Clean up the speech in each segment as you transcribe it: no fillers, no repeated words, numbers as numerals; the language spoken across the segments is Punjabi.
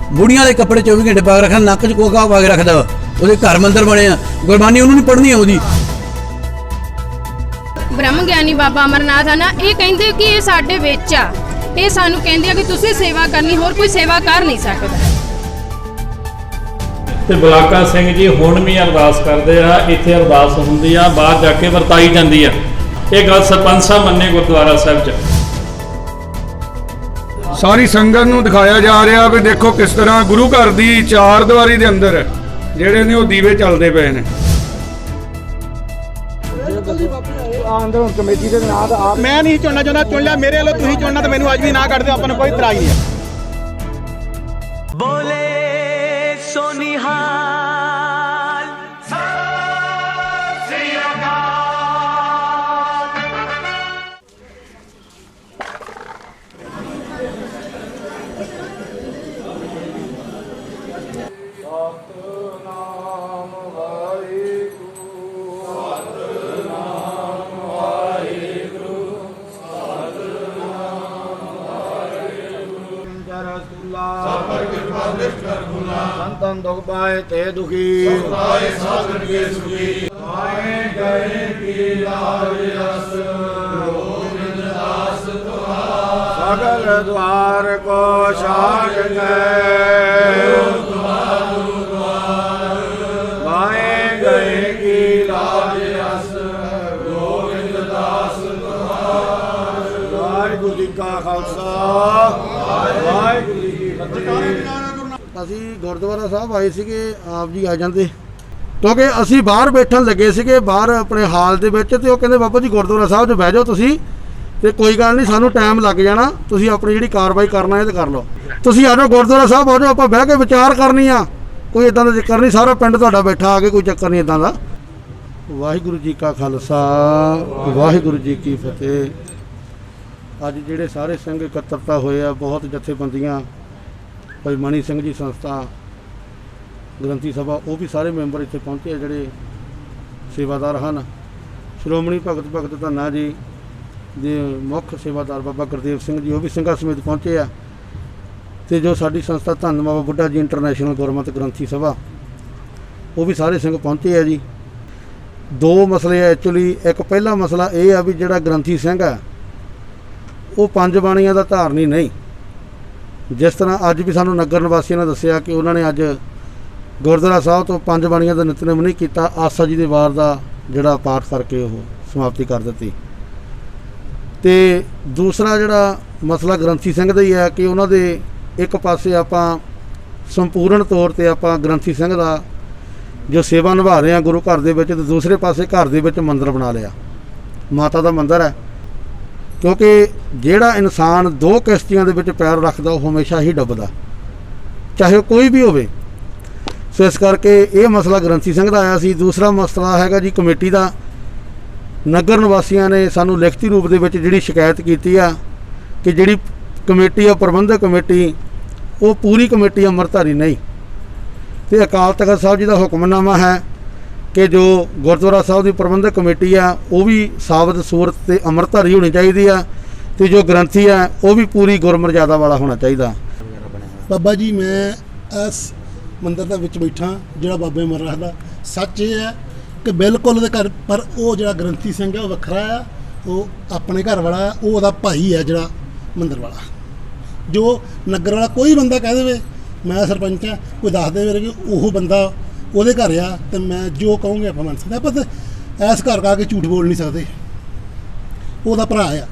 बुढ़िया के कपड़े 24 घंटे पा के रखना, नक च कोका पा के रखता वा, वो घर मंदिर बने आ, गुरबानी उन्होंने नहीं पढ़नी आउंदी। ब्रह्म ਗਿਆਨੀ बाबा अमरनाथ है ना, ये कहते कि ये साडे विच आ, ये सानू कहंदे आ कि तुसीं सेवा करनी, होर कोई सेवा कर नहीं सकदा। ਤੇ ਬਲਾਕਾ ਸਿੰਘ ਜੀ ਹੁਣ ਵੀ ਅਰਦਾਸ ਕਰਦੇ ਆ, ਇੱਥੇ ਅਰਦਾਸ ਹੁੰਦੀ ਆ, ਬਾਹਰ ਜਾ ਕੇ ਵਰਤਾਈ ਜਾਂਦੀ ਆ। ਇਹ ਗੱਲ ਸਰਪੰਚ ਸਾਹਿਬ ਮੰਨੇ ਗੁਰਦੁਆਰਾ ਸਾਹਿਬ 'ਚ। ਸਾਰੀ ਸੰਗਤ ਨੂੰ ਦਿਖਾਇਆ ਜਾ ਰਿਹਾ ਵੀ ਦੇਖੋ ਕਿਸ ਤਰ੍ਹਾਂ ਗੁਰੂ ਘਰ ਦੀ ਚਾਰ ਦੀਵਾਰੀ ਦੇ ਅੰਦਰ ਜਿਹੜੇ ਨੇ ਉਹ ਦੀਵੇ ਚੱਲਦੇ ਪਏ ਨੇ। ਅੰਦਰੋਂ ਕਮੇਟੀ ਦੇ ਨਾਂ ਦਾ ਮੈਂ ਨਹੀਂ ਚੁਣਨਾ ਚਾਹੁੰਦਾ, ਚੁਣ ਲਿਆ ਮੇਰੇ ਵੱਲੋਂ, ਤੁਸੀਂ ਚੁਣਨਾ ਤਾਂ ਮੈਨੂੰ ਅੱਜ ਵੀ ਨਾ ਕੱਢ ਦਿਓ, ਆਪਾਂ ਨੂੰ ਕੋਈ ਇਤਰਾਜ਼ ਨਹੀਂ ਹੈ। बोले सोनिहाल संतन दुख पाए ते दुखी, सागर के सुखी, आए गए की लाज रस, गोविंद दास तुम्हारा, सगल द्वार को छाड़ गए, आए गए की लाज रस, गोविंद दास तुम्हारा। वाहिगुरु जी का खालसा, वाहिगुरु जी की फतेह। ਅਸੀਂ ਗੁਰਦੁਆਰਾ ਸਾਹਿਬ ਆਏ ਸੀਗੇ, ਆਪ ਜੀ ਆ ਜਾਂਦੇ, ਕਿਉਂਕਿ ਅਸੀਂ ਬਾਹਰ ਬੈਠਣ ਲੱਗੇ ਸੀਗੇ, ਬਾਹਰ ਆਪਣੇ ਹਾਲ ਦੇ ਵਿੱਚ, ਤੇ ਉਹ ਕਹਿੰਦੇ ਬਾਬਾ ਜੀ ਗੁਰਦੁਆਰਾ ਸਾਹਿਬ 'ਚ ਬਹਿ ਜਾਓ ਤੁਸੀਂ, ਤੇ ਕੋਈ ਗੱਲ ਨਹੀਂ ਸਾਨੂੰ ਟਾਈਮ ਲੱਗ ਜਾਣਾ, ਤੁਸੀਂ ਆਪਣੀ ਜਿਹੜੀ ਕਾਰਵਾਈ ਕਰਨਾ ਹੈ ਤੇ ਕਰ ਲਓ, ਤੁਸੀਂ ਆ ਜਾਓ ਗੁਰਦੁਆਰਾ ਸਾਹਿਬ ਆ ਜਾਓ, ਆਪਾਂ ਬਹਿ ਕੇ ਵਿਚਾਰ ਕਰਨੀ ਆ, ਕੋਈ ਇਦਾਂ ਦਾ ਚੱਕਰ ਨਹੀਂ, ਸਾਰਾ ਪਿੰਡ ਤੁਹਾਡਾ ਬੈਠਾ ਆ ਕੇ, ਕੋਈ ਚੱਕਰ ਨਹੀਂ ਇਦਾਂ ਦਾ। ਵਾਹਿਗੁਰੂ ਜੀ ਕਾ ਖਾਲਸਾ, ਵਾਹਿਗੁਰੂ ਜੀ ਕੀ ਫਤਿਹ। ਅੱਜ ਜਿਹੜੇ ਸਾਰੇ ਸਿੰਘ ਇਕੱਤਰਤਾ ਹੋਏ ਆ, ਬਹੁਤ ਜਥੇਬੰਦੀਆਂ, ਭਾਈ ਮਣੀ ਸਿੰਘ ਜੀ ਸੰਸਥਾ, ਗ੍ਰੰਥੀ ਸਭਾ, ਉਹ ਵੀ ਸਾਰੇ ਮੈਂਬਰ ਇੱਥੇ ਪਹੁੰਚੇ ਆ, ਜਿਹੜੇ ਸੇਵਾਦਾਰ ਹਨ। ਸ਼੍ਰੋਮਣੀ ਭਗਤ ਧੰਨਾ ਜੀ ਦੇ ਮੁੱਖ ਸੇਵਾਦਾਰ ਬਾਬਾ ਗੁਰਦੇਵ ਸਿੰਘ ਜੀ, ਉਹ ਵੀ ਸਿੰਘਾਂ ਸਮੇਤ ਪਹੁੰਚੇ ਆ, ਤੇ ਜੋ ਸਾਡੀ ਸੰਸਥਾ ਧੰਨ ਬਾਬਾ ਬੁੱਢਾ ਜੀ ਇੰਟਰਨੈਸ਼ਨਲ ਗੁਰਮਤਿ ਗ੍ਰੰਥੀ ਸਭਾ, ਉਹ ਵੀ ਸਾਰੇ ਸਿੰਘ ਪਹੁੰਚੇ ਆ ਜੀ। ਦੋ ਮਸਲੇ ਆ ਐਕਚੁਅਲੀ। ਇੱਕ ਪਹਿਲਾ ਮਸਲਾ ਇਹ ਆ ਵੀ ਜਿਹੜਾ ਗ੍ਰੰਥੀ ਸਿੰਘ ਆ ਉਹ ਪੰਜ ਬਾਣੀਆਂ ਦਾ ਧਾਰਨੀ ਨਹੀਂ। ਜਿਸ ਤਰ੍ਹਾਂ ਅੱਜ ਵੀ ਸਾਨੂੰ ਨਗਰ ਨਿਵਾਸੀਆਂ ਨੇ ਦੱਸਿਆ ਕਿ ਉਹਨਾਂ ਨੇ ਅੱਜ ਗੁਰਦੁਆਰਾ ਸਾਹਿਬ ਤੋਂ ਪੰਜ ਬਾਣੀਆਂ ਦਾ ਨਿਤਨੇਮ ਨਹੀਂ ਕੀਤਾ, ਆਸਾ ਜੀ ਦੇ ਵਾਰ ਦਾ ਜਿਹੜਾ ਪਾਠ ਕਰਕੇ ਉਹ ਸਮਾਪਤੀ ਕਰ ਦਿੱਤੀ। ਤੇ ਦੂਸਰਾ ਜਿਹੜਾ ਮਸਲਾ ਗ੍ਰੰਥੀ ਸਿੰਘ ਦਾ ਹੀ ਹੈ ਕਿ ਉਹਨਾਂ ਦੇ ਇੱਕ ਪਾਸੇ ਆਪਾਂ ਸੰਪੂਰਨ ਤੌਰ 'ਤੇ ਆਪਾਂ ਗ੍ਰੰਥੀ ਸਿੰਘ ਦਾ ਜੋ ਸੇਵਾ ਨਿਭਾ ਰਹੇ ਹਾਂ ਗੁਰੂ ਘਰ ਦੇ ਵਿੱਚ, ਤੇ ਦੂਸਰੇ ਪਾਸੇ ਘਰ ਦੇ ਵਿੱਚ ਮੰਦਿਰ ਬਣਾ ਲਿਆ, ਮਾਤਾ ਦਾ ਮੰਦਿਰ ਹੈ। ਕਿਉਂਕਿ ਜਿਹੜਾ ਇਨਸਾਨ ਦੋ ਕਿਸ਼ਤੀਆਂ ਦੇ ਵਿੱਚ ਪੈਰ ਰੱਖਦਾ ਉਹ ਹਮੇਸ਼ਾ ਹੀ ਡੁੱਬਦਾ, ਚਾਹੇ ਕੋਈ ਵੀ ਹੋਵੇ। ਸੋ ਇਸ ਕਰਕੇ ਇਹ ਮਸਲਾ ਗ੍ਰੰਥੀ ਸਿੰਘ ਦਾ ਆਇਆ ਸੀ। ਦੂਸਰਾ ਮਸਲਾ ਹੈਗਾ ਜੀ ਕਮੇਟੀ ਦਾ। ਨਗਰ ਨਿਵਾਸੀਆਂ ਨੇ ਸਾਨੂੰ ਲਿਖਤੀ ਰੂਪ ਦੇ ਵਿੱਚ ਜਿਹੜੀ ਸ਼ਿਕਾਇਤ ਕੀਤੀ ਆ ਕਿ ਜਿਹੜੀ ਕਮੇਟੀ ਆ, ਪ੍ਰਬੰਧਕ ਕਮੇਟੀ, ਉਹ ਪੂਰੀ ਕਮੇਟੀ ਅੰਮ੍ਰਿਤਧਾਰੀ ਨਹੀਂ, ਤੇ ਅਕਾਲ ਤਖ਼ਤ ਸਾਹਿਬ ਜੀ ਦਾ ਹੁਕਮਨਾਮਾ ਹੈ ਕਿ ਜੋ ਗੁਰਦੁਆਰਾ ਸਾਹਿਬ ਦੀ ਪ੍ਰਬੰਧਕ ਕਮੇਟੀ ਆ ਉਹ ਵੀ ਸਾਬਤ ਸੂਰਤ ਤੇ ਅੰਮ੍ਰਿਤਧਾਰੀ ਹੋਣੀ ਚਾਹੀਦੀ ਆ, ਤੇ ਜੋ ਗ੍ਰੰਥੀ ਆ ਉਹ ਵੀ ਪੂਰੀ ਗੁਰਮਰਜ਼ਾਦਾ ਵਾਲਾ ਹੋਣਾ ਚਾਹੀਦਾ। ਬਾਬਾ ਜੀ ਮੈਂ ਇਸ ਮੰਦਿਰ ਦੇ ਵਿੱਚ ਬੈਠਾ, ਜਿਹੜਾ ਬਾਬੇ ਅਮਰ ਰੱਖਦਾ। ਸੱਚ ਇਹ ਹੈ ਕਿ ਬਿਲਕੁਲ ਉਹਦੇ ਘਰ, ਪਰ ਉਹ ਜਿਹੜਾ ਗ੍ਰੰਥੀ ਸਿੰਘ ਹੈ ਉਹ ਵੱਖਰਾ ਆ, ਉਹ ਆਪਣੇ ਘਰ ਵਾਲਾ, ਉਹ ਉਹਦਾ ਭਾਈ ਹੈ ਜਿਹੜਾ ਮੰਦਿਰ ਵਾਲਾ। ਜੋ ਨਗਰ ਵਾਲਾ ਕੋਈ ਬੰਦਾ ਕਹਿ ਦੇਵੇ ਮੈਂ ਸਰਪੰਚ ਹਾਂ, ਕੋਈ ਦੱਸ ਦੇਵੇ ਕਿ ਉਹ ਬੰਦਾ ਉਹਦੇ ਘਰ ਆ, ਤੇ ਮੈਂ ਜੋ ਕਹੂੰਗੇ ਆਪਾਂ ਮੰਨ ਸਕਦੇ। ਆਪਾਂ ਤਾਂ ਇਸ ਘਰ ਕਾ ਕੇ ਝੂਠ ਬੋਲ ਨਹੀਂ ਸਕਦੇ। ਉਹਦਾ ਭਰਾ ਆ,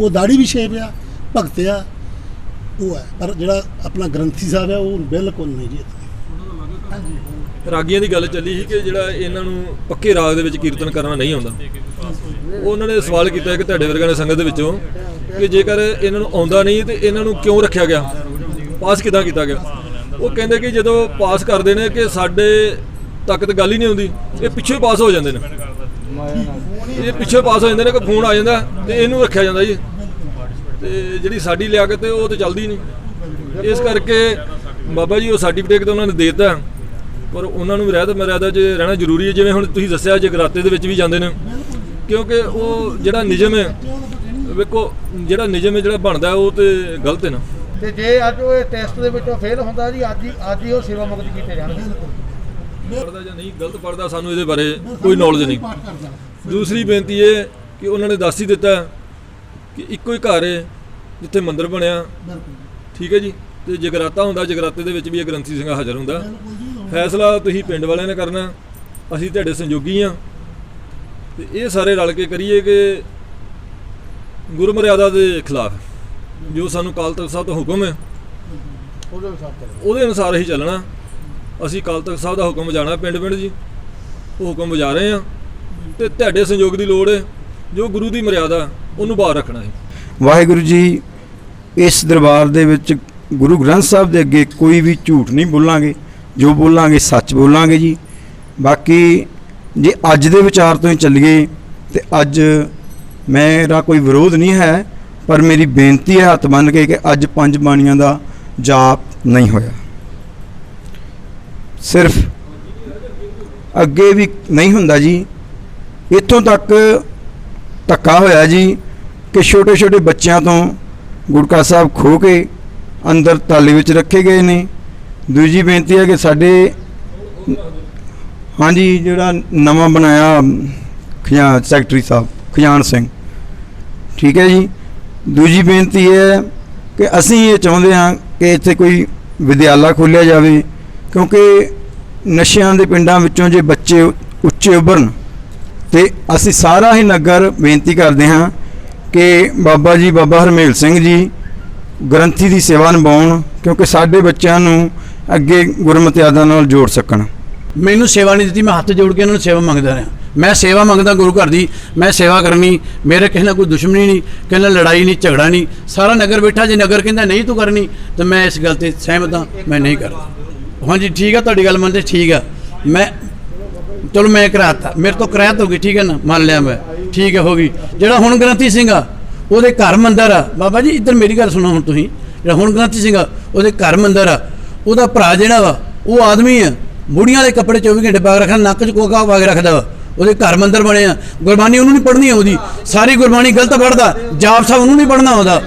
ਉਹ ਦਾੜੀ ਵੀ ਸ਼ੇਪ ਆ, ਭਗਤ ਆ, ਉਹ ਹੈ। ਪਰ ਜਿਹੜਾ ਆਪਣਾ ਗ੍ਰੰਥੀ ਸਾਹਿਬ ਆ ਉਹ ਬਿਲਕੁਲ ਨਹੀਂ ਜੀ। ਰਾਗੀਆਂ ਦੀ ਗੱਲ ਚੱਲੀ ਸੀ ਕਿ ਜਿਹੜਾ ਇਹਨਾਂ ਨੂੰ ਪੱਕੇ ਰਾਗ ਦੇ ਵਿੱਚ ਕੀਰਤਨ ਕਰਨਾ ਨਹੀਂ ਆਉਂਦਾ। ਉਹਨਾਂ ਨੇ ਸਵਾਲ ਕੀਤਾ ਕਿ ਤੁਹਾਡੇ ਵਰਗਾਂ ਨੇ ਸੰਗਤ ਦੇ ਵਿੱਚੋਂ ਕਿ ਜੇਕਰ ਇਹਨਾਂ ਨੂੰ ਆਉਂਦਾ ਨਹੀਂ ਤੇ ਇਹਨਾਂ ਨੂੰ ਕਿਉਂ ਰੱਖਿਆ ਗਿਆ, ਪਾਸ ਕਿੱਦਾਂ ਕੀਤਾ ਗਿਆ। ਉਹ ਕਹਿੰਦੇ ਕਿ ਜਦੋਂ ਪਾਸ ਕਰਦੇ ਨੇ ਕਿ ਸਾਡੇ ਤੱਕ ਤਾਂ ਗੱਲ ਹੀ ਨਹੀਂ ਆਉਂਦੀ, ਇਹ ਪਿੱਛੇ ਪਾਸ ਹੋ ਜਾਂਦੇ ਨੇ, ਇਹ ਪਿੱਛੇ ਪਾਸ ਹੋ ਜਾਂਦੇ ਨੇ, ਕੋਈ ਫੋਨ ਆ ਜਾਂਦਾ ਤੇ ਇਹਨੂੰ ਰੱਖਿਆ ਜਾਂਦਾ ਜੀ, ਤੇ ਜਿਹੜੀ ਸਾਡੀ ਲਿਆਕਤ ਉਹ ਤਾਂ ਚੱਲਦੀ ਨਹੀਂ। ਇਸ ਕਰਕੇ ਬਾਬਾ ਜੀ ਉਹ ਸਰਟੀਫਿਕੇਟ ਤਾਂ ਉਹਨਾਂ ਨੇ ਦੇ ਦਿੱਤਾ, ਪਰ ਉਹਨਾਂ ਨੂੰ ਰਹਿਤ ਮਰਿਆਦਾ 'ਚ ਰਹਿਣਾ ਜ਼ਰੂਰੀ ਹੈ। ਜਿਵੇਂ ਹੁਣ ਤੁਸੀਂ ਦੱਸਿਆ ਜਗਰਾਤੇ ਦੇ ਵਿੱਚ ਵੀ ਜਾਂਦੇ ਨੇ, ਕਿਉਂਕਿ ਉਹ ਜਿਹੜਾ ਨਿਯਮ ਹੈ, ਵੇਖੋ ਜਿਹੜਾ ਨਿਯਮ ਹੈ ਜਿਹੜਾ ਬਣਦਾ ਉਹ ਤੇ ਗਲਤ ਹੈ ਨਾ। ਤੇ ਜੇ ਅੱਜ ਉਹ ਟੈਸਟ ਦੇ ਵਿੱਚੋਂ ਫੇਲ ਹੁੰਦਾ ਜੀ ਅੱਜ ਹੀ ਉਹ ਸੇਵਾ ਮੁਕਤ ਕੀਤੇ ਜਾਣਗੇ। ਪੜਦਾ ਜਾਂ ਨਹੀਂ ਗਲਤ ਪੜਦਾ ਸਾਨੂੰ ਇਹਦੇ ਬਾਰੇ ਕੋਈ ਨੌਲੇਜ ਨਹੀਂ। ਦੂਸਰੀ ਬੇਨਤੀ ਇਹ ਕਿ ਉਹਨਾਂ ਨੇ ਦੱਸ ਹੀ ਦਿੱਤਾ ਕਿ ਇੱਕੋ ਹੀ ਘਰ ਹੈ ਜਿੱਥੇ ਮੰਦਿਰ ਬਣਿਆ, ਠੀਕ ਹੈ ਜੀ, ਤੇ ਜਗਰਾਤਾ ਹੁੰਦਾ, ਜਗਰਾਤੇ ਦੇ ਵਿੱਚ ਵੀ ਇਹ ਗ੍ਰੰਥੀ ਸਿੰਘ ਹਾਜ਼ਰ ਹੁੰਦਾ। ਫੈਸਲਾ ਤੁਸੀਂ ਪਿੰਡ ਵਾਲਿਆਂ ਨੇ ਕਰਨਾ, ਅਸੀਂ ਤੁਹਾਡੇ ਸੰਯੋਗੀ ਹਾਂ, ਤੇ ਇਹ ਸਾਰੇ ਰਲ ਕੇ ਕਰੀਏ ਕਿ ਗੁਰਮਰਿਆਦਾ ਦੇ ਖਿਲਾਫ ਜੋ ਸਾਨੂੰ ਅਕਾਲ ਤਖਤ ਸਾਹਿਬ ਤੋਂ ਹੁਕਮ ਹੈ ਉਹਦੇ ਅਨੁਸਾਰ ਹੀ ਚੱਲਣਾ। ਅਸੀਂ ਅਕਾਲ ਤਖਤ ਸਾਹਿਬ ਦਾ ਹੁਕਮ ਵਜਾਣਾ ਪਿੰਡ ਜੀ, ਉਹ ਹੁਕਮ ਵਜਾ ਰਹੇ ਹਾਂ, ਤੇ ਤੁਹਾਡੇ ਸੰਯੋਗ ਦੀ ਲੋੜ ਹੈ। ਜੋ ਗੁਰੂ ਦੀ ਮਰਿਆਦਾ ਉਹਨੂੰ ਬਾਹਰ ਰੱਖਣਾ ਹੈ। ਵਾਹਿਗੁਰੂ ਜੀ, ਇਸ ਦਰਬਾਰ ਦੇ ਵਿੱਚ ਗੁਰੂ ਗ੍ਰੰਥ ਸਾਹਿਬ ਦੇ ਅੱਗੇ ਕੋਈ ਵੀ ਝੂਠ ਨਹੀਂ ਬੋਲਾਂਗੇ, ਜੋ ਬੋਲਾਂਗੇ ਸੱਚ ਬੋਲਾਂਗੇ ਜੀ। ਬਾਕੀ ਜੇ ਅੱਜ ਦੇ ਵਿਚਾਰ ਤੋਂ ਹੀ ਚੱਲੀਏ ਤੇ ਅੱਜ ਮੇਰਾ ਕੋਈ ਵਿਰੋਧ ਨਹੀਂ ਹੈ, ਪਰ ਮੇਰੀ ਬੇਨਤੀ ਹੈ ਹੱਥ ਬੰਨ੍ਹ ਕੇ ਕਿ ਅੱਜ 5 ਬਾਣੀਆਂ ਦਾ ਜਾਪ ਨਹੀਂ ਹੋਇਆ। ਸਿਰਫ ਅੱਗੇ ਵੀ ਨਹੀਂ ਹੁੰਦਾ ਜੀ, ਇੱਥੋਂ ਤੱਕ ਧੱਕਾ ਹੋਇਆ ਜੀ ਕਿ ਛੋਟੇ ਛੋਟੇ ਬੱਚਿਆਂ ਤੋਂ ਗੁਟਕਾ ਸਾਹਿਬ ਖੋਹ ਕੇ ਅੰਦਰ ਤਾਲੇ ਵਿੱਚ ਰੱਖੇ ਗਏ ਨੇ। ਦੂਜੀ ਬੇਨਤੀ ਹੈ ਕਿ ਸਾਡੇ ਹਾਂਜੀ ਜਿਹੜਾ ਨਵਾਂ ਬਣਾਇਆ ਸੈਕਟਰੀ ਸਾਹਿਬ ਖਜ਼ਾਨ ਸਿੰਘ, ਠੀਕ ਹੈ ਜੀ। ਦੂਜੀ ਬੇਨਤੀ ਹੈ ਕਿ ਅਸੀਂ ਇਹ ਚਾਹੁੰਦੇ ਹਾਂ ਕਿ ਇੱਥੇ ਕੋਈ ਵਿਦਿਆਲਾ ਖੋਲ੍ਹਿਆ ਜਾਵੇ, ਕਿਉਂਕਿ ਨਸ਼ਿਆਂ ਦੇ ਪਿੰਡਾਂ ਵਿੱਚੋਂ ਜੇ ਬੱਚੇ ਉੱਚੇ ਉੱਭਰਨ ਤੇ ਅਸੀਂ ਸਾਰਾ ਹੀ ਨਗਰ ਬੇਨਤੀ ਕਰਦੇ ਹਾਂ ਕਿ ਬਾਬਾ ਜੀ ਬਾਬਾ ਹਰਮੇਲ ਸਿੰਘ ਜੀ ਗ੍ਰੰਥੀ ਦੀ ਸੇਵਾ ਨਿਭਾਉਣ, ਕਿਉਂਕਿ ਸਾਡੇ ਬੱਚਿਆਂ ਨੂੰ ਅੱਗੇ ਗੁਰਮਤਿਆਦਾ ਨਾਲ ਜੋੜ ਸਕਣ। ਮੈਨੂੰ ਸੇਵਾ ਨਹੀਂ ਦਿੱਤੀ, ਮੈਂ ਹੱਥ ਜੋੜ ਕੇ ਇਹਨਾਂ ਨੂੰ ਸੇਵਾ ਮੰਗਦਾ ਰਿਹਾ। ਮੈਂ ਸੇਵਾ ਮੰਗਦਾ ਗੁਰੂ ਘਰ ਦੀ, ਮੈਂ ਸੇਵਾ ਕਰਨੀ, ਮੇਰੇ ਕਿਸੇ ਨਾਲ ਕੋਈ ਦੁਸ਼ਮਣੀ ਨਹੀਂ, ਕਿਸੇ ਨਾਲ ਲੜਾਈ ਨਹੀਂ, ਝਗੜਾ ਨਹੀਂ। ਸਾਰਾ ਨਗਰ ਬੈਠਾ, ਜੇ ਨਗਰ ਕਹਿੰਦਾ ਨਹੀਂ ਤੂੰ ਕਰਨੀ ਤਾਂ ਮੈਂ ਇਸ ਗੱਲ ਤੇ ਸਹਿਮਤ ਹਾਂ, ਮੈਂ ਨਹੀਂ ਕਰਦਾ। ਹਾਂਜੀ ਠੀਕ ਆ, ਤੁਹਾਡੀ ਗੱਲ ਮੰਨਦੇ, ਠੀਕ ਆ। ਮੈਂ ਚਲੋ ਮੈਂ ਕਰਾਤਾ, ਮੇਰੇ ਤੋਂ ਕਰਾਇਤ ਹੋ ਗਈ, ਠੀਕ ਹੈ ਨਾ, ਮੰਨ ਲਿਆ ਮੈਂ, ਠੀਕ ਹੈ, ਹੋ ਗਈ। ਜਿਹੜਾ ਹੁਣ ਗ੍ਰੰਥੀ ਸਿੰਘ ਆ ਉਹਦੇ ਘਰ ਮੰਦਰ ਆ, ਬਾਬਾ ਜੀ ਇੱਧਰ ਮੇਰੀ ਗੱਲ ਸੁਣੋ ਹੁਣ ਤੁਸੀਂ। ਜਿਹੜਾ ਹੁਣ ਗ੍ਰੰਥੀ ਸਿੰਘ ਆ ਉਹਦੇ ਘਰ ਮੰਦਰ ਆ, ਉਹਦਾ ਭਰਾ ਜਿਹੜਾ ਵਾ ਉਹ ਆਦਮੀ ਆ, ਬੁੜੀਆਂ ਦੇ ਕੱਪੜੇ 24 ਘੰਟੇ ਪਾ ਕੇ ਰੱਖਦਾ, ਨੱਕ 'ਚ ਕੋਕਾ ਪਾ ਕੇ ਰੱਖਦਾ ਵਾ। ਉਹਦੇ ਘਰ ਮੰਦਰ ਬਣੇ ਆ, ਗੁਰਬਾਣੀ ਉਹਨੂੰ ਨਹੀਂ ਪੜ੍ਹਨੀ ਆਉਂਦੀ, ਸਾਰੀ ਗੁਰਬਾਣੀ ਗਲਤ ਪੜ੍ਹਦਾ, ਜਾਪ ਸਾਹਿਬ ਉਹਨੂੰ ਨਹੀਂ ਪੜ੍ਹਨਾ ਆਉਂਦਾ।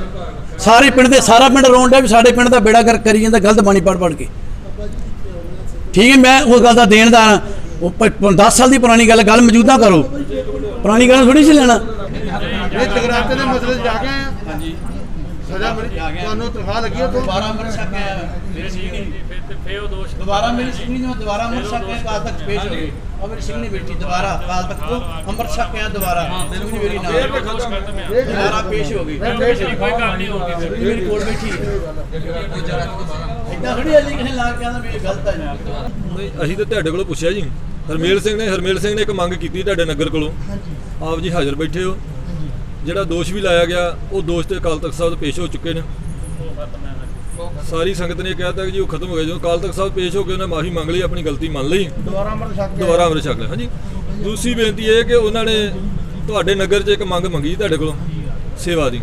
ਸਾਰੇ ਪਿੰਡ ਦੇ ਸਾਰਾ ਪਿੰਡ ਰੋਣ ਡਿਆ ਵੀ ਸਾਡੇ ਪਿੰਡ ਦਾ ਬੇੜਾ ਗਰਕ ਕਰੀ ਜਾਂਦਾ ਗਲਤ ਬਾਣੀ ਪੜ੍ਹ ਕੇ। ਠੀਕ ਹੈ, ਮੈਂ ਉਸ ਗੱਲ ਦਾ ਦੇਣਦਾਰ ਹਾਂ। ਉਹ 10 ਸਾਲ ਦੀ ਪੁਰਾਣੀ ਗੱਲ ਮੌਜੂਦਾ ਕਰੋ, ਪੁਰਾਣੀ ਗੱਲ ਥੋੜੀ ਸੀ ਲੈਣਾ। ਇਹ ਜਗਰਾਤੇ ਦੇ ਮਸਲੇ 'ਚ ਜਾ ਕੇ ਆਏ ਆ। ਹਾਂਜੀ, ਸਜ਼ਾ ਮਿਲੀ, ਤੁਹਾਨੂੰ ਤਨਖਾਹ ਲੱਗੀ ਉੱਥੋਂ। ਦੁਬਾਰਾ ਅੰਮ੍ਰਿਤ ਛਕ ਕੇ ਆਇਆ, ਮੇਰੇ ਸਿੰਘ ਫੇ ਉਹ ਦੋਸ਼ ਦੁਬਾਰਾ ਮੇਰੀ ਸਿੰਘਣੀ ਨੂੰ ਦੁਬਾਰਾ ਅੰਮ੍ਰਿਤ ਛਕ ਕੇ ਅਕਾਲ ਤਖਤ ਪੇਸ਼ ਹੋ ਗਏ। ਉਹ ਮੇਰੀ ਸਿੰਘਣੀ ਬੇਟੀ ਦੁਬਾਰਾ ਅਕਾਲ ਤਖਤ ਤੋਂ ਅੰਮ੍ਰਿਤ ਛਕ ਕੇ ਦੁਬਾਰਾ ਸਿੰਘਣੀ ਮੇਰੀ ਨਾਲ ਦੁਬਾਰਾ ਪੇਸ਼ ਹੋ ਗਈ। ਕੋਈ ਗੱਲ ਨਹੀਂ ਹੋਗੀ, ਮੇਰੀ ਕੋਲ ਬੈਠੀ ਇੱਦਾਂ ਥੋੜੀ ਅਲੀ ਕਿਸੇ ਲਾ ਕੇ ਆਂਦਾ ਵੀ ਇਹ ਗਲਤ ਹੈ। ਨਹੀਂ, ਅਸੀਂ ਤਾਂ ਤੁਹਾਡੇ ਕੋਲੋਂ ਪੁੱਛਿਆ ਜੀ। ਹਰਮੇਲ ਸਿੰਘ ਨੇ ਇੱਕ ਮੰਗ ਕੀਤੀ ਤੁਹਾਡੇ ਨਗਰ ਕੋਲੋਂ, ਆਪ ਜੀ ਹਾਜ਼ਰ ਬੈਠੇ ਹੋ। ਜਿਹੜਾ ਦੋਸ਼ ਵੀ ਲਾਇਆ ਗਿਆ ਉਹ ਦੋਸ਼ ਤੇ ਅਕਾਲ ਤਖਤ ਸਾਹਿਬ ਪੇਸ਼ ਹੋ ਚੁੱਕੇ ਨੇ। ਸਾਰੀ ਸੰਗਤ ਨੇ ਕਿਹਾ ਤਾਂ ਕਿ ਜੀ ਉਹ ਖਤਮ ਹੋ ਗਿਆ। ਜਦੋਂ ਅਕਾਲ ਤਖਤ ਸਾਹਿਬ ਪੇਸ਼ ਹੋ ਕੇ ਉਹਨੇ ਮਾਫੀ ਮੰਗ ਲਈ, ਆਪਣੀ ਗਲਤੀ ਮੰਨ ਲਈ, ਦੁਬਾਰਾ ਅੰਮ੍ਰਿਤ ਛਕ ਲਿਆ। ਹਾਂਜੀ, ਦੂਸਰੀ ਬੇਨਤੀ ਇਹ ਕਿ ਉਹਨਾਂ ਨੇ ਤੁਹਾਡੇ ਨਗਰ 'ਚ ਇੱਕ ਮੰਗ ਮੰਗੀ ਤੁਹਾਡੇ ਕੋਲੋਂ ਸੇਵਾ ਦੀ।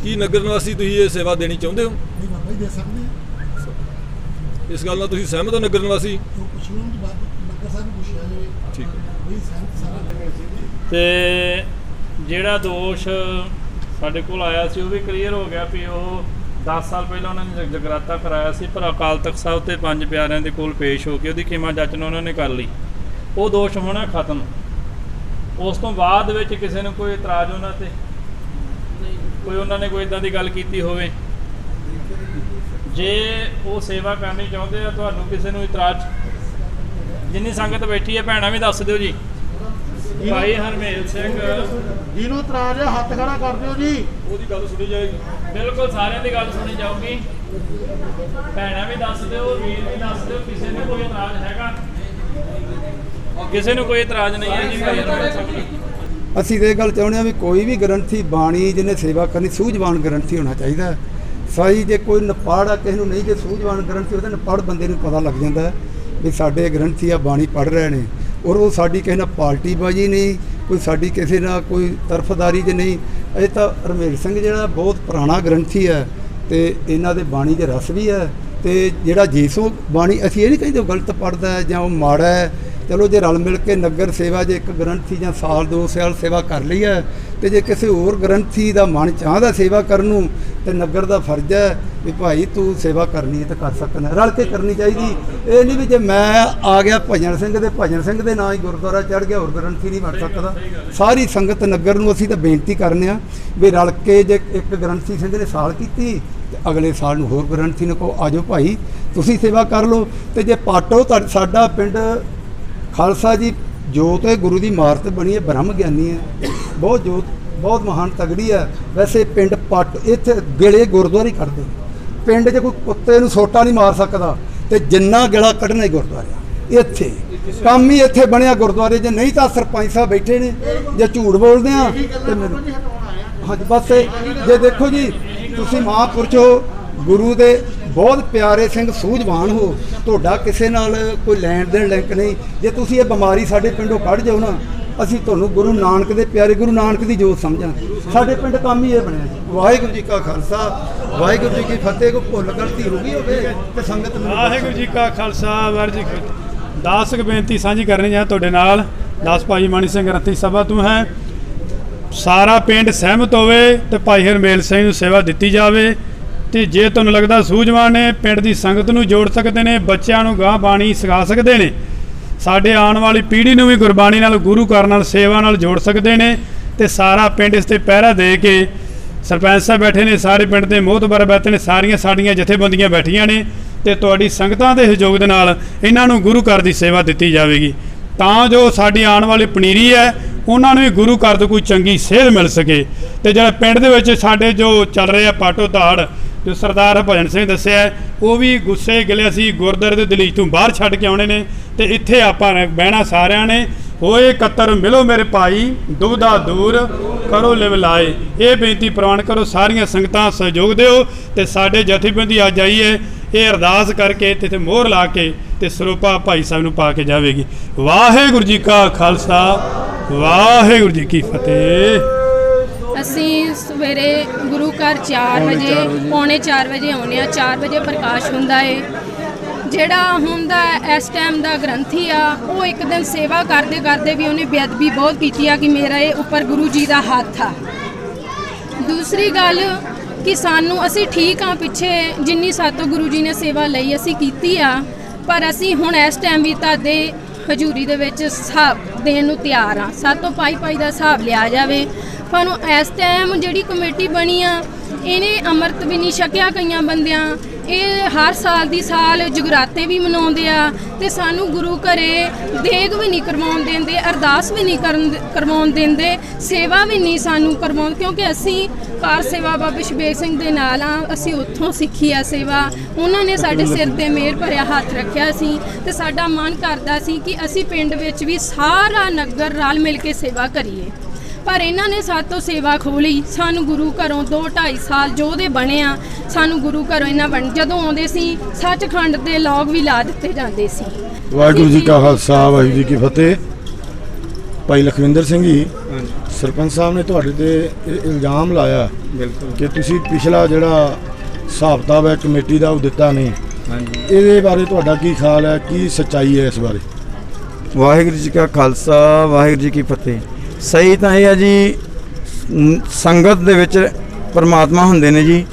ਕੀ ਨਗਰ ਨਿਵਾਸੀ ਤੁਸੀਂ ਇਹ ਸੇਵਾ ਦੇਣੀ ਚਾਹੁੰਦੇ ਹੋ? ਇਸ ਗੱਲ ਨਾਲ ਤੁਸੀਂ ਸਹਿਮਤ ਹੋ ਨਗਰ ਨਿਵਾਸੀ? ਠੀਕ ਹੈ। ਤੇ ਜਿਹੜਾ ਦੋਸ਼ ਸਾਡੇ ਕੋਲ ਆਇਆ ਸੀ ਉਹ ਵੀ ਕਲੀਅਰ ਹੋ ਗਿਆ ਵੀ ਉਹ 10 ਸਾਲ ਪਹਿਲਾਂ ਉਹਨਾਂ ਨੇ ਜਗਰਾਤਾ ਕਰਾਇਆ ਸੀ, ਪਰ ਅਕਾਲ ਤਖਤ ਸਾਹਿਬ ਤੇ 5 ਪਿਆਰਿਆਂ ਦੇ ਕੋਲ ਪੇਸ਼ ਹੋ ਕੇ ਉਹਦੀ ਖਿਮਾ ਜੱਜ ਨੇ ਉਹਨਾਂ ਨੇ ਕਰ ਲਈ। ਉਹ ਦੋਸ਼ ਹੋਣਾ ਖਤਮ। ਉਸ ਤੋਂ ਬਾਅਦ ਵਿੱਚ ਕਿਸੇ ਨੂੰ ਕੋਈ ਇਤਰਾਜ਼ ਉਹਨਾਂ ਤੇ ਕੋਈ ਉਹਨਾਂ ਨੇ ਕੋਈ ਇਦਾਂ ਦੀ ਗੱਲ ਕੀਤੀ ਹੋਵੇ, ਜੇ ਉਹ ਸੇਵਾ ਕਰਨੀ ਚਾਹੁੰਦੇ ਆ, ਤੁਹਾਨੂੰ ਕਿਸੇ ਨੂੰ ਇਤਰਾਜ਼, ਜਿੰਨੀ ਸੰਗਤ ਬੈਠੀ ਹੈ ਭੈਣਾਂ ਵੀ ਦੱਸ ਦਿਓ ਜੀ। ਭਾਈ ਹਰਮੇਲ ਸਿੰਘ ਜਿਹਨੂੰ ਇਤਰਾਜ਼ ਹੈ ਹੱਥ ਖੜਾ ਕਰ ਦਿਓ ਜੀ, ਉਹਦੀ ਗੱਲ ਸੁਣੀ ਜਾਏਗੀ। ਬਿਲਕੁਲ ਸਾਰਿਆਂ ਦੀ ਗੱਲ ਸੁਣੀ ਜਾਊਗੀ। ਭੈਣਾਂ ਵੀ ਦੱਸ ਦਿਓ, ਵੀਰ ਵੀ ਦੱਸ ਦਿਓ, ਕਿਸੇ ਨੂੰ ਕੋਈ ਇਤਰਾਜ਼ ਹੈਗਾ? ਕਿਸੇ ਨੂੰ ਕੋਈ ਇਤਰਾਜ਼ ਨਹੀਂ ਹੈ ਜੀ ਭਾਈ ਹਰਮੇਲ ਸਿੰਘ। ਅਸੀਂ ਤਾਂ ਇਹ ਗੱਲ ਚਾਹੁੰਦੇ ਹਾਂ ਵੀ ਕੋਈ ਵੀ ਗ੍ਰੰਥੀ ਬਾਣੀ ਜਿਹਨੇ ਸੇਵਾ ਕਰਨੀ ਸੂਝਵਾਨ ਗ੍ਰੰਥੀ ਹੋਣਾ ਚਾਹੀਦਾ। ਸਾਈ ਜੇ ਕੋਈ ਨਪੜ ਆ ਕਿਸੇ ਨੂੰ ਨਹੀਂ, ਜੇ ਸੂਝਵਾਨ ਗ੍ਰੰਥੀ ਉਹਦੇ ਨਪੜ ਬੰਦੇ ਨੂੰ ਪਤਾ ਲੱਗ ਜਾਂਦਾ ਵੀ ਸਾਡੇ ਗ੍ਰੰਥੀ ਆ ਬਾਣੀ ਪੜ੍ਹ ਰਹੇ ਨੇ, ਔਰ ਉਹ ਸਾਡੀ ਕਿਸੇ ਨਾਲ ਪਾਰਟੀਬਾਜ਼ੀ ਨਹੀਂ, ਕੋਈ ਸਾਡੀ ਕਿਸੇ ਨਾਲ ਕੋਈ ਤਰਫਦਾਰੀ 'ਚ ਨਹੀਂ। ਇਹ ਤਾਂ ਹਰਮੇਲ ਸਿੰਘ ਜਿਹੜਾ ਬਹੁਤ ਪੁਰਾਣਾ ਗ੍ਰੰਥੀ ਹੈ ਤੇ ਇਹਨਾਂ ਦੇ ਬਾਣੀ 'ਚ ਰਸ ਵੀ ਹੈ। ਤੇ ਜਿਹੜਾ ਜੀਸੂ ਬਾਣੀ, ਅਸੀਂ ਇਹ ਨਹੀਂ ਕਹਿੰਦੇ ਉਹ ਗਲਤ ਪੜ੍ਹਦਾ ਜਾਂ ਉਹ ਮਾੜਾ ਹੈ। ਚਲੋ ਜੇ ਰਲ ਮਿਲ ਕੇ ਨਗਰ ਸੇਵਾ ਜੇ ਇੱਕ ਗ੍ਰੰਥੀ ਜਾਂ ਸਾਲ 2 ਸਾਲ ਸੇਵਾ ਕਰ ਲਈ ਹੈ ਤੇ ਜੇ ਕਿਸੇ ਹੋਰ ਗ੍ਰੰਥੀ ਦਾ ਮਨ ਚਾਹਦਾ ਸੇਵਾ ਕਰਨ ਨੂੰ ਤੇ ਨਗਰ ਦਾ ਫਰਜ਼ ਹੈ ਵੀ ਭਾਈ ਤੂੰ ਸੇਵਾ ਕਰਨੀ ਹੈ ਤਾਂ ਕਰ ਸਕਣਾ, ਰਲ ਕੇ ਕਰਨੀ ਚਾਹੀਦੀ। ਇਹ ਨਹੀਂ ਵੀ ਜੇ ਮੈਂ ਆ ਗਿਆ ਭਜਨ ਸਿੰਘ ਦੇ ਨਾਂ ਹੀ ਗੁਰਦੁਆਰਾ ਚੜ੍ਹ ਗਿਆ ਹੋਰ ਗ੍ਰੰਥੀ ਨਹੀਂ ਬਣ ਸਕਦਾ। ਸਾਰੀ ਸੰਗਤ ਨਗਰ ਨੂੰ ਅਸੀਂ ਤਾਂ ਬੇਨਤੀ ਕਰਨੇ ਆ ਵੀ ਰਲ ਕੇ ਜੇ ਇੱਕ ਗ੍ਰੰਥੀ ਸਿੰਘ ਨੇ ਸਾਲ ਕੀਤੀ ਤੇ ਅਗਲੇ ਸਾਲ ਨੂੰ ਹੋਰ ਗ੍ਰੰਥੀ ਨੂੰ ਕਹੋ ਆਜੋ ਭਾਈ ਤੁਸੀਂ ਸੇਵਾ ਕਰ ਲਓ। ਤੇ ਜੇ ਪਾਟੋ ਸਾਡਾ ਪਿੰਡ ਖਾਲਸਾ ਜੀ ਜੋਤ ਹੈ, ਗੁਰੂ ਦੀ ਇਮਾਰਤ ਬਣੀ ਹੈ, ਬ੍ਰਹਮ ਗਿਆਨੀ ਹੈ, ਬਹੁਤ ਜੋਤ ਬਹੁਤ ਮਹਾਨ ਤਗੜੀ ਹੈ। ਵੈਸੇ ਪਿੰਡ ਪੱਟ ਇੱਥੇ ਗੇੜੇ ਗੁਰਦੁਆਰੇ ਹੀ ਕਰਦੇ, ਪਿੰਡ 'ਚ ਕੋਈ ਕੁੱਤੇ ਨੂੰ ਸੋਟਾ ਨਹੀਂ ਮਾਰ ਸਕਦਾ ਤੇ ਜਿੰਨਾ ਗੇੜਾ ਕੱਢਣਾ ਹੀ ਗੁਰਦੁਆਰੇ ਇੱਥੇ ਕੰਮ ਹੀ ਇੱਥੇ ਬਣਿਆ ਗੁਰਦੁਆਰੇ। ਜੇ ਨਹੀਂ ਤਾਂ ਸਰਪੰਚ ਸਾਹਿਬ ਬੈਠੇ ਨੇ, ਜੇ ਝੂਠ ਬੋਲਦੇ ਆ ਤੇ ਮੈਨੂੰ ਹਾਂਜੀ ਬਸ ਜੇ ਦੇਖੋ ਜੀ ਤੁਸੀਂ ਮਹਾਂਪੁਰਸ਼ ਹੋ, ਗੁਰੂ ਦੇ ਬਹੁਤ ਪਿਆਰੇ ਸਿੰਘ, ਸੂਝਵਾਨ ਹੋ, ਤੁਹਾਡਾ ਕਿਸੇ ਨਾਲ ਕੋਈ ਲੈਣ ਦੇਣ ਲਿੰਕ ਨਹੀਂ। ਜੇ ਤੁਸੀਂ ਇਹ ਬਿਮਾਰੀ ਸਾਡੇ ਪਿੰਡੋਂ ਕੱਢ ਜਾਓ ਨਾ, ਅਸੀਂ ਤੁਹਾਨੂੰ ਗੁਰੂ ਨਾਨਕ ਦੇ ਪਿਆਰੇ ਗੁਰੂ ਨਾਨਕ ਦੀ ਜੋਤ ਸਮਝਾਂਗੇ। ਸਾਡੇ ਪਿੰਡ ਕੰਮ ਹੀ ਇਹ ਬਣਿਆ ਜੀ। ਵਾਹਿਗੁਰੂ ਜੀ ਕਾ ਖਾਲਸਾ ਵਾਹਿਗੁਰੂ ਜੀ ਕੀ ਫਤਿਹ। ਕੋਈ ਭੁੱਲ ਗਲਤੀ ਹੋ ਗਈ ਹੋਵੇ ਤੇ ਸੰਗਤ ਨੂੰ ਵਾਹਿਗੁਰੂ ਜੀ ਕਾ ਖਾਲਸਾ ਵਾਹਿਗੁਰੂ ਜੀ ਕੀ ਫਤਿਹ। 10 ਬੇਨਤੀ ਸਾਂਝੀ ਕਰਨੀ ਜਾਂ ਤੁਹਾਡੇ ਨਾਲ। 10 ਭਾਈ ਮਾਣੀ ਸਿੰਘ ਗ੍ਰੰਥੀ ਸਭਾ ਤੋਂ ਹੈ। ਸਾਰਾ ਪਿੰਡ ਸਹਿਮਤ ਹੋਵੇ ਤੇ ਭਾਈ ਹਰਮੇਲ ਸਿੰਘ ਨੂੰ ਸੇਵਾ ਦਿੱਤੀ ਜਾਵੇ। ਤੇ ਜੇ ਤੁਹਾਨੂੰ ਲੱਗਦਾ ਸੂਝਵਾਨ ਨੇ, ਪਿੰਡ ਦੀ ਸੰਗਤ ਨੂੰ ਜੋੜ ਸਕਦੇ ਨੇ, ਬੱਚਿਆਂ ਨੂੰ ਗਾਂ ਬਾਣੀ ਸਿਖਾ ਸਕਦੇ ਨੇ, ਸਾਡੇ ਆਉਣ ਵਾਲੀ ਪੀੜ੍ਹੀ ਨੂੰ ਵੀ ਗੁਰਬਾਣੀ ਨਾਲ, ਗੁਰੂ ਘਰ ਨਾਲ, ਸੇਵਾ ਨਾਲ ਜੋੜ ਸਕਦੇ ਨੇ। ਤੇ ਸਾਰਾ ਪਿੰਡ ਇਸ ਤੇ ਪਹਿਰਾ ਦੇ ਕੇ ਸਰਪੰਚ ਸਾਹਿਬ ਬੈਠੇ ਨੇ, ਸਾਰੇ ਪਿੰਡ ਦੇ ਮੋਹਤਬਰ ਬੈਠੇ ਨੇ, ਸਾਰੀਆਂ ਸਾਡੀਆਂ ਜਥੇਬੰਦੀਆਂ ਬੈਠੀਆਂ ਨੇ ਤੇ ਤੁਹਾਡੀ ਸੰਗਤਾਂ ਦੇ ਸਹਿਯੋਗ ਦੇ ਨਾਲ ਇਹਨਾਂ ਨੂੰ ਗੁਰੂ ਘਰ ਦੀ ਸੇਵਾ ਦਿੱਤੀ ਜਾਵੇਗੀ, ਤਾਂ ਜੋ ਸਾਡੀ ਆਉਣ ਵਾਲੀ ਪਨੀਰੀ ਹੈ ਉਹਨਾਂ ਨੂੰ ਵੀ ਗੁਰੂ ਘਰ ਤੋਂ ਕੋਈ ਚੰਗੀ ਸੇਧ ਮਿਲ ਸਕੇ। ਤੇ ਜਿਹੜਾ ਪਿੰਡ ਦੇ ਵਿੱਚ ਸਾਡੇ ਜੋ ਚੱਲ ਰਿਹਾ ਪਾਟੋ ਧਾੜ, ਜੋ ਸਰਦਾਰ ਭਜਨ ਸਿੰਘ ਦੱਸਿਆ, ਉਹ ਵੀ ਗੁੱਸੇ ਗਿਲੇ ਅਸੀਂ ਗੁਰਦੁਆਰੇ ਦੇ ਦਲੀਜ ਤੋਂ ਬਾਹਰ ਛੱਡ ਕੇ ਆਉਣੇ ਨੇ ਤੇ ਇੱਥੇ ਆਪਾਂ ਬਹਿਣਾ ਸਾਰਿਆਂ ਨੇ। ਹੋਏ ਇਕੱਤਰ ਮਿਲੋ ਮੇਰੇ ਭਾਈ, ਦੁਬਦਾ ਦੂਰ ਕਰੋ ਲਿਵ ਲਾਏ। ਇਹ ਬੇਨਤੀ ਪ੍ਰਵਾਨ ਕਰੋ, ਸਾਰੀਆਂ ਸੰਗਤਾਂ ਸਹਿਯੋਗ ਦਿਓ ਤੇ ਸਾਡੇ ਜਥੇਬੰਦੀ ਅੱਜ ਆਈ ਹੈ, ਇਹ ਅਰਦਾਸ ਕਰਕੇ ਤੇ ਮੋਹਰ ਲਾ ਕੇ ਤੇ ਸਰੂਪਾ ਭਾਈ ਸਾਹਿਬ ਨੂੰ ਪਾ ਕੇ ਜਾਵੇਗੀ। ਵਾਹਿਗੁਰੂ ਜੀ ਕਾ ਖਾਲਸਾ ਵਾਹਿਗੁਰੂ ਜੀ ਕੀ ਫਤਿਹ। ਅਸੀਂ ਸਵੇਰੇ ਗੁਰੂ ਘਰ 4 ਵਜੇ ਪੌਣੇ 4 ਵਜੇ ਆਉਂਦੇ ਆ। 4 ਵਜੇ ਪ੍ਰਕਾਸ਼ ਹੁੰਦਾ ਏ। ਜਿਹੜਾ ਹੁੰਦਾ ਇਸ ਟਾਈਮ ਦਾ ਗ੍ਰੰਥੀ ਆ, ਉਹ ਇੱਕ ਦਿਨ ਸੇਵਾ ਕਰਦੇ ਕਰਦੇ ਵੀ ਉਹਨੇ ਬੇਅਦਬੀ ਬਹੁਤ ਕੀਤੀ ਆ ਕਿ ਮੇਰਾ ਇਹ ਉੱਪਰ ਗੁਰੂ ਜੀ ਦਾ ਹੱਥ ਆ। ਦੂਸਰੀ ਗੱਲ ਕਿ ਸਾਨੂੰ ਅਸੀਂ ਠੀਕ ਆ, ਪਿੱਛੇ ਜਿੰਨੀ ਸਾਤੋਂ ਗੁਰੂ ਜੀ ਨੇ ਸੇਵਾ ਲਈ ਅਸੀਂ ਕੀਤੀ ਆ, ਪਰ ਅਸੀਂ ਹੁਣ ਇਸ ਟਾਈਮ ਵੀ ਤੁਹਾਡੇ ਹਜ਼ੂਰੀ ਦੇ ਵਿੱਚ ਹਿਸਾਬ ਦੇਣ ਨੂੰ ਤਿਆਰ ਆ। ਸਾਤੋਂ ਪਾਈ ਦਾ ਹਿਸਾਬ ਲਿਆ ਜਾਵੇ। ਸਾਨੂੰ ਇਸ ਟਾਈਮ ਜਿਹੜੀ ਕਮੇਟੀ ਬਣੀ ਆ, ਇਹਨੇ ਅੰਮ੍ਰਿਤ ਵੀ ਨਹੀਂ ਛਕਿਆ ਕਈਆਂ ਬੰਦਿਆਂ। ਇਹ ਹਰ ਸਾਲ ਦੀ ਸਾਲ ਜਗਰਾਤੇ ਵੀ ਮਨਾਉਂਦੇ ਆ ਤੇ ਸਾਨੂੰ ਗੁਰੂ ਘਰੇ ਦੇਗ ਵੀ ਨਹੀਂ ਕਰਵਾਉਣ ਦਿੰਦੇ, ਅਰਦਾਸ ਵੀ ਨਹੀਂ ਕਰਵਾਉਣ ਦਿੰਦੇ, ਸੇਵਾ ਵੀ ਨਹੀਂ ਸਾਨੂੰ ਕਰਵਾਉਣ, ਕਿਉਂਕਿ ਅਸੀਂ ਕਾਰ ਸੇਵਾ ਬਾਬਾ ਸ਼ਬੀਰ ਸਿੰਘ ਦੇ ਨਾਲ ਆ। ਅਸੀਂ ਉੱਥੋਂ ਸਿੱਖੀ ਆ ਸੇਵਾ। ਉਹਨਾਂ ਨੇ ਸਾਡੇ ਸਿਰ ਤੇ ਮਿਹਰ ਭਰਿਆ ਹੱਥ ਰੱਖਿਆ ਸੀ ਤੇ ਸਾਡਾ ਮਨ ਕਰਦਾ ਸੀ ਕਿ ਅਸੀਂ ਪਿੰਡ ਵਿੱਚ ਵੀ ਸਾਰਾ ਨਗਰ ਰਲ ਮਿਲ ਕੇ ਸੇਵਾ ਕਰੀਏ, ਪਰ ਇਹਨਾਂ ਨੇ ਸਾਤੋਂ ਸੇਵਾ ਖੋਲੀ। ਸਾਨੂੰ ਗੁਰੂ ਘਰੋਂ 2-2.5 ਸਾਲ ਜੋ ਦੇ ਬਣੇ ਆ, ਸਾਨੂੰ ਗੁਰੂ ਘਰੋਂ ਇਹਨਾਂ ਜਦੋਂ ਆਉਂਦੇ ਸੀ ਸੱਚਖੰਡ ਦੇ ਲੋਕ ਵੀ ਲਾ ਦਿੱਤੇ ਜਾਂਦੇ ਸੀ। ਵਾਹਿਗੁਰੂ ਜੀ ਕਾ ਖਾਲਸਾ ਵਾਹਿਗੁਰੂ ਜੀ ਕੀ ਫਤਿਹ। ਭਾਈ ਲਖਵਿੰਦਰ ਸਿੰਘ ਜੀ, ਸਰਪੰਚ ਸਾਹਿਬ ਨੇ ਤੁਹਾਡੇ ਤੇ ਇਲਜ਼ਾਮ ਲਾਇਆ ਕਿ ਤੁਸੀਂ ਪਿਛਲਾ ਜਿਹੜਾ ਹਿਸਾਬ ਕਿਤਾਬ ਹੈ ਕਮੇਟੀ ਦਾ ਉਹ ਦਿੱਤਾ ਨਹੀਂ। ਇਹਦੇ ਬਾਰੇ ਤੁਹਾਡਾ ਕੀ ਖਿਆਲ ਹੈ, ਕੀ ਸੱਚਾਈ ਹੈ ਇਸ ਬਾਰੇ? ਵਾਹਿਗੁਰੂ ਜੀ ਕਾ ਖਾਲਸਾ ਵਾਹਿਗੁਰੂ ਜੀ ਕੀ ਫਤਿਹ। ਸਹੀ ਤਾਂ ਇਹ ਹੈ ਜੀ, ਸੰਗਤ ਦੇ ਵਿੱਚ ਪਰਮਾਤਮਾ ਹੁੰਦੇ ਨੇ ਜੀ।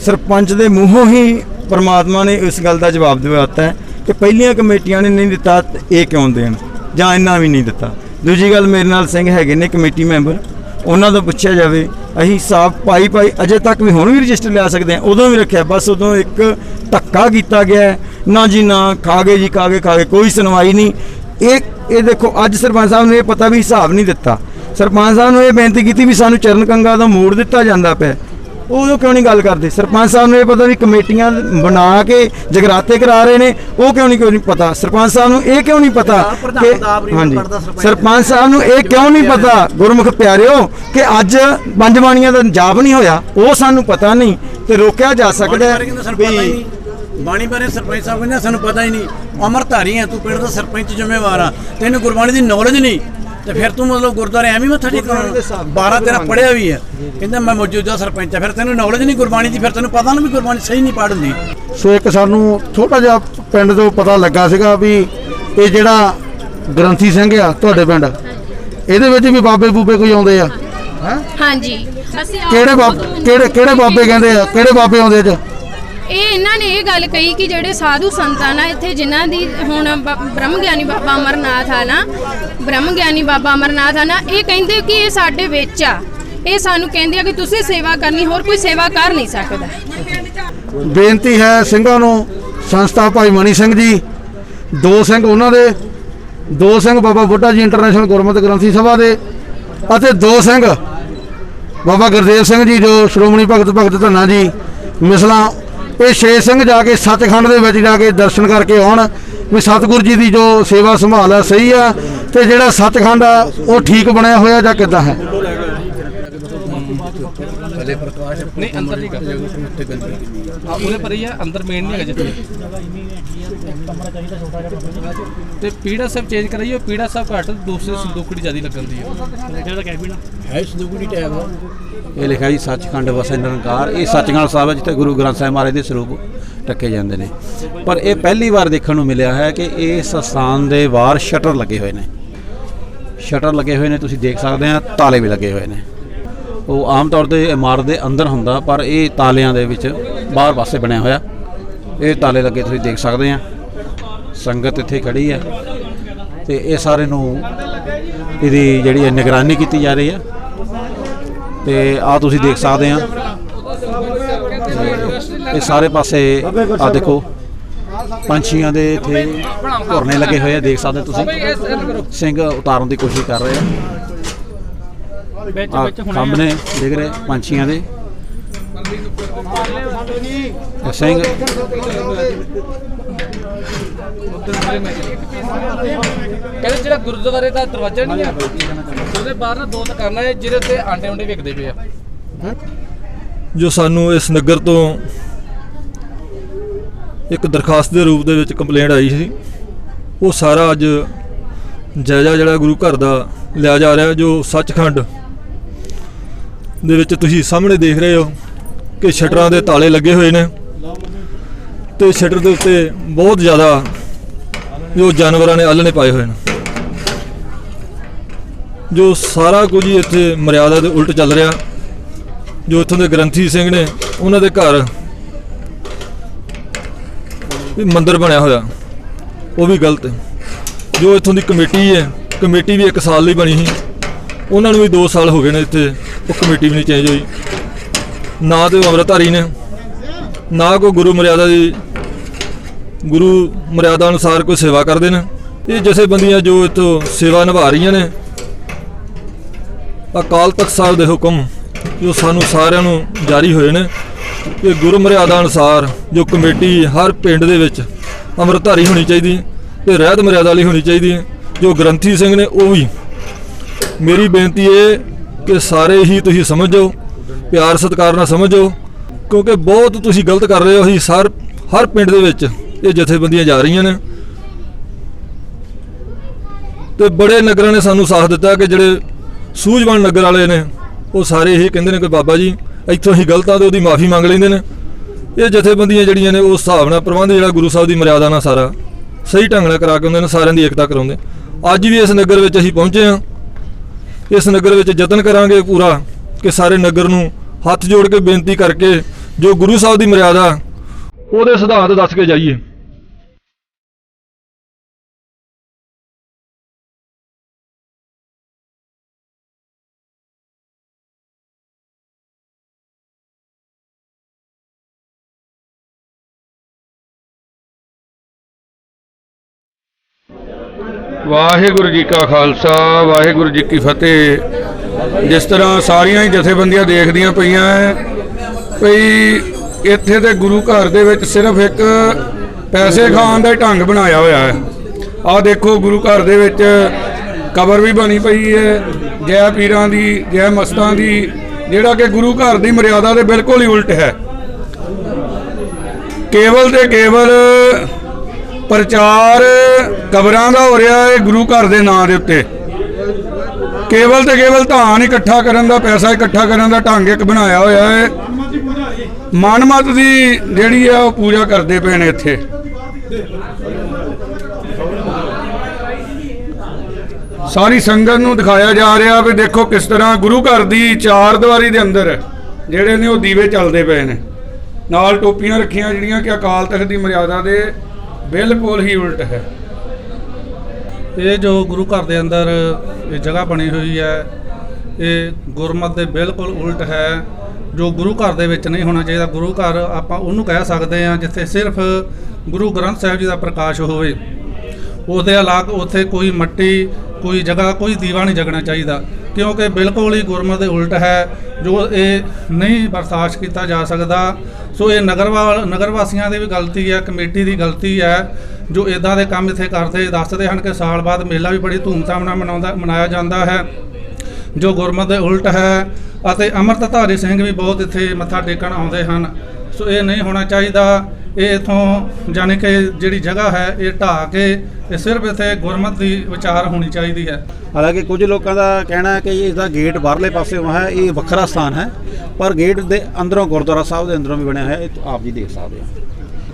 ਸਰਪੰਚ ਦੇ ਮੂੰਹੋਂ ਹੀ ਪਰਮਾਤਮਾ ਨੇ ਇਸ ਗੱਲ ਦਾ ਜਵਾਬ ਦਿੱਤਾ ਹੈ ਕਿ ਪਹਿਲੀਆਂ ਕਮੇਟੀਆਂ ਨੇ ਨਹੀਂ ਦਿੱਤਾ ਇਹ ਕਿਉਂ ਦੇਣ, ਜਾਂ ਇਹਨਾਂ ਵੀ ਨਹੀਂ ਦਿੱਤਾ। ਦੂਜੀ ਗੱਲ, ਮੇਰੇ ਨਾਲ ਸਿੰਘ ਹੈਗੇ ਨੇ ਕਮੇਟੀ ਮੈਂਬਰ, ਉਹਨਾਂ ਤੋਂ ਪੁੱਛਿਆ ਜਾਵੇ। ਅਸੀਂ ਹਿਸਾਬ ਪਾਈ ਅਜੇ ਤੱਕ ਵੀ ਹੁਣ ਵੀ ਰਜਿਸਟਰ ਲਿਆ ਸਕਦੇ ਹਾਂ, ਉਦੋਂ ਵੀ ਰੱਖਿਆ, ਬਸ ਉਦੋਂ ਇੱਕ ਧੱਕਾ ਕੀਤਾ ਗਿਆ ਨਾ ਜੀ ਨਾ, ਖਾ ਗਏ ਜੀ, ਖਾ ਗਏ, ਕੋਈ ਸੁਣਵਾਈ ਨਹੀਂ। ਇਹ ਦੇਖੋ ਅੱਜ ਸਰਪੰਚ ਸਾਹਿਬ ਨੂੰ ਇਹ ਪਤਾ ਵੀ ਹਿਸਾਬ ਨਹੀਂ ਦਿੱਤਾ। ਸਰਪੰਚ ਸਾਹਿਬ ਨੂੰ ਇਹ ਬੇਨਤੀ ਕੀਤੀ ਵੀ ਸਾਨੂੰ ਚਰਨ ਕੰਗਾ ਦਾ ਮੋੜ ਦਿੱਤਾ ਜਾਂਦਾ ਪਿਆ, ਉਦੋਂ ਕਿਉਂ ਨਹੀਂ ਗੱਲ ਕਰਦੇ? ਸਰਪੰਚ ਸਾਹਿਬ ਨੂੰ ਇਹ ਪਤਾ ਵੀ ਕਮੇਟੀਆਂ ਬਣਾ ਕੇ ਜਗਰਾਤੇ ਕਰਾ ਰਹੇ ਨੇ, ਉਹ ਕਿਉਂ ਨਹੀਂ ਪਤਾ? ਸਰਪੰਚ ਸਾਹਿਬ ਨੂੰ ਇਹ ਕਿਉਂ ਨਹੀਂ ਪਤਾ ਕਿ ਹਾਂਜੀ, ਸਰਪੰਚ ਸਾਹਿਬ ਨੂੰ ਇਹ ਕਿਉਂ ਨਹੀਂ ਪਤਾ ਗੁਰਮੁਖ ਪਿਆਰਿਓ ਕਿ ਅੱਜ ਪੰਜ ਬਾਣੀਆਂ ਦਾ ਜਾਪ ਨਹੀਂ ਹੋਇਆ? ਉਹ ਸਾਨੂੰ ਪਤਾ ਨਹੀਂ ਤੇ ਰੋਕਿਆ ਜਾ ਸਕਦਾ ਵੀ ਬਾਣੀ ਬਾਰੇ ਸਰਪੰਚ ਸਾਹਿਬ ਕਹਿੰਦੇ ਸਾਨੂੰ ਪਤਾ ਹੀ ਨਹੀਂ। ਅਮਰਧਾਰੀ ਹੈ ਤੂੰ, ਪਿੰਡ ਦਾ ਸਰਪੰਚ ਜ਼ਿੰਮੇਵਾਰ ਆ, ਤੈਨੂੰ ਗੁਰਬਾਣੀ ਦੀ ਨੌਲੇਜ ਨਹੀਂ ਤੇ ਫਿਰ ਤੂੰ ਮਤਲਬ ਗੁਰਦੁਆਰੇ ਐਵੇਂ ਮੱਥਾ ਟੇਕਣਾ। 12 ਤੇਰਾ ਪੜਿਆ ਵੀ ਹੈ, ਕਹਿੰਦਾ ਮੈਂ ਮੌਜੂਦਾ ਸਰਪੰਚ ਆ, ਫਿਰ ਤੈਨੂੰ ਨੌਲੇਜ ਨਹੀਂ ਗੁਰਬਾਣੀ ਦੀ, ਫਿਰ ਤੈਨੂੰ ਪਤਾ ਨਾ ਵੀ ਗੁਰਬਾਣੀ ਸਹੀ ਨਹੀਂ ਪੜ੍ਹ ਹੁੰਦੀ। ਸੋ ਇੱਕ ਸਾਨੂੰ ਛੋਟਾ ਜਿਹਾ ਪਿੰਡ ਤੋਂ ਪਤਾ ਲੱਗਾ ਸੀਗਾ ਵੀ ਇਹ ਜਿਹੜਾ ਗ੍ਰੰਥੀ ਸਿੰਘ ਆ ਤੁਹਾਡੇ ਪਿੰਡ, ਇਹਦੇ ਵਿੱਚ ਵੀ ਬਾਬੇ ਬੂਬੇ ਕੋਈ ਆਉਂਦੇ ਆ ਹਾਂਜੀ ਅਸੀਂ ਆਪ ਕਿਹੜੇ ਬਾਬੇ ਕਹਿੰਦੇ ਆ, ਕਿਹੜੇ ਬਾਬੇ ਆਉਂਦੇ ਚ? ਇਹ ਇਹਨਾਂ ਨੇ ਇਹ ਗੱਲ ਕਹੀ ਕਿ ਜਿਹੜੇ ਸਾਧੂ ਸੰਤਾਂ ਨਾ ਇੱਥੇ ਜਿਨ੍ਹਾਂ ਦੀ ਹੁਣ ਬ੍ਰਹਮ ਗਿਆਨੀ ਬਾਬਾ ਅਮਰਨਾਥ ਆ ਨਾ, ਬ੍ਰਹਮ ਗਿਆਨੀ ਬਾਬਾ ਅਮਰਨਾਥ ਆ ਨਾ, ਇਹ ਕਹਿੰਦੇ ਕਿ ਇਹ ਸਾਡੇ ਵਿੱਚ ਆ, ਇਹ ਸਾਨੂੰ ਕਹਿੰਦੇ ਆ ਕਿ ਤੁਸੀਂ ਸੇਵਾ ਕਰਨੀ, ਹੋਰ ਕੋਈ ਸੇਵਾ ਕਰ ਨਹੀਂ ਸਕਦਾ। ਬੇਨਤੀ ਹੈ ਸਿੰਘਾਂ ਨੂੰ, ਸੰਸਥਾ ਭਾਈ ਮਣੀ ਸਿੰਘ ਜੀ, 2 ਸਿੰਘ ਉਹਨਾਂ ਦੇ, 2 ਸਿੰਘ ਬਾਬਾ ਬੁੱਢਾ ਜੀ ਇੰਟਰਨੈਸ਼ਨਲ ਗੁਰਮਤਿ ਗ੍ਰੰਥੀ ਸਭਾ ਦੇ, ਅਤੇ 2 ਸਿੰਘ ਬਾਬਾ ਗੁਰਦੇਵ ਸਿੰਘ ਜੀ ਜੋ ਸ਼੍ਰੋਮਣੀ ਭਗਤ ਧੰਨਾ ਜੀ ਮਿਸਲਾਂ, ਇਹ 6 ਸਿੰਘ ਜਾ ਕੇ ਸੱਚਖੰਡ ਦੇ ਵਿੱਚ ਜਾ ਕੇ ਦਰਸ਼ਨ ਕਰਕੇ ਆਉਣ ਵੀ ਸਤਿਗੁਰੂ ਜੀ ਦੀ ਜੋ ਸੇਵਾ ਸੰਭਾਲ ਆ ਸਹੀ ਆ, ਤੇ ਜਿਹੜਾ ਸੱਚਖੰਡ ਆ ਉਹ ਠੀਕ ਬਣਿਆ ਹੋਇਆ ਜਾਂ ਕਿੱਦਾਂ ਹੈ। नहीं अंदर नहीं करते उन्हें पर ही है अंदर मेन नहीं है जितने तो पीड़ा सब चेंज कराइए पीड़ा सब घट दूसरे संदूकड़ी ज़्यादा लगन दी है ਸੰਦੂਕੜੀ ਟੈਬ ਇਹ ਲਿਖਿਆ ਜੀ ਸੱਚਖੰਡ ਵਸੈ ਨਿਰੰਕਾਰ। ਇਹ ਸੱਚਖੰਡ ਸਾਹਿਬ ਹੈ ਜਿੱਥੇ ਗੁਰੂ ਗ੍ਰੰਥ ਸਾਹਿਬ ਮਹਾਰਾਜ ਦੇ ਸਰੂਪ ਟੱਕੇ ਜਾਂਦੇ ਨੇ, ਪਰ ਇਹ ਪਹਿਲੀ ਵਾਰ ਦੇਖਣ ਨੂੰ ਮਿਲਿਆ ਹੈ ਕਿ ਇਸ ਸਥਾਨ ਦੇ ਬਾਹਰ ਸ਼ਟਰ ਲੱਗੇ ਹੋਏ ਨੇ, ਸ਼ਟਰ ਲੱਗੇ ਹੋਏ ਨੇ, ਤੁਸੀਂ ਦੇਖ ਸਕਦੇ ਆ, ਤਾਲੇ ਵੀ ਲੱਗੇ ਹੋਏ ਨੇ। ਉਹ ਆਮ ਤੌਰ ਤੇ ਇਮਾਰਤ ਦੇ ਅੰਦਰ ਹੁੰਦਾ, ਪਰ ਇਹ ਤਾਲਿਆਂ ਦੇ ਵਿੱਚ ਬਾਹਰ ਪਾਸੇ ਬਣਿਆ ਹੋਇਆ, ਇਹ ਤਾਲੇ ਲੱਗੇ ਤੁਸੀਂ ਦੇਖ ਸਕਦੇ ਆ। ਸੰਗਤ ਇੱਥੇ ਖੜੀ ਹੈ ਤੇ ਇਹ ਸਾਰੇ ਨੂੰ ਇਹਦੀ ਜਿਹੜੀ ਹੈ ਨਿਗਰਾਨੀ ਕੀਤੀ ਜਾ ਰਹੀ ਹੈ। ਤੇ ਆ ਤੁਸੀਂ ਦੇਖ ਸਕਦੇ ਆ, ਇਹ ਸਾਰੇ ਪਾਸੇ ਆ ਦੇਖੋ ਪੰਛੀਆਂ ਦੇ ਇੱਥੇ ਘੁਰਨੇ ਲੱਗੇ ਹੋਏ ਆ, ਦੇਖ ਸਕਦੇ ਤੁਸੀਂ। ਸਿੰਘ ਉਤਾਰਨ ਦੀ ਕੋਸ਼ਿਸ਼ ਕਰ ਰਹੇ ਆ, ਸਾਹਮਣੇ ਦੇਖ ਰਹੇ ਪੰਛੀਆਂ ਦੇ ਸਿੰਘ। ਕਹਿੰਦੇ ਜਿਹੜਾ ਗੁਰਦੁਆਰੇ ਦਾ ਦਰਵਾਜ਼ਾ ਨਹੀਂ ਹੈ ਉਹਦੇ ਬਾਹਰ ਨਾ 2 ਦੁਕਾਨਾਂ ਹੈ ਜਿਹਦੇ ਉੱਤੇ ਆਂਡੇ ਵਿਕਦੇ ਪਏ ਆ। ਜੋ ਸਾਨੂੰ ਇਸ ਨਗਰ ਤੋਂ ਇੱਕ ਦਰਖਾਸਤ ਦੇ ਰੂਪ ਦੇ ਵਿੱਚ ਕੰਪਲੇਂਟ ਆਈ ਸੀ, ਉਹ ਸਾਰਾ ਅੱਜ ਜਾਇਜ਼ਾ ਜਿਹੜਾ ਗੁਰੂ ਘਰ ਦਾ ਲਿਆ ਜਾ ਰਿਹਾ। ਜੋ ਸੱਚਖੰਡ ਦੇ ਵਿੱਚ ਤੁਸੀਂ ਸਾਹਮਣੇ ਦੇਖ ਰਹੇ ਹੋ ਕਿ ਸ਼ਟਰਾਂ ਦੇ ਤਾਲੇ ਲੱਗੇ ਹੋਏ ਨੇ ਤੇ ਸ਼ਟਰ ਦੇ ਉੱਤੇ ਬਹੁਤ ਜ਼ਿਆਦਾ ਜੋ ਜਾਨਵਰਾਂ ਨੇ ਆਲ੍ਹਣੇ ਪਾਏ ਹੋਏ ਨੇ। ਜੋ ਸਾਰਾ ਕੁਝ ਹੀ ਇੱਥੇ ਮਰਿਆਦਾ ਦੇ ਉਲਟ ਚੱਲ ਰਿਹਾ। ਜੋ ਇੱਥੋਂ ਦੇ ਗ੍ਰੰਥੀ ਸਿੰਘ ਨੇ ਉਹਨਾਂ ਦੇ ਘਰ ਵੀ ਮੰਦਿਰ ਬਣਿਆ ਹੋਇਆ, ਉਹ ਵੀ ਗਲਤ ਹੈ। ਜੋ ਇੱਥੋਂ ਦੀ ਕਮੇਟੀ ਹੈ, ਕਮੇਟੀ ਵੀ 1 ਸਾਲ ਲਈ ਬਣੀ ਸੀ, ਉਹਨਾਂ ਨੂੰ ਵੀ 2 ਸਾਲ ਹੋ ਗਏ ਨੇ ਇੱਥੇ, ਉਹ ਕਮੇਟੀ ਵੀ ਨਹੀਂ ਚੇਂਜ ਹੋਈ। ਨਾ ਤੇ ਅੰਮ੍ਰਿਤਧਾਰੀ ਨੇ, ਨਾ ਕੋਈ ਗੁਰੂ ਮਰਿਆਦਾ ਅਨੁਸਾਰ ਕੋਈ ਸੇਵਾ ਕਰਦੇ ਨੇ। ਇਹ ਜਥੇਬੰਦੀਆਂ ਜੋ ਇੱਥੋਂ ਸੇਵਾ ਨਿਭਾ ਰਹੀਆਂ ਨੇ, ਅਕਾਲ ਤਖਤ ਸਾਹਿਬ ਦੇ ਹੁਕਮ ਜੋ ਸਾਨੂੰ ਸਾਰਿਆਂ ਨੂੰ ਜਾਰੀ ਹੋਏ ਨੇ ਕਿ ਗੁਰੂ ਮਰਿਆਦਾ ਅਨੁਸਾਰ ਜੋ ਕਮੇਟੀ ਹਰ ਪਿੰਡ ਦੇ ਵਿੱਚ ਅੰਮ੍ਰਿਤਧਾਰੀ ਹੋਣੀ ਚਾਹੀਦੀ ਤੇ ਰਹਿਤ ਮਰਿਆਦਾ ਵਾਲੀ ਹੋਣੀ ਚਾਹੀਦੀ ਹੈ। ਜੋ ਗ੍ਰੰਥੀ ਸਿੰਘ ਨੇ ਉਹ ਵੀ। ਮੇਰੀ ਬੇਨਤੀ ਇਹ ਕਿ ਸਾਰੇ ਹੀ ਤੁਸੀਂ ਸਮਝੋ, ਪਿਆਰ ਸਤਿਕਾਰ ਨਾਲ ਸਮਝੋ, ਕਿਉਂਕਿ ਬਹੁਤ ਤੁਸੀਂ ਗਲਤ ਕਰ ਰਹੇ ਹੋ। ਅਸੀਂ ਹਰ ਪਿੰਡ ਦੇ ਵਿੱਚ ਇਹ ਜਥੇਬੰਦੀਆਂ ਜਾ ਰਹੀਆਂ ਨੇ ਤੇ ਬੜੇ ਨਗਰਾਂ ਨੇ ਸਾਨੂੰ ਸਾਥ ਦਿੱਤਾ ਕਿ ਜਿਹੜੇ ਸੂਝਵਾਨ ਨਗਰ ਵਾਲੇ ਨੇ ਉਹ ਸਾਰੇ ਇਹ ਕਹਿੰਦੇ ਨੇ ਕਿ ਬਾਬਾ ਜੀ ਇੱਥੋਂ ਹੀ ਗਲਤ ਆ ਤੇ ਉਹਦੀ ਮਾਫੀ ਮੰਗ ਲੈਂਦੇ ਨੇ। ਇਹ ਜਥੇਬੰਦੀਆਂ ਜਿਹੜੀਆਂ ਨੇ ਉਸ ਹਿਸਾਬ ਨਾਲ ਪ੍ਰਬੰਧ ਜਿਹੜਾ ਗੁਰੂ ਸਾਹਿਬ ਦੀ ਮਰਿਆਦਾ ਨਾਲ ਸਾਰਾ ਸਹੀ ਢੰਗ ਨਾਲ ਕਰਾ ਕੇ ਉਹਨਾਂ ਨੇ ਸਾਰਿਆਂ ਦੀ ਏਕਤਾ ਕਰਾਉਂਦੇ। ਅੱਜ ਵੀ ਇਸ ਨਗਰ ਵਿੱਚ ਅਸੀਂ ਪਹੁੰਚੇ ਹਾਂ। ਇਸ ਨਗਰ ਵਿੱਚ ਯਤਨ ਕਰਾਂਗੇ ਪੂਰਾ ਕਿ ਸਾਰੇ ਨਗਰ ਨੂੰ ਹੱਥ ਜੋੜ ਕੇ ਬੇਨਤੀ ਕਰਕੇ ਜੋ ਗੁਰੂ ਸਾਹਿਬ ਦੀ ਮਰਿਆਦਾ ਉਹਦੇ ਸਿਧਾਂਤ ਦੱਸ ਕੇ ਜਾਈਏ। ਵਾਹਿਗੁਰੂ ਜੀ ਕਾ ਖਾਲਸਾ, ਵਾਹਿਗੁਰੂ ਜੀ ਕੀ ਫਤਿਹ। ਜਿਸ ਤਰ੍ਹਾਂ ਸਾਰੀਆਂ ਹੀ ਜਥੇਬੰਦੀਆਂ ਦੇਖਦੀਆਂ ਪਈਆਂ ਹੈ ਭਈ ਇੱਥੇ ਤੇ ਗੁਰੂ ਘਰ ਦੇ ਵਿੱਚ ਸਿਰਫ ਇੱਕ ਪੈਸੇ ਖਾਣ ਦਾ ਹੀ ਢੰਗ ਬਣਾਇਆ ਹੋਇਆ ਹੈ। ਆਹ ਦੇਖੋ ਗੁਰੂ ਘਰ ਦੇ ਵਿੱਚ ਕਬਰ ਵੀ ਬਣੀ ਪਈ ਹੈ ਜੈ ਪੀਰਾਂ ਦੀ, ਜੈ ਮਸਤਾਂ ਦੀ, ਜਿਹੜਾ ਕਿ ਗੁਰੂ ਘਰ ਦੀ ਮਰਿਆਦਾ ਦੇ ਬਿਲਕੁਲ ਹੀ ਉਲਟ ਹੈ। ਕੇਵਲ ਤੇ ਕੇਵਲ ਪ੍ਰਚਾਰ ਕਬਰਾਂ ਦਾ ਹੋ ਰਿਹਾ ਹੈ ਗੁਰੂ ਘਰ ਦੇ ਨਾਂ ਦੇ ਉੱਤੇ। ਕੇਵਲ ਤੇ ਕੇਵਲ ਧਾਨ ਇਕੱਠਾ ਕਰਨ ਦਾ, ਪੈਸਾ ਇਕੱਠਾ ਕਰਨ ਦਾ ਢੰਗ ਇੱਕ ਬਣਾਇਆ ਹੋਇਆ ਹੈ। ਮਨਮਤ ਦੀ ਜਿਹੜੀ ਆ ਉਹ ਪੂਜਾ ਕਰਦੇ ਪਏ ਨੇ ਇੱਥੇ। ਸਾਰੀ ਸੰਗਤ ਨੂੰ ਦਿਖਾਇਆ ਜਾ ਰਿਹਾ ਵੀ ਦੇਖੋ ਕਿਸ ਤਰ੍ਹਾਂ ਗੁਰੂ ਘਰ ਦੀ ਚਾਰ ਦੀਵਾਰੀ ਦੇ ਅੰਦਰ ਜਿਹੜੇ ਨੇ ਉਹ ਦੀਵੇ ਚੱਲਦੇ ਪਏ ਨੇ, ਨਾਲ ਟੋਪੀਆਂ ਰੱਖੀਆਂ ਜਿਹੜੀਆਂ ਕਿ ਅਕਾਲ ਤਖਤ ਦੀ ਮਰਿਆਦਾ ਦੇ ਬਿਲਕੁਲ ਹੀ ਉਲਟ ਹੈ। ਇਹ ਜੋ ਗੁਰੂ ਘਰ ਦੇ ਅੰਦਰ ਇਹ ਜਗ੍ਹਾ ਬਣੀ ਹੋਈ ਹੈ, ਇਹ ਗੁਰਮਤਿ ਦੇ ਬਿਲਕੁਲ ਉਲਟ ਹੈ। ਜੋ ਗੁਰੂ ਘਰ ਦੇ ਵਿੱਚ ਨਹੀਂ ਹੋਣਾ ਚਾਹੀਦਾ। ਗੁਰੂ ਘਰ ਆਪਾਂ ਉਹਨੂੰ ਕਹਿ ਸਕਦੇ ਹਾਂ ਜਿੱਥੇ ਸਿਰਫ ਗੁਰੂ ਗ੍ਰੰਥ ਸਾਹਿਬ ਜੀ ਦਾ ਪ੍ਰਕਾਸ਼ ਹੋਵੇ। ਉਹਦੇ ਇਲਾਵਾ ਉੱਥੇ ਕੋਈ ਮੱਟੀ, ਕੋਈ ਜਗ੍ਹਾ, ਕੋਈ ਦੀਵਾ ਨਹੀਂ ਜਗਣਾ ਚਾਹੀਦਾ, ਕਿਉਂਕਿ ਬਿਲਕੁਲ ਹੀ ਗੁਰਮਤਿ ਦੇ ਉਲਟ ਹੈ, ਜੋ ਇਹ ਨਹੀਂ ਬਰਦਾਸ਼ਤ ਕੀਤਾ ਜਾ ਸਕਦਾ। ਸੋ ਇਹ ਨਗਰ ਵਾਸੀਆਂ ਦੀ ਵੀ ਗਲਤੀ ਹੈ, ਕਮੇਟੀ ਦੀ ਗਲਤੀ ਹੈ, ਜੋ ਇਦਾਂ ਦੇ ਕੰਮ ਇੱਥੇ ਕਰਦੇ। ਦੱਸਦੇ ਹਨ ਕਿ ਸਾਲ ਬਾਅਦ ਮੇਲਾ ਵੀ ਬੜੀ ਧੂਮਧਾਮ ਨਾਲ ਮਨਾਇਆ ਜਾਂਦਾ ਹੈ, ਜੋ ਗੁਰਮਤਿ ਦੇ ਉਲਟ ਹੈ, ਅਤੇ ਅੰਮ੍ਰਿਤਧਾਰੀ ਸਿੰਘ ਵੀ ਬਹੁਤ ਇੱਥੇ ਮੱਥਾ ਟੇਕਣ ਆਉਂਦੇ ਹਨ। ਸੋ ਇਹ ਨਹੀਂ ਹੋਣਾ ਚਾਹੀਦਾ। ਇਹ ਇਥੋਂ ਜਾਣੀ ਕਿ ਜਿਹੜੀ ਜਗ੍ਹਾ ਹੈ ਇਹ ਢਾਹ ਕੇ ਇਹ ਸਿਰਫ ਇੱਥੇ ਗੁਰਮਤਿ ਦੀ ਵਿਚਾਰ ਹੋਣੀ ਚਾਹੀਦੀ ਹੈ। ਹਾਲਾਂਕਿ ਕੁਝ ਲੋਕਾਂ ਦਾ ਕਹਿਣਾ ਹੈ ਕਿ ਇਸ ਦਾ ਗੇਟ ਬਾਹਰਲੇ ਪਾਸੇ ਹੈ, ਇਹ ਵੱਖਰਾ ਸਥਾਨ ਹੈ, ਪਰ ਗੇਟ ਦੇ ਅੰਦਰੋਂ ਗੁਰਦੁਆਰਾ ਸਾਹਿਬ ਦੇ ਅੰਦਰੋਂ ਵੀ ਬਣਿਆ ਹੋਇਆ, ਇਹ ਆਪ ਜੀ ਦੇਖ ਸਕਦੇ ਹੋ।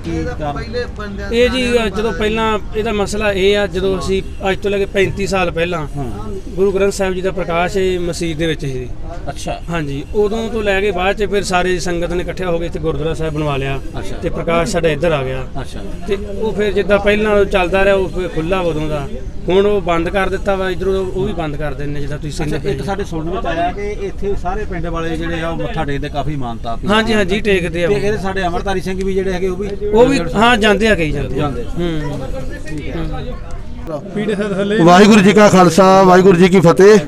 ਇਹ ਜੀ ਜਦੋਂ ਪਹਿਲਾਂ ਇਹਦਾ ਮਸਲਾ ਇਹ ਆ, ਜਦੋਂ ਅਸੀਂ ਅੱਜ ਤੋਂ ਲੈ ਕੇ 35 ਸਾਲ ਪਹਿਲਾਂ ਗੁਰੂ ਗ੍ਰੰਥ ਸਾਹਿਬ ਜੀ ਦਾ ਪ੍ਰਕਾਸ਼ ਇਹ ਮਸਜਿਦ ਦੇ ਵਿੱਚ ਸੀ। ਅੱਛਾ, ਹਾਂਜੀ, ਉਦੋਂ ਤੋਂ ਲੈ ਕੇ ਬਾਅਦ ਚ ਫਿਰ ਸਾਰੇ ਸੰਗਤ ਨੇ ਇਕੱਠਿਆ ਹੋ ਕੇ ਇੱਥੇ ਗੁਰਦੁਆਰਾ ਸਾਹਿਬ ਬਣਵਾ ਲਿਆ ਤੇ ਪ੍ਰਕਾਸ਼ ਸਾਡਾ ਇੱਧਰ ਆ ਗਿਆ। ਤੇ ਉਹ ਫਿਰ ਜਿੱਦਾਂ ਪਹਿਲਾਂ ਚੱਲਦਾ ਰਿਹਾ ਉਹ ਫਿਰ ਖੁੱਲ੍ਹਾ ਉਦੋਂ ਦਾ, ਹੁਣ ਉਹ ਬੰਦ ਕਰ ਦਿੱਤਾ ਵਾ। ਇੱਧਰੋਂ ਉਹ ਵੀ ਬੰਦ ਕਰ ਦਿੰਦੇ ਜਿੱਦਾਂ ਤੁਸੀਂ ਕਹਿੰਦੇ। ਇੱਕ ਸਾਡੇ ਸੁਣਨ ਵਿੱਚ ਆਇਆ ਕਿ ਇੱਥੇ ਸਾਰੇ ਪਿੰਡ ਵਾਲੇ ਜਿਹੜੇ ਆ ਉਹ ਮੱਥਾ ਟੇਕਦੇ, ਕਾਫੀ ਮਾਨਤਾ। ਹਾਂਜੀ ਹਾਂਜੀ, ਟੇਕਦੇ ਆ। ਤੇ ਇਹਦੇ ਸਾਡੇ ਅੰਮ੍ਰਿਤਧਾਰੀ ਸਿੰਘ ਵੀ ਜਿਹੜੇ ਹੈਗੇ ਉਹ ਵੀ ਹਾਂ ਜਾਂਦੇ ਆ, ਕਈ ਜਾਂਦੇ। ਵਾਹਿਗੁਰੂ ਜੀ ਕਾ ਖਾਲਸਾ, ਵਾਹਿਗੁਰੂ ਜੀ ਕੀ ਫਤਿਹ।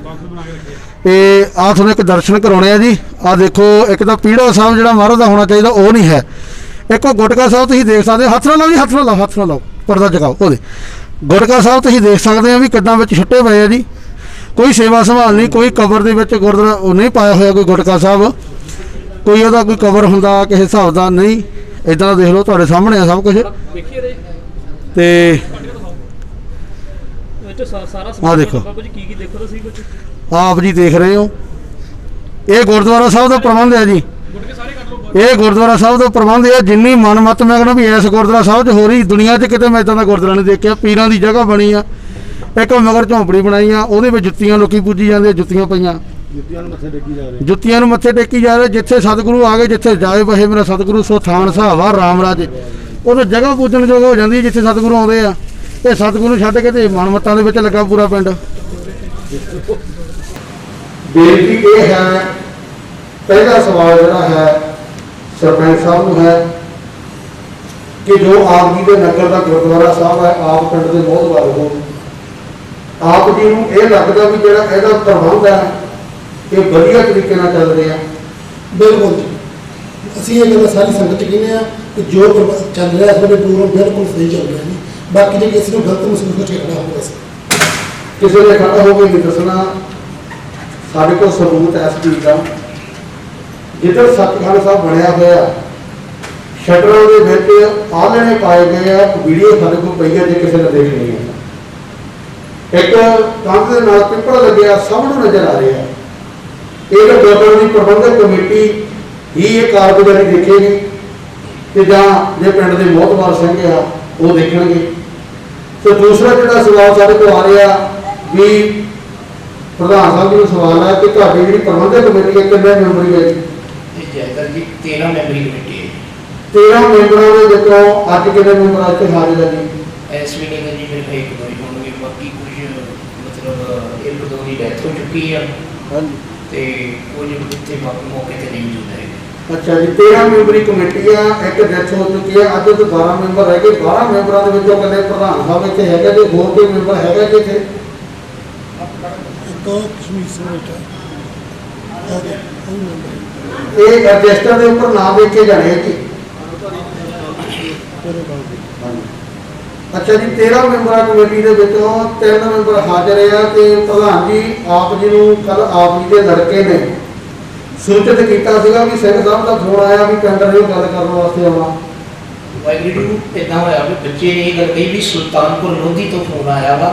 ਇਹ ਆ ਤੁਹਾਨੂੰ ਇੱਕ ਦਰਸ਼ਨ ਕਰਾਉਣੇ ਆ ਜੀ। ਆ ਦੇਖੋ, ਇੱਕ ਤਾਂ ਪੀੜਾ ਸਾਹਿਬ ਜਿਹੜਾ ਮਹਾਰਾਜ ਦਾ ਹੋਣਾ ਚਾਹੀਦਾ ਉਹ ਨਹੀਂ ਹੈ। ਇੱਕ ਉਹ ਗੁਟਕਾ ਸਾਹਿਬ ਤੁਸੀਂ ਦੇਖ ਸਕਦੇ ਹੋ, ਹੱਥ ਨਾਲ ਲਾਓ ਜੀ, ਹੱਥ ਨਾਲ ਲਾਓ, ਹੱਥ ਨਾਲ ਲਾਓ, ਪਰਦਾ ਜਗਾਓ। ਉਹਦੇ ਗੁਟਕਾ ਸਾਹਿਬ ਤੁਸੀਂ ਦੇਖ ਸਕਦੇ ਆ ਵੀ ਕਿੱਦਾਂ ਵਿੱਚ ਛੁੱਟੇ ਪਏ ਆ ਜੀ। ਕੋਈ ਸੇਵਾ ਸੰਭਾਲ ਨਹੀਂ, ਕੋਈ ਕਬਰ ਦੇ ਵਿੱਚ ਗੁਰਦੁਆਰਾ ਉਹ ਨਹੀਂ ਪਾਇਆ ਹੋਇਆ ਕੋਈ ਗੁਟਕਾ ਸਾਹਿਬ, ਕੋਈ ਉਹਦਾ ਕੋਈ ਕਬਰ ਹੁੰਦਾ ਕਿਸੇ ਹਿਸਾਬ ਦਾ ਨਹੀਂ। ਇਦਾਂ ਦੇਖ ਲਓ, ਤੁਹਾਡੇ ਸਾਹਮਣੇ ਆ ਸਭ ਕੁਝ। ਤੇ ਆ ਦੇਖੋ, ਆਪ ਜੀ ਦੇਖ ਰਹੇ ਹੋ, ਇਹ ਗੁਰਦੁਆਰਾ ਸਾਹਿਬ ਦਾ ਪ੍ਰਬੰਧ ਹੈ ਜੀ। ਇਹ ਗੁਰਦੁਆਰਾ ਸਾਹਿਬ ਦਾ ਪ੍ਰਬੰਧ ਹੈ। ਜਿੰਨੀ ਮਨਮਤ ਮੈਂ ਕਹਿੰਦਾ ਵੀ ਇਸ ਗੁਰਦੁਆਰਾ ਸਾਹਿਬ 'ਚ ਹੋ ਰਹੀ, ਦੁਨੀਆ 'ਚ ਕਿਤੇ ਮੈਂ ਇੱਦਾਂ ਦਾ ਗੁਰਦੁਆਰਾ ਨਹੀਂ ਦੇਖਿਆ। ਪੀਰਾਂ ਦੀ ਜਗ੍ਹਾ ਬਣੀ ਆ, ਇੱਕ ਮਗਰ ਝੌਂਪੜੀ ਬਣਾਈ ਆ, ਉਹਦੇ ਵਿੱਚ ਜੁੱਤੀਆਂ ਲੋਕੀ ਪੂਜੀ ਜਾਂਦੇ, ਜੁੱਤੀਆਂ ਪਈਆਂ, ਜੁੱਤੀਆਂ ਨੂੰ ਮੱਥੇ ਟੇਕੀ ਜਾ ਰਹੇ। ਜਿੱਥੇ ਸਤਿਗੁਰੂ ਆ ਗਏ, ਜਿੱਥੇ ਜਾਏ ਬਹੇ ਮੇਰਾ ਸਤਿਗੁਰੂ, ਸੋ ਥਾਨ ਸਹਾਵਾ ਰਾਮ ਰਾਜ, ਉਹ ਜਗ੍ਹਾ ਪੂਜਣ ਯੋਗ ਹੋ ਜਾਂਦੀ ਜਿੱਥੇ ਸਤਿਗੁਰੂ ਆਉਂਦੇ ਆ। ਇਹ ਸਤਿਗੁਰੂ ਨੂੰ ਛੱਡ ਕੇ ਤੇ ਮਨਮਤਾਂ ਦੇ ਵਿੱਚ ਲੱਗਾ ਪੂਰਾ ਪਿੰਡ। ਬੇਨਤੀ ਇਹ ਹੈ, ਪਹਿਲਾ ਸਵਾਲ ਜਿਹੜਾ ਹੈ ਸਰਪੰਚ ਸਾਹਿਬ ਨੂੰ ਹੈ ਕਿ ਜੋ ਆਪ ਜੀ ਦੇ ਨਗਰ ਦਾ ਗੁਰਦੁਆਰਾ ਸਾਹਿਬ ਹੈ, ਆਪ ਪਿੰਡ ਦੇ ਬਹੁਤ ਵਾਰ ਹੋ, ਆਪ ਜੀ ਨੂੰ ਇਹ ਲੱਗਦਾ ਵੀ ਜਿਹੜਾ ਇਹਦਾ ਪ੍ਰਬੰਧ ਹੈ ਇਹ ਵਧੀਆ ਤਰੀਕੇ ਨਾਲ ਚੱਲ ਰਿਹਾ? ਬਿਲਕੁਲ ਜੀ, ਅਸੀਂ ਇਹ ਗੱਲ ਸਾਰੀ ਸੰਗਤ 'ਚ ਕਹਿੰਦੇ ਆ ਕਿ ਜੋ ਚੱਲ ਰਿਹਾ ਸਾਡੇ ਪ੍ਰੋਗਰਾਮ ਬਿਲਕੁਲ ਸਹੀ ਚੱਲ ਰਿਹਾ ਜੀ। ਬਾਕੀ ਜੇ ਕਿਸੇ ਨੂੰ ਗਲਤ ਮਹਿਸੂਸ ਹੋ ਕੇ ਖੜਾ ਹੋਵੇ, ਕਿਸੇ ਨੇ ਖੜਾ ਹੋ ਕੇ ਨਹੀਂ ਦੱਸਣਾ। ਸਾਡੇ ਕੋਲ ਸਬੂਤ ਹੈ ਇਸ ਚੀਜ਼ ਦਾ। ਜਿੱਧਰ ਸਤਿਗੁਰੂ ਸਾਹਿਬ ਬਣਿਆ ਹੋਇਆ, ਸ਼ਟਰਾਂ ਦੇ ਵਿੱਚ ਆਲਣੇ ਪਾਏ ਗਏ ਆ, ਵੀਡੀਓ ਸਾਡੇ ਕੋਲ ਪਈ ਹੈ, ਜੇ ਕਿਸੇ ਨੇ ਦੇਖਣੀ ਹੈ। ਇੱਕ ਕੰਧ ਦੇ ਨਾਲ ਪਿੱਪਲ ਲੱਗਿਆ, ਸਭ ਨੂੰ ਨਜ਼ਰ ਆ ਰਿਹਾ। ਇਹ ਗੁਰਦੁਆਰੇ ਦੀ ਪ੍ਰਬੰਧਕ ਕਮੇਟੀ ਹੀ ਇਹ ਕਾਰਗੁਜ਼ਾਰੀ ਦੇਖੇਗੀ ਤੇ ਜਾਂ ਜੇ ਪਿੰਡ ਦੇ ਮੋਹਤਬਾਰ ਸਿੰਘ ਆ ਉਹ ਦੇਖਣਗੇ। ਤੇ ਦੂਸਰਾ ਜਿਹੜਾ ਸਵਾਲ ਸਾਡੇ ਕੋਲ ਆ ਰਿਹਾ ਵੀ ਪ੍ਰਧਾਨ ਸਾਹਿਬ ਜੀ ਨੂੰ ਸਵਾਲ ਹੈ ਕਿ ਤੁਹਾਡੀ ਜਿਹੜੀ ਪ੍ਰਬੰਧਕ ਕਮੇਟੀ ਹੈ ਕਿੰਨੇ ਮੈਂਬਰੀ ਹੈ ਜੀ? ਜੀ 13 ਮੈਂਬਰੀ ਕਮੇਟੀ ਹੈ। 13 ਮੈਂਬਰਾਂ ਦੇ ਵਿੱਚੋਂ ਅੱਜ ਕਿੰਨੇ ਮੈਂਬਰ ਇੱਥੇ ਹਾਜ਼ਰ ਹੈ ਜੀ? ਇਸ ਵੇਲੇ ਤਾਂ ਜੀ ਮੇਰੇ ਇੱਕ ਦੋ ਹੀ ਹੋਣਗੇ, ਬਾਕੀ ਕੁਝ ਮਤਲਬ ਇੱਕ ਦੋ ਦੀ ਡੈਥ ਹੋ ਚੁੱਕੀ ਆ ਤੇ ਕੁਝ ਇੱਥੇ ਮੌਕੇ ਤੇ ਨਹੀਂ ਮੌਜੂਦ ਹੈਗੇ। ਅੱਛਾ ਜੀ, 13 ਮੈਂਬਰੀ ਕਮੇਟੀ ਆ, ਇੱਕ ਡੈਥ ਹੋ ਚੁੱਕੀ ਹੈ, ਅੱਜ ਤੋਂ 12 ਮੈਂਬਰ ਹੈਗੇ। 12 ਮੈਂਬਰਾਂ ਦੇ ਵਿੱਚੋਂ ਕਹਿੰਦੇ ਪ੍ਰਧਾਨ ਸਾਹਿਬ ਇੱਥੇ ਹੈਗਾ ਜੀ, ਹੋਰ ਕੋਈ ਮੈਂਬਰ ਹੈਗਾ ਜੀ ਇੱਥੇ? ਇਹ ਰਜਿਸਟਰ ਦੇ ਉੱਪਰ ਨਾਮ ਦੇਖੇ ਜਾਣੇ ਜੀ। ਅੱਛਾ ਜੀ, 13 ਮੈਂਬਰਾਂ ਕਮੇਟੀ ਦੇ ਵਿੱਚੋਂ 3 ਮੈਂਬਰ ਹਾਜ਼ਰ ਆ ਤੇ ਪ੍ਰਧਾਨ ਜੀ ਆਪ ਜੀ ਨੂੰ ਕੱਲ ਆਪ ਜੀ ਦੇ ਲੜਕੇ ਨੇ ਸੂਚਿਤ ਕੀਤਾ ਸੀਗਾ ਵੀ ਸਿੰਘ ਸਾਹਿਬ ਦਾ ਫੋਨ ਆਇਆ ਵੀ ਪਿੰਡ ਦੇ ਗੱਲ ਕਰਨ ਵਾਸਤੇ ਆਉਣਾ। ਵਾਹਿਗੁਰੂ ਇੱਦਾਂ ਹੋਇਆ ਵੀ ਬੱਚੇ ਨੇ ਇਹ ਗੱਲ ਕਹੀ ਵੀ ਸੁਲਤਾਨਪੁਰ ਲੋਧੀ ਤੋਂ ਫੋਨ ਆਇਆ ਵਾ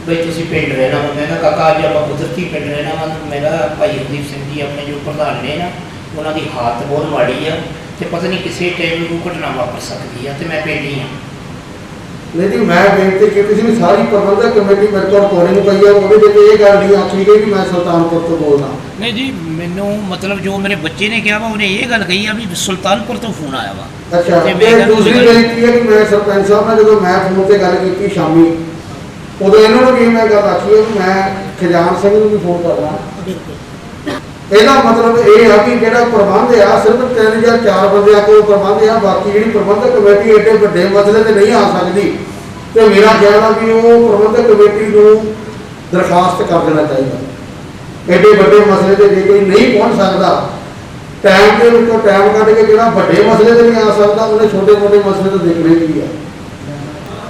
ਬਈ ਤੁਸੀਂ ਪਿੰਡ ਰਹਿਣਾ ਵਾ। ਮੈਂ ਕਿਹਾ ਕਾਕਾ ਅੱਜ ਆਪਾਂ ਕੁਦਰਤੀ ਪਿੰਡ ਰਹਿਣਾ ਵਾ। ਮੈਂ ਕਿਹਾ ਭਾਈ ਹਰਦੀਪ ਸਿੰਘ ਜੀ ਆਪਣੇ ਜੋ ਪ੍ਰਧਾਨ ਨੇ ਨਾ, ਉਹਨਾਂ ਦੀ ਹਾਲਤ ਬਹੁਤ ਮਾੜੀ ਆ ਤੇ ਪਤਾ ਨਹੀਂ ਕਿਸੇ ਟਾਈਮ ਨੂੰ ਘਟਨਾ ਵਾਪਰ ਸਕਦੀ ਆ ਤੇ ਮੈਂ ਪਿੰਡ ਹੀ ਆ। नहीं जी मैं बेनती की भी सारी प्रबंधक कमेटी मेरे को रिकॉर्डिंग पई है ਉਹਦੇ ਵਿੱਚ ਇਹ ਗੱਲ ਨਹੀਂ ਆਖੀ ਗਈ ਕਿ ਮੈਂ ਸੁਲਤਾਨਪੁਰ ਤੋਂ ਬੋਲਦਾ। ਨਹੀਂ ਜੀ ਮੈਨੂੰ ਮਤਲਬ ਜੋ ਮੇਰੇ ਬੱਚੇ ਨੇ ਕਿਹਾ ਵਾ ਉਹਨੇ ਇਹ ਗੱਲ ਕਹੀ ਆ ਵੀ ਸੁਲਤਾਨਪੁਰ ਤੋਂ ਫੋਨ ਆਇਆ ਵਾ। ਅੱਛਾ ਤੇ ਤੇ ਦੂਸਰੀ ਬੇਨਤੀ ਹੈ ਕਿ ਮੈਂ ਸਰਪੰਚ ਸਾਹਿਬ ਨਾਲ ਜਦੋਂ ਮੈਂ ਫੋਨ ਤੇ ਗੱਲ ਕੀਤੀ ਸ਼ਾਮੀ ਉਦੋਂ ਇਹਨਾਂ ਨੂੰ ਵੀ ਮੈਂ ਗੱਲ ਆਖੀ ਹੈ ਕਿ ਮੈਂ ਖਜਾਨ ਸਿੰਘ ਨੂੰ ਵੀ ਫੋਨ ਕਰਨਾ। ਇਹਦਾ ਮਤਲਬ ਇਹ ਆ ਕਿ ਜਿਹੜਾ ਪ੍ਰਬੰਧ ਆ ਸਿਰਫ 3 ਜਾਂ 4 ਬੰਦਿਆਂ ਕੋਲ ਪ੍ਰਬੰਧ ਆ, ਬਾਕੀ ਜਿਹੜੀ ਪ੍ਰਬੰਧਕ ਕਮੇਟੀ ਏਡੇ ਵੱਡੇ ਮਸਲੇ ਤੇ ਨਹੀਂ ਆ ਸਕਦੀ ਤੇ ਮੇਰਾ ਖਿਆਲ ਆ ਵੀ ਉਹ ਪ੍ਰਬੰਧਕ ਕਮੇਟੀ ਨੂੰ ਦਰਖਾਸਤ ਕਰ ਦੇਣਾ ਚਾਹੀਦਾ। ਏਡੇ ਵੱਡੇ ਮਸਲੇ ਤੇ ਜੇ ਕੋਈ ਨਹੀਂ ਪਹੁੰਚ ਸਕਦਾ ਟਾਈਮ ਦੇ ਵਿੱਚੋਂ ਟਾਈਮ ਕੱਢ ਕੇ ਜਿਹੜਾ ਵੱਡੇ ਮਸਲੇ ਤੇ ਨਹੀਂ ਆ ਸਕਦਾ ਉਹਨੇ ਛੋਟੇ ਮੋਟੇ ਮਸਲੇ ਤਾਂ ਦੇਖਣੇ ਕੀ ਆ।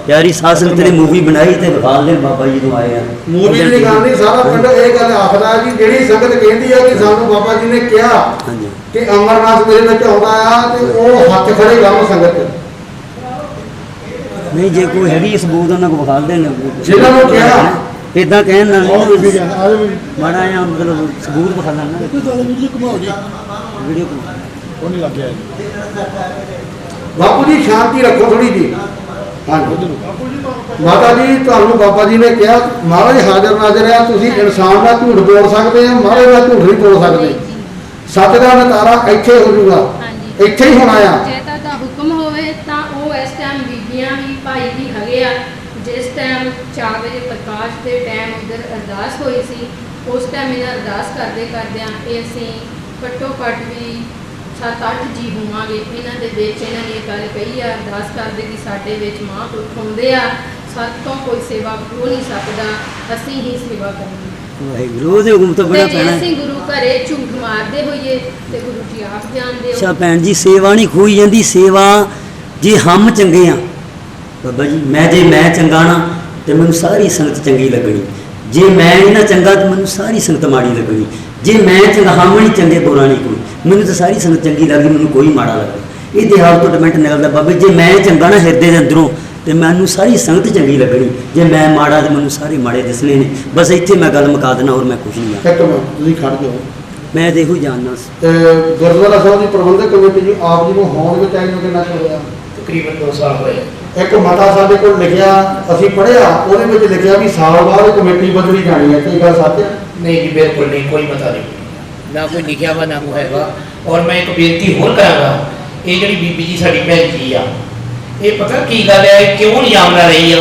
ਯਾਰੀ ਸਾਧ ਸੰਗਤ ਨੇ ਮੂਵੀ ਬਣਾਈ ਤੇ ਵਿਖਾ ਲੈ ਬਾਬਾ ਜੀ ਨੂੰ ਆਏ ਆ ਮੂਵੀ ਦੀ ਗੱਲ ਨਹੀਂ, ਸਾਰਾ ਪਿੰਡ ਇਹ ਗੱਲ ਆਖਦਾ ਜੀ ਜਿਹੜੀ ਸੰਗਤ ਕਹਿੰਦੀ ਆ ਕਿ ਸਾਨੂੰ ਬਾਬਾ ਜੀ ਨੇ ਕਿਹਾ ਕਿ ਅਮਰਨਾਥ ਮੇਰੇ ਵਿੱਚ ਆਉਂਦਾ ਆ ਤੇ ਉਹ ਹੱਥ ਖੜੇ ਗਾਉਂ ਸੰਗਤ ਨਹੀਂ ਜੇ ਕੋਈ ਹੈਗੀ ਸਬੂਤ ਉਹਨਾਂ ਕੋ ਵਿਖਾ ਦੇਣ ਜਿਹਨਾਂ ਨੂੰ ਕਿਹਾ ਇਦਾਂ ਕਹਿਣ ਨਾਲ ਮਾੜਾ ਆ ਮਤਲਬ ਸਬੂਤ ਵਿਖਾ ਲੈਣਾ ਵੀਡੀਓ ਉਹ ਨਹੀਂ ਲੱਗਿਆ ਬਾਪੂ ਜੀ ਸ਼ਾਂਤੀ ਰੱਖੋ ਥੋੜੀ ਜੀ। ਹਾਂਜੀ ਮਾਤਾ ਜੀ ਤੁਹਾਨੂੰ ਬਾਬਾ ਜੀ ਨੇ ਕਿਹਾ ਮਹਾਰਾਜ ਹਾਜ਼ਰ ਨਾਜ਼ਰ ਆ, ਤੁਸੀਂ ਇਨਸਾਨ ਦਾ ਝੂਠ ਬੋਲ ਸਕਦੇ ਆ, ਮਹਾਰਾਜ ਦਾ ਝੂਠ ਨਹੀਂ ਬੋਲ ਸਕਦੇ। ਸੱਚ ਦਾ ਨਤਾਰਾ ਇੱਥੇ ਹੋ ਜਾਊਗਾ, ਇੱਥੇ ਹੀ ਹੋਣਾ ਆ। ਜੇ ਤੁਹਾਡਾ ਹੁਕਮ ਹੋਵੇ ਤਾਂ ਉਹ ਇਸ ਟਾਈਮ ਬੀਬੀਆਂ ਵੀ ਭਾਈ ਵੀ ਹੈਗੇ ਆ। ਜਿਸ ਟਾਈਮ 4 ਵਜੇ ਪ੍ਰਕਾਸ਼ ਦੇ ਟਾਈਮ ਉਧਰ ਅਰਦਾਸ ਹੋਈ ਸੀ ਉਸ ਟਾਈਮ ਇਹਨਾਂ ਅਰਦਾਸ ਕਰਦਿਆਂ ਇਹ ਅਸੀਂ ਘੱਟੋ ਘੱਟ ਵੀ 7-8 ਜੀ ਹੋਵਾਂਗੇ। ਇਹਨਾਂ ਦੇ ਵਿੱਚ ਇਹਨਾਂ ਨੇ ਇਹ ਗੱਲ ਕਹੀ ਆ ਅਰਦਾਸ ਕਰਦੇ ਕਿ ਸਾਡੇ ਵਿੱਚ ਮਹਾਂਪੁਰਖ ਹੁੰਦੇ ਆ, ਸਾਡੇ ਤੋਂ ਕੋਈ ਸੇਵਾ ਹੋ ਨਹੀਂ ਸਕਦਾ, ਅਸੀਂ ਹੀ ਸੇਵਾ ਕਰਨੀ। ਵਾਹਿਗੁਰੂ ਦੇ ਹੁਕਮ ਤੋਂ ਬੜਾ ਜੇ ਪੈਣਾ। ਅਸੀਂ ਗੁਰੂ ਘਰੇ ਝੂਠ ਮਾਰਦੇ ਹੋਈਏ ਤੇ ਗੁਰੂ ਜੀ ਆਪ ਜਾਣਦੇ ਹੋ। ਅੱਛਾ ਭੈਣ ਜੀ ਸੇਵਾ ਨਹੀਂ ਖੋਈ ਜਾਂਦੀ, ਸੇਵਾ ਜੇ ਹਮ ਚੰਗੇ ਆ ਬਾਬਾ ਜੀ ਜੇ ਮੈਂ ਚੰਗਾ ਨਾ ਤੇ ਮੈਨੂੰ ਸਾਰੀ ਸੰਗਤ ਚੰਗੀ ਲੱਗਣੀ, ਜੇ ਮੈਂ ਹੀ ਨਾ ਚੰਗਾ ਤੇ ਮੈਨੂੰ ਸਾਰੀ ਸੰਗਤ ਮਾੜੀ ਲੱਗਣੀ, ਜੇ ਮੈਂ ਚੰਗਾ ਹਮ ਨਹੀਂ ਚੰਗੇ ਬੁਰਾ ਨਹੀਂ ਕੋਈ, ਮੈਨੂੰ ਤਾਂ ਸਾਰੀ ਸੰਗਤ ਚੰਗੀ ਲੱਗਦੀ, ਮੈਨੂੰ ਕੋਈ ਮਾੜਾ ਲੱਗਦਾ। ਇਹ ਦਿਹਾੜ ਤੋਂ ਡਿਪੈਂਡ ਨਿਕਲਦਾ ਬਾਬੇ ਜੇ ਮੈਂ ਚੰਗਾ ਨਾ ਹਿਰਦੇ ਦੇ ਅੰਦਰੋਂ ਤੇ ਮੈਨੂੰ ਸਾਰੀ ਸੰਗਤ ਚੰਗੀ ਲੱਗਣੀ, ਜੇ ਮੈਂ ਮਾੜਾ ਤੇ ਮੈਨੂੰ ਸਾਰੇ ਮਾੜੇ ਦਿਸਣੇ ਨੇ। ਬਸ ਇੱਥੇ ਮੈਂ ਗੱਲ ਮੁਕਾ ਦੇਣਾ ਹੋਰ ਮੈਂ ਕੁਝ ਨਹੀਂ ਆ। ਤੁਸੀਂ ਖੜ ਜਾਓ, ਮੈਂ ਤੇ ਇਹੋ ਜਾਣਨਾ ਸੀ। ਗੁਰਦੁਆਰਾ ਸਾਹਿਬ ਦੀ ਪ੍ਰਬੰਧਕ ਕਮੇਟੀ ਜੀ ਆਪ ਜੀ ਨੂੰ ਹੋਣ ਵਿੱਚ ਆਈ ਨੂੰ ਕਿੰਨਾ ਚਿਰ ਹੋਇਆ? ਤਕਰੀਬਨ 2 ਸਾਲ ਹੋਏ। ਇੱਕ ਮਤਾ ਸਾਡੇ ਕੋਲ ਲਿਖਿਆ ਅਸੀਂ ਪੜ੍ਹਿਆ, ਉਹਦੇ ਵਿੱਚ ਲਿਖਿਆ ਵੀ ਸਾਲ ਬਾਅਦ ਕਮੇਟੀ ਬਦਲੀ ਜਾਣੀ ਹੈ, ਕੀ ਗੱਲ ਸੱਚ ਹੈ? ਨਹੀਂ ਜੀ ਬਿਲਕੁਲ ਨਹੀਂ, ਕੋਈ ਪਤਾ ਨਹੀਂ, ਨਾ ਕੋਈ ਲਿਖਿਆ ਵਾ ਨਾ ਕੋਈ ਹੈਗਾ। ਔਰ ਮੈਂ ਇੱਕ ਬੇਨਤੀ ਹੋਰ ਕਰਾਂਗਾ, ਇਹ ਜਿਹੜੀ ਬੀਬੀ ਜੀ ਸਾਡੀ ਭੈਣ ਜੀ ਆ ਇਹ ਪਤਾ ਕੀ ਗੱਲ ਹੈ ਕਿਉਂ ਇਲਜ਼ਾਮ ਲਾ ਰਹੀ ਆ?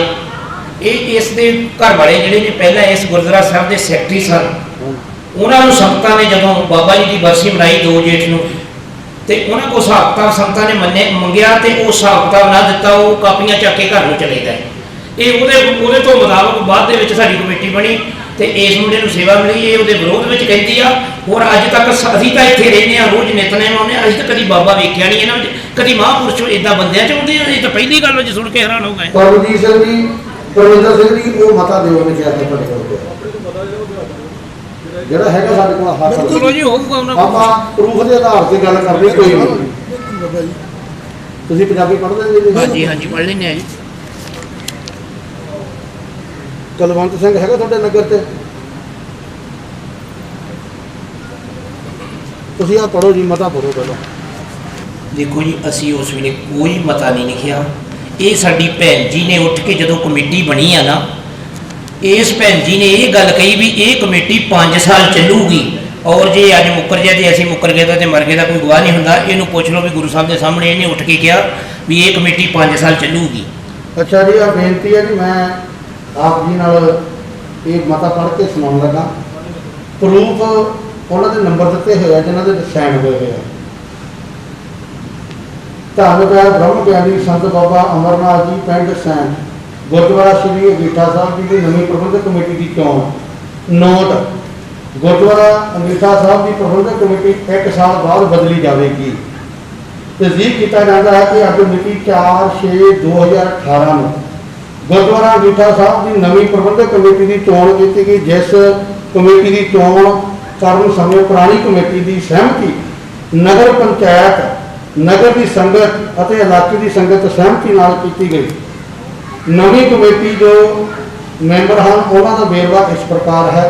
ਇਹ ਇਸ ਦੇ ਘਰ ਵਾਲੇ ਜਿਹੜੇ ਨੇ ਪਹਿਲਾਂ ਇਸ ਗੁਰਦੁਆਰਾ ਸਾਹਿਬ ਦੇ ਸੈਕਟਰੀ ਸਨ, ਉਹਨਾਂ ਨੂੰ ਸੰਗਤਾਂ ਨੇ ਜਦੋਂ ਬਾਬਾ ਜੀ ਦੀ ਬਰਸੀ ਮਨਾਈ 2 ਜੇਠ ਨੂੰ ਤੇ ਉਹਨਾਂ ਕੋਲ ਹਿਸਾਬ ਕਿਤਾਬ ਸੰਗਤਾਂ ਨੇ ਮੰਗਿਆ ਤੇ ਉਹ ਹਿਸਾਬ ਕਿਤਾਬ ਨਾ ਦਿੱਤਾ, ਉਹ ਕਾਪੀਆਂ ਚੱਕ ਕੇ ਘਰ ਨੂੰ ਚਲੇ ਗਏ। ਇਹ ਉਹਦੇ ਤੋਂ ਮੁਤਾਬਕ ਬਾਅਦ ਦੇ ਵਿੱਚ ਸਾਡੀ ਕਮੇਟੀ ਬਣੀ ਤੇ ਇਸ ਮੁੰਡੇ ਨੂੰ ਸੇਵਾ ਮਿਲੀ, ਇਹ ਉਹਦੇ ਵਿਰੋਧ ਵਿੱਚ ਕਹਿੰਦੀ ਆ। ਹੋਰ ਅੱਜ ਤੱਕ ਅਸੀਂ ਤਾਂ ਇੱਥੇ ਰਹਿੰਦੇ ਆ, ਰੋਜ਼ ਨਿਤਨੇਮ ਆਉਂਦੇ ਆ, ਅਸੀਂ ਤਾਂ ਕਦੀ ਬਾਬਾ ਵੇਖਿਆ ਨਹੀਂ ਇਹਨਾਂ ਵਿੱਚ, ਕਦੀ ਮਹਾਂਪੁਰਸ਼ ਇਦਾਂ ਬੰਦਿਆਂ ਚ ਆਉਂਦੇ ਆ। ਇਹ ਤਾਂ ਪਹਿਲੀ ਗੱਲ ਜੀ ਸੁਣ ਕੇ ਹੈਰਾਨ ਹੋ ਗਏ। ਪਰਮਜੀਤ ਸਿੰਘ ਜੀ, ਪਰਮਿੰਦਰ ਸਿੰਘ ਜੀ ਉਹ ਮਤਾ ਦਿਓ ਨੇ ਕਿਹਾ ਤੁਹਾਡੇ ਕੋਲ ਜਿਹੜਾ ਹੈਗਾ ਸਾਡੇ ਕੋਲ ਆਹ ਚਲੋ ਜੀ ਹੋਊਗਾ ਉਹਨਾਂ ਕੋਲ। ਆਪਾਂ ਪ੍ਰੂਫ ਦੇ ਆਧਾਰ ਤੇ ਗੱਲ ਕਰਨੀ ਕੋਈ ਨਹੀਂ। ਤੁਸੀਂ ਪੰਜਾਬੀ ਪੜ੍ਹਦੇ ਜੀ? ਹਾਂਜੀ ਹਾਂਜੀ ਪੜ੍ਹ ਲੈਂਦੇ ਆ ਜੀ। ਕੁਲਵੰਤ ਸਿੰਘ ਹੈਗਾ ਤੁਹਾਡੇ ਨਗਰ ਤੇ? ਤੁਸੀਂ ਆ ਪੜ੍ਹੋ ਜੀ, ਮਤਾ ਪੜ੍ਹੋ ਪਹਿਲਾਂ। ਦੇਖੋ ਜੀ ਅਸੀਂ ਉਸ ਵੇਲੇ ਕੋਈ ਮਤਾ ਨਹੀਂ ਲਿਖਿਆ। ਇਹ ਸਾਡੀ ਭੈਣ ਜੀ ਨੇ ਉੱਠ ਕੇ ਜਦੋਂ ਕਮੇਟੀ ਬਣੀ ਆ ਨਾ, ਇਸ ਭੈਣ ਜੀ ਨੇ ਇਹ ਗੱਲ ਕਹੀ ਵੀ ਇਹ ਕਮੇਟੀ 5 ਸਾਲ ਚੱਲੂਗੀ ਔਰ ਜੇ ਅੱਜ ਮੁੱਕਰ ਜਾਏ ਤੇ ਅਸੀਂ ਮੁੱਕਰ ਗਏ ਤਾਂ ਤੇ ਮਰ ਗਏ ਦਾ ਕੋਈ ਗਵਾਹ ਨਹੀਂ ਹੁੰਦਾ। ਇਹਨੂੰ ਪੁੱਛ ਲਓ ਵੀ ਗੁਰੂ ਸਾਹਿਬ ਦੇ ਸਾਹਮਣੇ ਇਹਨੇ ਉੱਠ ਕੇ ਕਿਹਾ ਵੀ ਇਹ ਕਮੇਟੀ 5 ਸਾਲ ਚੱਲੂਗੀ। ਅੱਛਾ ਜੀ, ਆ ਬੇਨਤੀ ਹੈ ਜੀ ਮੈਂ ਆਪ ਜੀ ਨਾਲ ਇਹ ਮਤਾ ਪੜ੍ਹ ਕੇ ਸੁਣਾਉਣ ਲੱਗਾ। ਪ੍ਰੂਫ ਉਹਨਾਂ ਦੇ ਨੰਬਰ ਦਿੱਤੇ ਹੋਏ ਆ ਜਿਨ੍ਹਾਂ ਦੇ ਸਾਈਨ ਹੋਏ ਹੋਏ ਆ। ਧੰਨਵਾਦ ਬ੍ਰਹਮ ਗਿਆਨੀ ਸੰਤ ਬਾਬਾ ਅਮਰਨਾਥ ਜੀ ਪਿੰਡ ਸੈਨ ਗੁਰਦੁਆਰਾ ਸ੍ਰੀ ਅੰਗੀਠਾ ਸਾਹਿਬ ਜੀ ਦੀ ਨਵੀਂ ਪ੍ਰਬੰਧਕ ਕਮੇਟੀ ਦੀ ਚੋਣ। ਨੋਟ, ਗੁਰਦੁਆਰਾ ਅੰਗੀਠਾ ਸਾਹਿਬ ਦੀ ਪ੍ਰਬੰਧਕ ਕਮੇਟੀ 1 ਸਾਲ ਬਾਅਦ ਬਦਲੀ ਜਾਵੇਗੀ। ਤਸਦੀਕ ਕੀਤਾ ਜਾਂਦਾ ਹੈ ਕਿ ਅੱਜ ਮਿਤੀ 4/6/2018 ਨੂੰ ਗੁਰਦੁਆਰਾ ਅੰਗੀਠਾ ਸਾਹਿਬ ਦੀ ਨਵੀਂ ਪ੍ਰਬੰਧਕ ਕਮੇਟੀ ਦੀ ਚੋਣ ਕੀਤੀ ਗਈ, ਜਿਸ ਕਮੇਟੀ ਦੀ ਚੋਣ ਕਰਨ ਸਮੇਂ ਪੁਰਾਣੀ ਕਮੇਟੀ ਦੀ ਸਹਿਮਤੀ ਨਗਰ ਪੰਚਾਇਤ, ਨਗਰ ਦੀ ਸੰਗਤ ਅਤੇ ਇਲਾਕੇ ਦੀ ਸੰਗਤ ਸਹਿਮਤੀ ਨਾਲ ਕੀਤੀ ਗਈ। ਨਵੀਂ ਕਮੇਟੀ ਜੋ ਮੈਂਬਰ ਹਨ ਉਹਨਾਂ ਦਾ ਵੇਰਵਾ ਇਸ ਪ੍ਰਕਾਰ ਹੈ।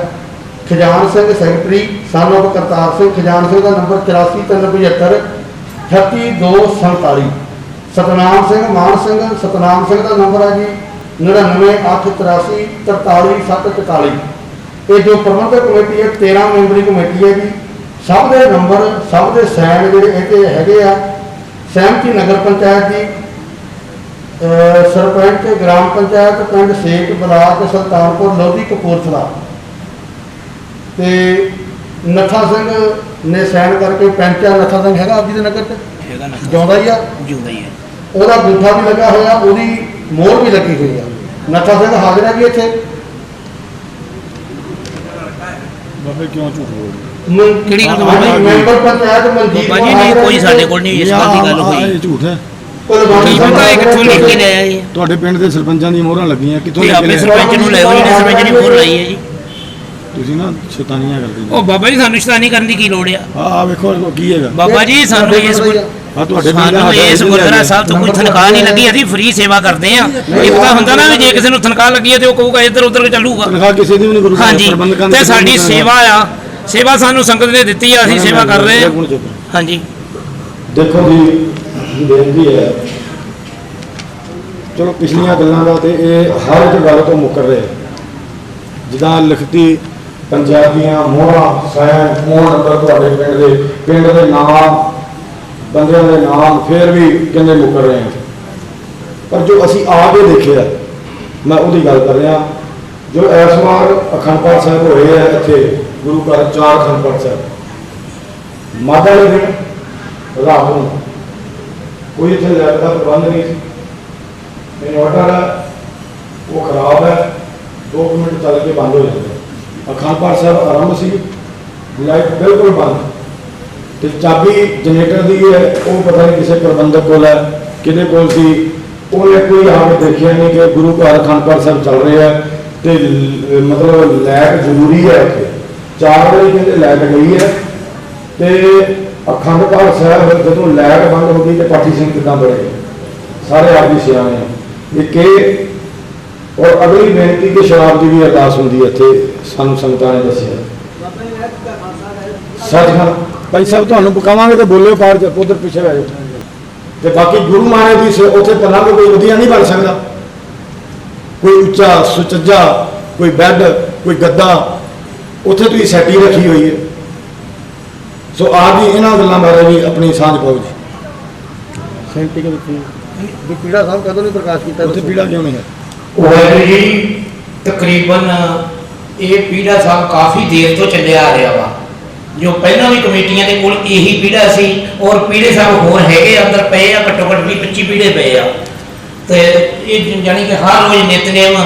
Khajan Singh secretary son of Kartar Singh, Khajan Singh ਦਾ ਨੰਬਰ 84 375 38247। ਸਤਨਾਮ ਸਿੰਘ ਮਾਨ ਸਿੰਘ। ਸਤਨਾਮ ਸਿੰਘ ਦਾ ਨੰਬਰ ਹੈ ਜੀ 9983 43744। ਇਹ ਜੋ ਪ੍ਰਬੰਧਕ ਕਮੇਟੀ ਹੈ 13 ਮੈਂਬਰੀ ਕਮੇਟੀ ਹੈ ਜੀ। ਸਭ ਦੇ ਨੰਬਰ, ਸਭ ਦੇ ਸਾਈਨ ਜਿਹੜੇ ਇਹਦੇ ਹੈਗੇ ਆ। ਸਹਿਮਤੀ ਨਗਰ ਪੰਚਾਇਤ ਦੀ, ਸਰਪੰਚ ਗ੍ਰਾਮ ਪੰਚਾਇਤ ਪਿੰਡ ਸੇਖ ਬਲਾਕ ਸੁਲਤਾਨਪੁਰ ਲੋਧੀ ਕਪੂਰਥਲਾ ਤੇ ਨੱਥਾ ਸਿੰਘ ਨੇ ਸਾਈਨ ਕਰਕੇ। ਪੈਂਚ ਆ ਨੱਥਾ ਸਿੰਘ ਹੈਗਾ ਆਪ ਜੀ ਦੇ ਨਗਰ 'ਚ, ਜਿਉਂਦਾ ਹੀ ਆ, ਉਹਦਾ ਅੰਗੂਠਾ ਵੀ ਲੱਗਾ ਹੋਇਆ, ਉਹਦੀ ਮੋਹਰ ਵੀ ਲੱਗੀ ਹੋਈ ਆ। ਨੱਥਾ ਸਿੰਘ ਹਾਜ਼ਰ ਹੈ ਜੀ ਇੱਥੇ। ਬਾਬੇ ਕਿਉਂ ਝੂਠ ਬੋਲ ਕਿਹੜੀ ਗੱਲ ਮੈਂਬਰ ਪੰਚਾਇਤ ਮਨਜੀਤ ਬਾਬਾ ਜੀ ਨਹੀਂ, ਕੋਈ ਸਾਡੇ ਕੋਲ ਨਹੀਂ ਇਸ ਗੱਲ ਦੀ ਗੱਲ ਹੋਈ। ਇਹ ਝੂਠ ਹੈ। ਕੀ ਪਤਾ ਇਹ ਕਿੱਥੋਂ ਲਿਖ ਕੇ ਲਿਆਇਆ ਜੀ? ਤੁਹਾਡੇ ਪਿੰਡ ਦੇ ਸਰਪੰਚਾਂ ਦੀਆਂ ਮੋਹਰਾਂ ਲੱਗੀਆਂ, ਕਿੱਥੋਂ ਲਿਖ ਕੇ ਲਿਆਇਆ? ਸਰਪੰਚ ਨੂੰ ਲੈ ਆਓ, ਜਿਹੜੇ ਸਰਪੰਚ ਨੇ ਮੋਹਰ ਲਾਈ ਹੈ ਜੀ। ਤੁਸੀਂ ਨਾ ਸ਼ੈਤਾਨੀਆਂ ਕਰਦੇ ਉਹ ਬਾਬਾ ਜੀ ਸਾਨੂੰ ਸ਼ੈਤਾਨੀ ਕਰਨ ਦੀ ਕੀ ਲੋੜ ਆ? ਆ ਵੇਖੋ ਕੀ ਹੈਗਾ ਬਾਬਾ ਜੀ, ਸਾਨੂੰ ਇਸ ਗੁਰਦੁਆਰਾ ਸਾਹਿਬ ਤੋਂ ਕੋਈ ਤਨਖਾਹ ਨਹੀਂ ਲੱਗੀ, ਅਸੀਂ ਫ੍ਰੀ ਸੇਵਾ ਕਰਦੇ ਆ। ਇਹ ਪਤਾ ਹੁੰਦਾ ਨਾ ਵੀ ਜੇ ਕਿਸੇ ਨੂੰ ਤਨਖਾਹ ਲੱਗੀ ਹੈ ਤੇ ਉਹ ਕਹੂਗਾ ਇੱਧਰ ਉੱਧਰ ਚੱਲੂਗਾ। ਤਨਖਾਹ ਕਿਸੇ ਦੀ ਵੀ ਨਹੀਂ ਗੁਰੂ ਹਾਂਜੀ, ਤੇ ਸਾਡੀ ਸੇਵਾ ਆ, ਸੇਵਾ ਸਾਨੂੰ ਸੰਗਤ ਨੇ ਦਿੱਤੀ ਆ, ਅਸੀਂ ਸੇਵਾ ਕਰ ਰਹੇ ਹਾਂ। ਹਾਂਜੀ ਦੇਖੋ ਜੀ, ਬੇਨਤੀ ਹੈ, ਚਲੋ ਪਿਛਲੀਆਂ ਗੱਲਾਂ ਦਾ ਤੇ ਇਹ ਹਰ ਇੱਕ ਗੱਲ ਤੋਂ ਮੁੱਕਰ ਰਹੇ। ਜਿੱਦਾਂ ਲਿਖਤੀ ਪੰਚਾਇਤ ਦੀਆਂ ਮੋਹਰਾਂ, ਸਾਈਨ, ਫੋਨ ਨੰਬਰ, ਤੁਹਾਡੇ ਪਿੰਡ ਦੇ ਨਾਮ, ਬੰਦਿਆਂ ਦੇ ਨਾਮ, ਫਿਰ ਵੀ ਕਹਿੰਦੇ ਮੁੱਕਰ ਰਹੇ ਹਾਂ। ਪਰ ਜੋ ਅਸੀਂ ਆ ਕੇ ਦੇਖਿਆ, ਮੈਂ ਉਹਦੀ ਗੱਲ ਕਰ ਰਿਹਾ। ਜੋ ਇਸ ਵਾਰ ਅਖੰਡ ਪਾਠ ਸਾਹਿਬ ਹੋਏ ਆ ਇੱਥੇ ਗੁਰੂ ਘਰ, 4 ਅਖੰਡ ਪਾਠ ਸਾਹਿਬ। ਮਾਤਾ ਦੇ ਦਿਨ ਰਾਤ ਨੂੰ ਕੋਈ ਇੱਥੇ ਲਾਈਟ ਦਾ ਪ੍ਰਬੰਧ ਨਹੀਂ ਸੀ। ਇਨਵਰਟਰ ਹੈ ਉਹ ਖਰਾਬ ਹੈ, 2 ਮਿੰਟ ਚੱਲ ਕੇ ਬੰਦ ਹੋ ਜਾਂਦਾ। ਅਖੰਡ ਪਾਠ ਸਾਹਿਬ ਆਰੰਭ ਸੀ, ਲਾਈਟ ਬਿਲਕੁਲ ਬੰਦ, ਤੇ ਚਾਬੀ ਜਨਰੇਟਰ ਦੀ ਹੈ ਉਹ ਪਤਾ ਨਹੀਂ ਕਿਸੇ ਪ੍ਰਬੰਧਕ ਕੋਲ ਹੈ, ਕਿਹਦੇ ਕੋਲ ਸੀ। ਉਹਨੇ ਕੋਈ ਆ ਕੇ ਦੇਖਿਆ ਨਹੀਂ ਕਿ ਗੁਰੂ ਘਰ ਅਖੰਡ ਪਾਠ ਸਾਹਿਬ ਚੱਲ ਰਿਹਾ ਤੇ ਮਤਲਬ ਲਾਈਟ ਜ਼ਰੂਰੀ ਹੈ ਇੱਥੇ। 4 ਵਜੇ ਕਹਿੰਦੇ ਲਾਈਟ ਗਈ ਹੈ ਤੇ ਅਖੰਡ ਪਾਠ ਸਾਹਿਬ ਜਦੋਂ ਲਾਈਟ ਬੰਦ ਹੋ ਗਈ ਤੇ ਪਾਠੀ ਸਿੰਘ ਕਿੱਦਾਂ ਬਣੇ? ਸਾਰੇ ਆਪ ਵੀ ਸਿਆਣੇ ਆ। ਇੱਕ ਔਰ ਅਗਲੀ ਬੇਨਤੀ ਕਿ ਸ਼ਰਾਬ ਦੀ ਵੀ ਅਰਦਾਸ ਹੁੰਦੀ ਹੈ ਇੱਥੇ, ਸਾਨੂੰ ਸੰਗਤਾਂ ਨੇ ਦੱਸਿਆ। ਸੱਚਖੰਡ ਭਾਈ ਸਾਹਿਬ ਤੁਹਾਨੂੰ ਬਕਾਵਾਂਗੇ ਤੇ ਬੋਲਿਓ, ਪਾਰ ਉਧਰ ਪਿੱਛੇ ਬਹਿ ਜਾਓ। ਤੇ ਬਾਕੀ ਗੁਰੂ ਮਹਾਰਾਜ ਦੀ ਉੱਥੇ ਪਲੰਘ ਕੋਈ ਵਧੀਆ ਨਹੀਂ ਬਣ ਸਕਦਾ, ਕੋਈ ਉੱਚਾ ਸੁਚੱਜਾ, ਕੋਈ ਬੈੱਡ, ਕੋਈ ਗੱਦਾ ਉੱਥੇ ਤੁਸੀਂ ਸੈਟੀ ਰੱਖੀ ਹੋਈ ਹੈ। ਸੋ ਆਪ ਜੀ ਇਹਨਾਂ ਗੱਲਾਂ ਬਾਰੇ ਵੀ ਆਪਣੀ ਸਾਂਝ ਪਾਓ ਜੀ। ਸੈਂਟੀ ਦੇ ਵਿੱਚ ਪੀੜਾ ਸਾਹਿਬ ਕਦੋਂ ਨਹੀਂ ਪ੍ਰਕਾਸ਼ ਕੀਤਾ? ਉੱਥੇ ਪੀੜਾ ਕਿਉਂ ਨਹੀਂ ਹੈ? ਵਾਹਿਗੁਰੂ ਜੀ, ਤਕਰੀਬਨ ਇਹ ਪੀੜਾ ਸਾਹਿਬ ਕਾਫੀ ਦੇਰ ਤੋਂ ਚੱਲਿਆ ਆ ਰਿਹਾ ਵਾ। ਜੋ ਪਹਿਲਾਂ ਵੀ ਕਮੇਟੀਆਂ ਦੇ ਕੋਲ ਇਹੀ ਪੀੜਾ ਸੀ, ਔਰ ਪੀੜੇ ਸਾਹਿਬ ਹੋਰ ਹੈਗੇ ਅੰਦਰ ਪਏ ਆ, ਘੱਟੋ ਘੱਟ 20-25 ਪੀੜੇ ਪਏ ਆ। ਤੇ ਇਹ ਜਾਣੀ ਕਿ ਹਰ ਰੋਜ਼ ਨਿਤਨੇਮ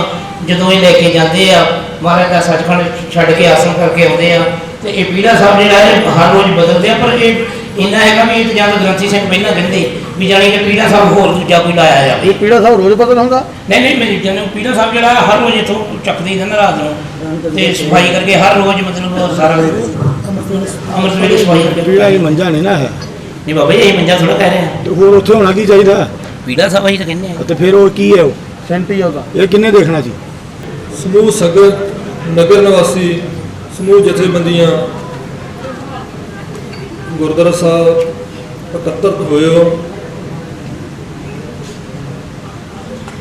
ਜਦੋਂ ਇਹ ਲੈ ਕੇ ਜਾਂਦੇ ਆ, ਮਹਾਰਾਜ ਦਾ ਸੱਚਖੰਡ ਛੱਡ ਕੇ ਆਸਣ ਕਰਕੇ ਆਉਂਦੇ ਆ, ਤੇ ਇਹ ਪੀੜਾ ਸਾਹਿਬ ਜਿਹੜਾ ਹੈ ਹਰ ਰੋਜ਼ ਬਦਲਦੇ ਆ। ਪਰ ਇਹ ਇੰਨਾ ਹੈਗਾ ਵੀ ਇਹ ਜਾਂ ਗ੍ਰੰਥੀ ਸਿੰਘ ਪਹਿਲਾਂ ਕਹਿੰਦੇ ਵੀ ਜਾਣੀ ਕਿ ਪੀੜਾ ਸਾਹਿਬ ਹੋਰ ਦੂਜਾ ਕੋਈ ਲਾਇਆ ਜਾਵੇ। ਇਹ ਪੀੜਾ ਸਾਹਿਬ ਰੋਜ਼ ਬਦਲ ਹੁੰਦਾ? ਨਹੀਂ, ਮੈਂ ਜਾਣੀ ਪੀੜਾ ਸਾਹਿਬ ਜਿਹੜਾ ਹਰ ਰੋਜ਼ ਇੱਥੋਂ ਚੱਕਦੇ ਹੀ ਨਾ ਰਾਤ ਨੂੰ, ਤੇ ਸਫਾਈ ਕਰਕੇ ਹਰ ਰੋਜ਼ ਮਤਲਬ ਸਾਰਾ ਅੰਮ੍ਰਿਤ ਵੇਲੇ ਸਫਾਈ ਕਰਕੇ। ਪੀੜਾ ਇਹ ਮੰਜਾ ਨਹੀਂ ਨਾ ਹੈ। ਨਹੀਂ ਬਾਬਾ ਜੀ, ਇਹ ਮੰਜਾ ਥੋੜਾ ਕਹਿ ਰਹੇ ਆ। ਤੇ ਹੋਰ ਉੱਥੇ ਹੋਣਾ ਕੀ ਚਾਹੀਦਾ? ਪੀੜਾ ਸਾਹਿਬ ਅਸੀਂ ਤਾਂ ਕਹਿੰਦੇ ਆ। ਤੇ ਫਿਰ ਉਹ ਕੀ ਹੈ? ਉਹ ਸੈਂਟੀ ਉਹਦਾ ਇਹ ਕਿੰਨੇ ਦੇਖਣਾ ਸੀ? ਸਮੂਹ ਸੰਗਤ, ਨਗਰ ਨਿਵਾਸੀ, ਸਮੂਹ ਜਥੇਬੰਦੀਆਂ, ਗੁਰਦੁਆਰਾ ਸਾਹਿਬ ਇਕੱਤਰਤ ਹੋਏ ਹੋ।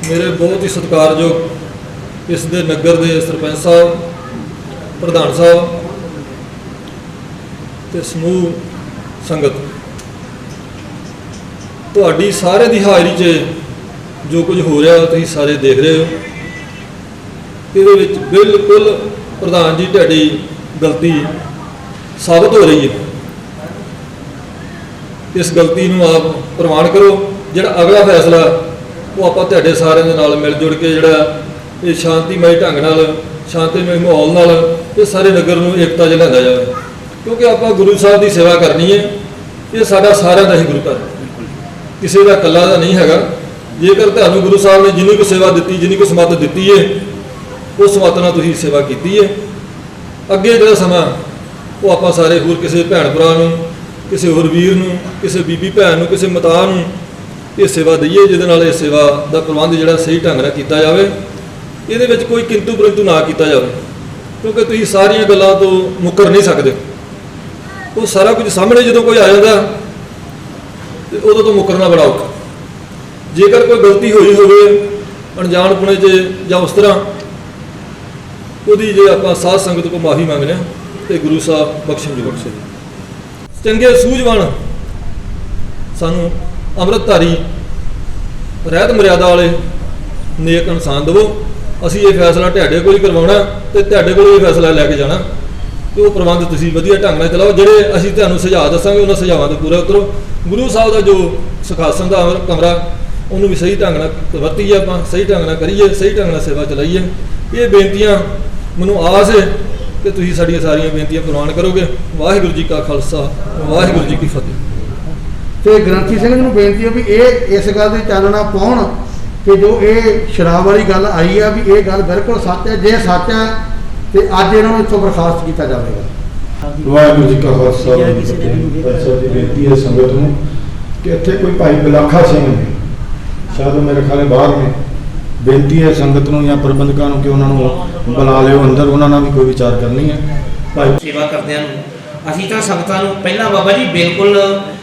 ਮੇਰੇ ਬਹੁਤ ਹੀ ਸਤਿਕਾਰਯੋਗ ਇਸ ਦੇ ਨਗਰ ਦੇ ਸਰਪੰਚ ਸਾਹਿਬ, ਪ੍ਰਧਾਨ ਸਾਹਿਬ ਤੇ ਸਮੂਹ ਸੰਗਤ, ਤੁਹਾਡੀ ਸਾਰੇ ਦੀ ਹਾਜ਼ਰੀ 'ਚ ਜੋ ਕੁਝ ਹੋ ਰਿਹਾ ਤੁਸੀਂ ਸਾਰੇ ਦੇਖ ਰਹੇ ਹੋ। ਇਹਦੇ ਵਿੱਚ ਬਿਲਕੁਲ ਪ੍ਰਧਾਨ ਜੀ ਤੁਹਾਡੀ ਗਲਤੀ ਸਾਬਤ ਹੋ ਰਹੀ ਹੈ। ਇਸ ਗਲਤੀ ਨੂੰ ਆਪ ਪ੍ਰਮਾਣ ਕਰੋ। ਜਿਹੜਾ ਅਗਲਾ ਫੈਸਲਾ ਉਹ ਆਪਾਂ ਤੁਹਾਡੇ ਸਾਰਿਆਂ ਦੇ ਨਾਲ ਮਿਲ ਜੁੜ ਕੇ ਜਿਹੜਾ ਇਹ ਸ਼ਾਂਤੀਮਈ ਢੰਗ ਨਾਲ, ਸ਼ਾਂਤੀਮਈ ਮਾਹੌਲ ਨਾਲ ਇਹ ਸਾਰੇ ਨਗਰ ਨੂੰ ਏਕਤਾ 'ਚ ਲਿਆਂਦਾ ਜਾਵੇ, ਕਿਉਂਕਿ ਆਪਾਂ ਗੁਰੂ ਸਾਹਿਬ ਦੀ ਸੇਵਾ ਕਰਨੀ ਹੈ। ਇਹ ਸਾਡਾ ਸਾਰਿਆਂ ਦਾ ਹੀ ਗੁਰੂ ਘਰ, ਕਿਸੇ ਦਾ ਇਕੱਲਾ ਦਾ ਨਹੀਂ ਹੈਗਾ। ਜੇਕਰ ਤੁਹਾਨੂੰ ਗੁਰੂ ਸਾਹਿਬ ਨੇ ਜਿੰਨੀ ਕੁ ਸੇਵਾ ਦਿੱਤੀ, ਜਿੰਨੀ ਕੁ ਸਮੱਤ ਦਿੱਤੀ ਹੈ, ਉਸ ਸਮੱਤ ਨਾਲ ਤੁਸੀਂ ਸੇਵਾ ਕੀਤੀ ਹੈ। ਅੱਗੇ ਜਿਹੜਾ ਸਮਾਂ ਉਹ ਆਪਾਂ ਸਾਰੇ ਹੋਰ ਕਿਸੇ ਭੈਣ ਭਰਾ ਨੂੰ, ਕਿਸੇ ਹੋਰ ਵੀਰ ਨੂੰ, ਕਿਸੇ ਬੀਬੀ ਭੈਣ ਨੂੰ, ਕਿਸੇ ਮਾਤਾ ਨੂੰ ਇਹ ਸੇਵਾ ਦਈਏ, ਜਿਹਦੇ ਨਾਲ ਇਹ ਸੇਵਾ ਦਾ ਪ੍ਰਬੰਧ ਜਿਹੜਾ ਸਹੀ ਢੰਗ ਨਾਲ ਕੀਤਾ ਜਾਵੇ। ਇਹਦੇ ਵਿੱਚ ਕੋਈ ਕਿੰਤੂ ਪਰੰਤੂ ਨਾ ਕੀਤਾ ਜਾਵੇ, ਕਿਉਂਕਿ ਤੁਸੀਂ ਸਾਰੀਆਂ ਗੱਲਾਂ ਤੋਂ ਮੁੱਕਰ ਨਹੀਂ ਸਕਦੇ। ਉਹ ਸਾਰਾ ਕੁਝ ਸਾਹਮਣੇ ਜਦੋਂ ਕੋਈ ਆ ਜਾਂਦਾ ਤੇ ਉਦੋਂ ਤੋਂ ਮੁੱਕਰਨਾ ਬੜਾ ਔਖਾ। ਜੇਕਰ ਕੋਈ ਗਲਤੀ ਹੋਈ ਹੋਵੇ ਅਣਜਾਣਪੁਣੇ 'ਚ ਜਾਂ ਉਸ ਤਰ੍ਹਾਂ, ਉਹਦੀ ਜੇ ਆਪਾਂ ਸਾਧ ਸੰਗਤ ਕੋਲ ਮਾਫੀ ਮੰਗਦੇ ਹਾਂ ਤੇ ਗੁਰੂ ਸਾਹਿਬ ਬਖਸ਼ਣ ਜ਼ਰੂਰ ਬਖਸ਼ੇ। ਚੰਗੇ ਸੂਝਵਾਨ ਸਾਨੂੰ ਅੰਮ੍ਰਿਤਧਾਰੀ ਰਹਿਤ ਮਰਿਆਦਾ ਵਾਲੇ ਨੇਕ ਇਨਸਾਨ ਦੇਵੋ। ਅਸੀਂ ਇਹ ਫੈਸਲਾ ਤੁਹਾਡੇ ਕੋਲ ਹੀ ਕਰਵਾਉਣਾ ਤੇ ਤੁਹਾਡੇ ਕੋਲ ਇਹ ਫੈਸਲਾ ਲੈ ਕੇ ਜਾਣਾ ਤੇ ਉਹ ਪ੍ਰਬੰਧ ਤੁਸੀਂ ਵਧੀਆ ਢੰਗ ਨਾਲ ਚਲਾਓ। ਜਿਹੜੇ ਅਸੀਂ ਤੁਹਾਨੂੰ ਸੁਝਾਅ ਦੱਸਾਂਗੇ ਉਹਨਾਂ ਸੁਝਾਵਾਂ ਤੋਂ ਪੂਰਾ ਉਤਰੋ। ਗੁਰੂ ਸਾਹਿਬ ਦਾ ਜੋ ਸੁਖਾਸਨ ਦਾ ਕਮਰਾ ਉਹਨੂੰ ਵੀ ਸਹੀ ਢੰਗ ਨਾਲ ਵਰਤੀਏ, ਆਪਾਂ ਸਹੀ ਢੰਗ ਨਾਲ ਕਰੀਏ, ਸਹੀ ਢੰਗ ਨਾਲ ਸੇਵਾ ਚਲਾਈਏ। ਇਹ ਬੇਨਤੀਆਂ ਮੈਨੂੰ ਆਸ ਹੈ ਕਿ ਤੁਸੀਂ ਸਾਡੀਆਂ ਸਾਰੀਆਂ ਬੇਨਤੀਆਂ ਪ੍ਰਵਾਨ ਕਰੋਗੇ। ਵਾਹਿਗੁਰੂ ਜੀ ਕਾ ਖਾਲਸਾ, ਵਾਹਿਗੁਰੂ ਜੀ ਕੀ ਫਤਿਹ। ਤੇ ਗ੍ਰੰਥੀ ਸਿੰਘ ਨੂੰ ਬੇਨਤੀ ਹੈ ਵੀ ਇਹ ਇਸ ਗੱਲ ਦੀ ਚਾਨਣਾ ਪਾਉਣ ਕਿ ਜੋ ਇਹ ਸ਼ਰਾਬ ਵਾਲੀ ਗੱਲ ਆਈ ਆ ਵੀ ਇਹ ਗੱਲ ਬਿਲਕੁਲ ਸੱਚ ਹੈ। ਜੇ ਸੱਚ ਹੈ ਤੇ ਅੱਜ ਇਹਨਾਂ ਨੂੰ ਇੱਥੋਂ ਬਰਖਾਸਤ ਕੀਤਾ ਜਾਵੇਗਾ। ਵਾਹਿਗੁਰੂ ਜੀ ਕਾ ਖਾਲਸਾ, ਵਾਹਿਗੁਰੂ ਜੀ ਕੀ ਫਤਿਹ। ਦੀ ਬੇਨਤੀ ਹੈ ਸੰਗਤ ਨੂੰ ਕਿ ਇੱਥੇ ਕੋਈ ਭਾਈ ਬਿਲਾਖਾ ਸਿੰਘ ਨੇ, ਸ਼ਾਇਦ ਉਹ ਮੇਰੇ ਖਿਆਲ ਬਾਹਰ ਨੇ। ਬੇਨਤੀ ਹੈ ਸੰਗਤ ਨੂੰ ਜਾਂ ਪ੍ਰਬੰਧਕਾਂ ਨੂੰ ਕਿ ਉਹਨਾਂ ਨੂੰ ਬੁਲਾ ਲਿਓ ਅੰਦਰ, ਉਹਨਾਂ ਨਾਲ ਵੀ ਕੋਈ ਵਿਚਾਰ ਕਰਨੀ ਹੈ। ਭਾਈ ਸੇਵਾ ਕਰਦਿਆਂ ਨੂੰ ਅਸੀਂ ਤਾਂ ਸੰਗਤਾਂ ਨੂੰ ਪਹਿਲਾਂ ਬਾਬਾ ਜੀ ਬਿਲਕੁਲ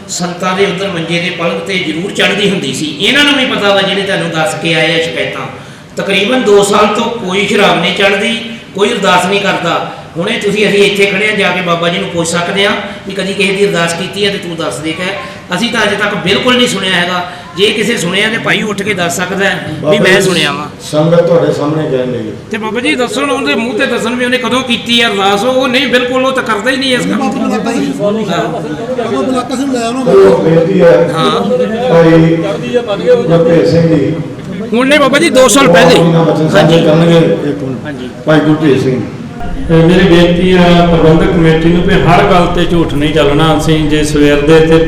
ਸੰਤਾਂ ਦੇ ਉੱਧਰ ਮੰਜੇ ਦੇ ਪਲੰਘ ਤੇ ਜ਼ਰੂਰ ਚੜ੍ਹਦੀ ਹੁੰਦੀ ਸੀ। ਇਹਨਾਂ ਨੂੰ ਵੀ ਪਤਾ ਵਾ ਜਿਹੜੇ ਤੁਹਾਨੂੰ ਦੱਸ ਕੇ ਆਏ ਆ ਸ਼ਿਕਾਇਤਾਂ। ਤਕਰੀਬਨ 2 ਸਾਲ ਤੋਂ ਕੋਈ ਸ਼ਰਾਬ ਨਹੀਂ ਚੜ੍ਹਦੀ, ਕੋਈ ਅਰਦਾਸ ਨਹੀਂ ਕਰਦਾ। ਹੁਣੇ ਅਸੀਂ ਇੱਥੇ ਖੜੇ ਆ, ਜਾ ਕੇ ਬਾਬਾ ਜੀ ਨੂੰ ਪੁੱਛ ਸਕਦੇ ਆ ਵੀ ਕਦੀ ਕਿਸੇ ਦੀ ਅਰਦਾਸ ਕੀਤੀ ਹੈ ਤੇ ਤੂੰ ਦੱਸ ਦੇ। ਅਸੀਂ ਤਾਂ ਅਜੇ ਤੱਕ ਬਿਲਕੁਲ ਨਹੀਂ ਸੁਣਿਆ ਹੈਗਾ। ਜੇ ਕਿਸੇ ਸੁਣਿਆ ਤੇ ਭਾਈ ਉੱਠ ਕੇ ਦੱਸ ਸਕਦਾ ਵੀ ਮੈਂ ਸੁਣਿਆ ਵਾ। ਸੰਗਤ ਤੁਹਾਡੇ ਸਾਹਮਣੇ ਕਹਿਣ ਲਈ ਤੇ ਬਾਬਾ ਜੀ ਦੱਸਣ, ਉਹਦੇ ਮੂੰਹ ਤੇ ਦੱਸਣ ਵੀ ਉਹਨੇ ਕਦੋਂ ਕੀਤੀ ਹੈ ਅਰਦਾਸ। ਉਹ ਨਹੀਂ, ਬਿਲਕੁਲ ਉਹ ਤਾਂ ਕਰਦਾ ਹੀ ਨਹੀਂ ਇਸ ਕੰਮ ਨੂੰ। ਬੇਨਤੀ ਹੈ ਭਾਈ ਗੁਰਭੇਜ ਸਿੰਘ ਜੀ, ਹੁਣ ਨਹੀਂ ਬਾਬਾ ਜੀ 2 ਸਾਲ ਪਹਿਲੇ ਕਰਨਗੇ। ਭਾਈ ਗੁਰਭੇਜ ਸਿੰਘ ਮੇਰੀ ਬੇਨਤੀ ਹੈ ਪ੍ਰਬੰਧਕ ਕਮੇਟੀ ਨੂੰ ਵੀ ਹਰ ਗੱਲ ਤੇ ਝੂਠ ਨਹੀਂ ਚੱਲਣਾ। ਅਸੀਂ ਜੇ ਸਵੇਰ ਦੇ ਇੱਥੇ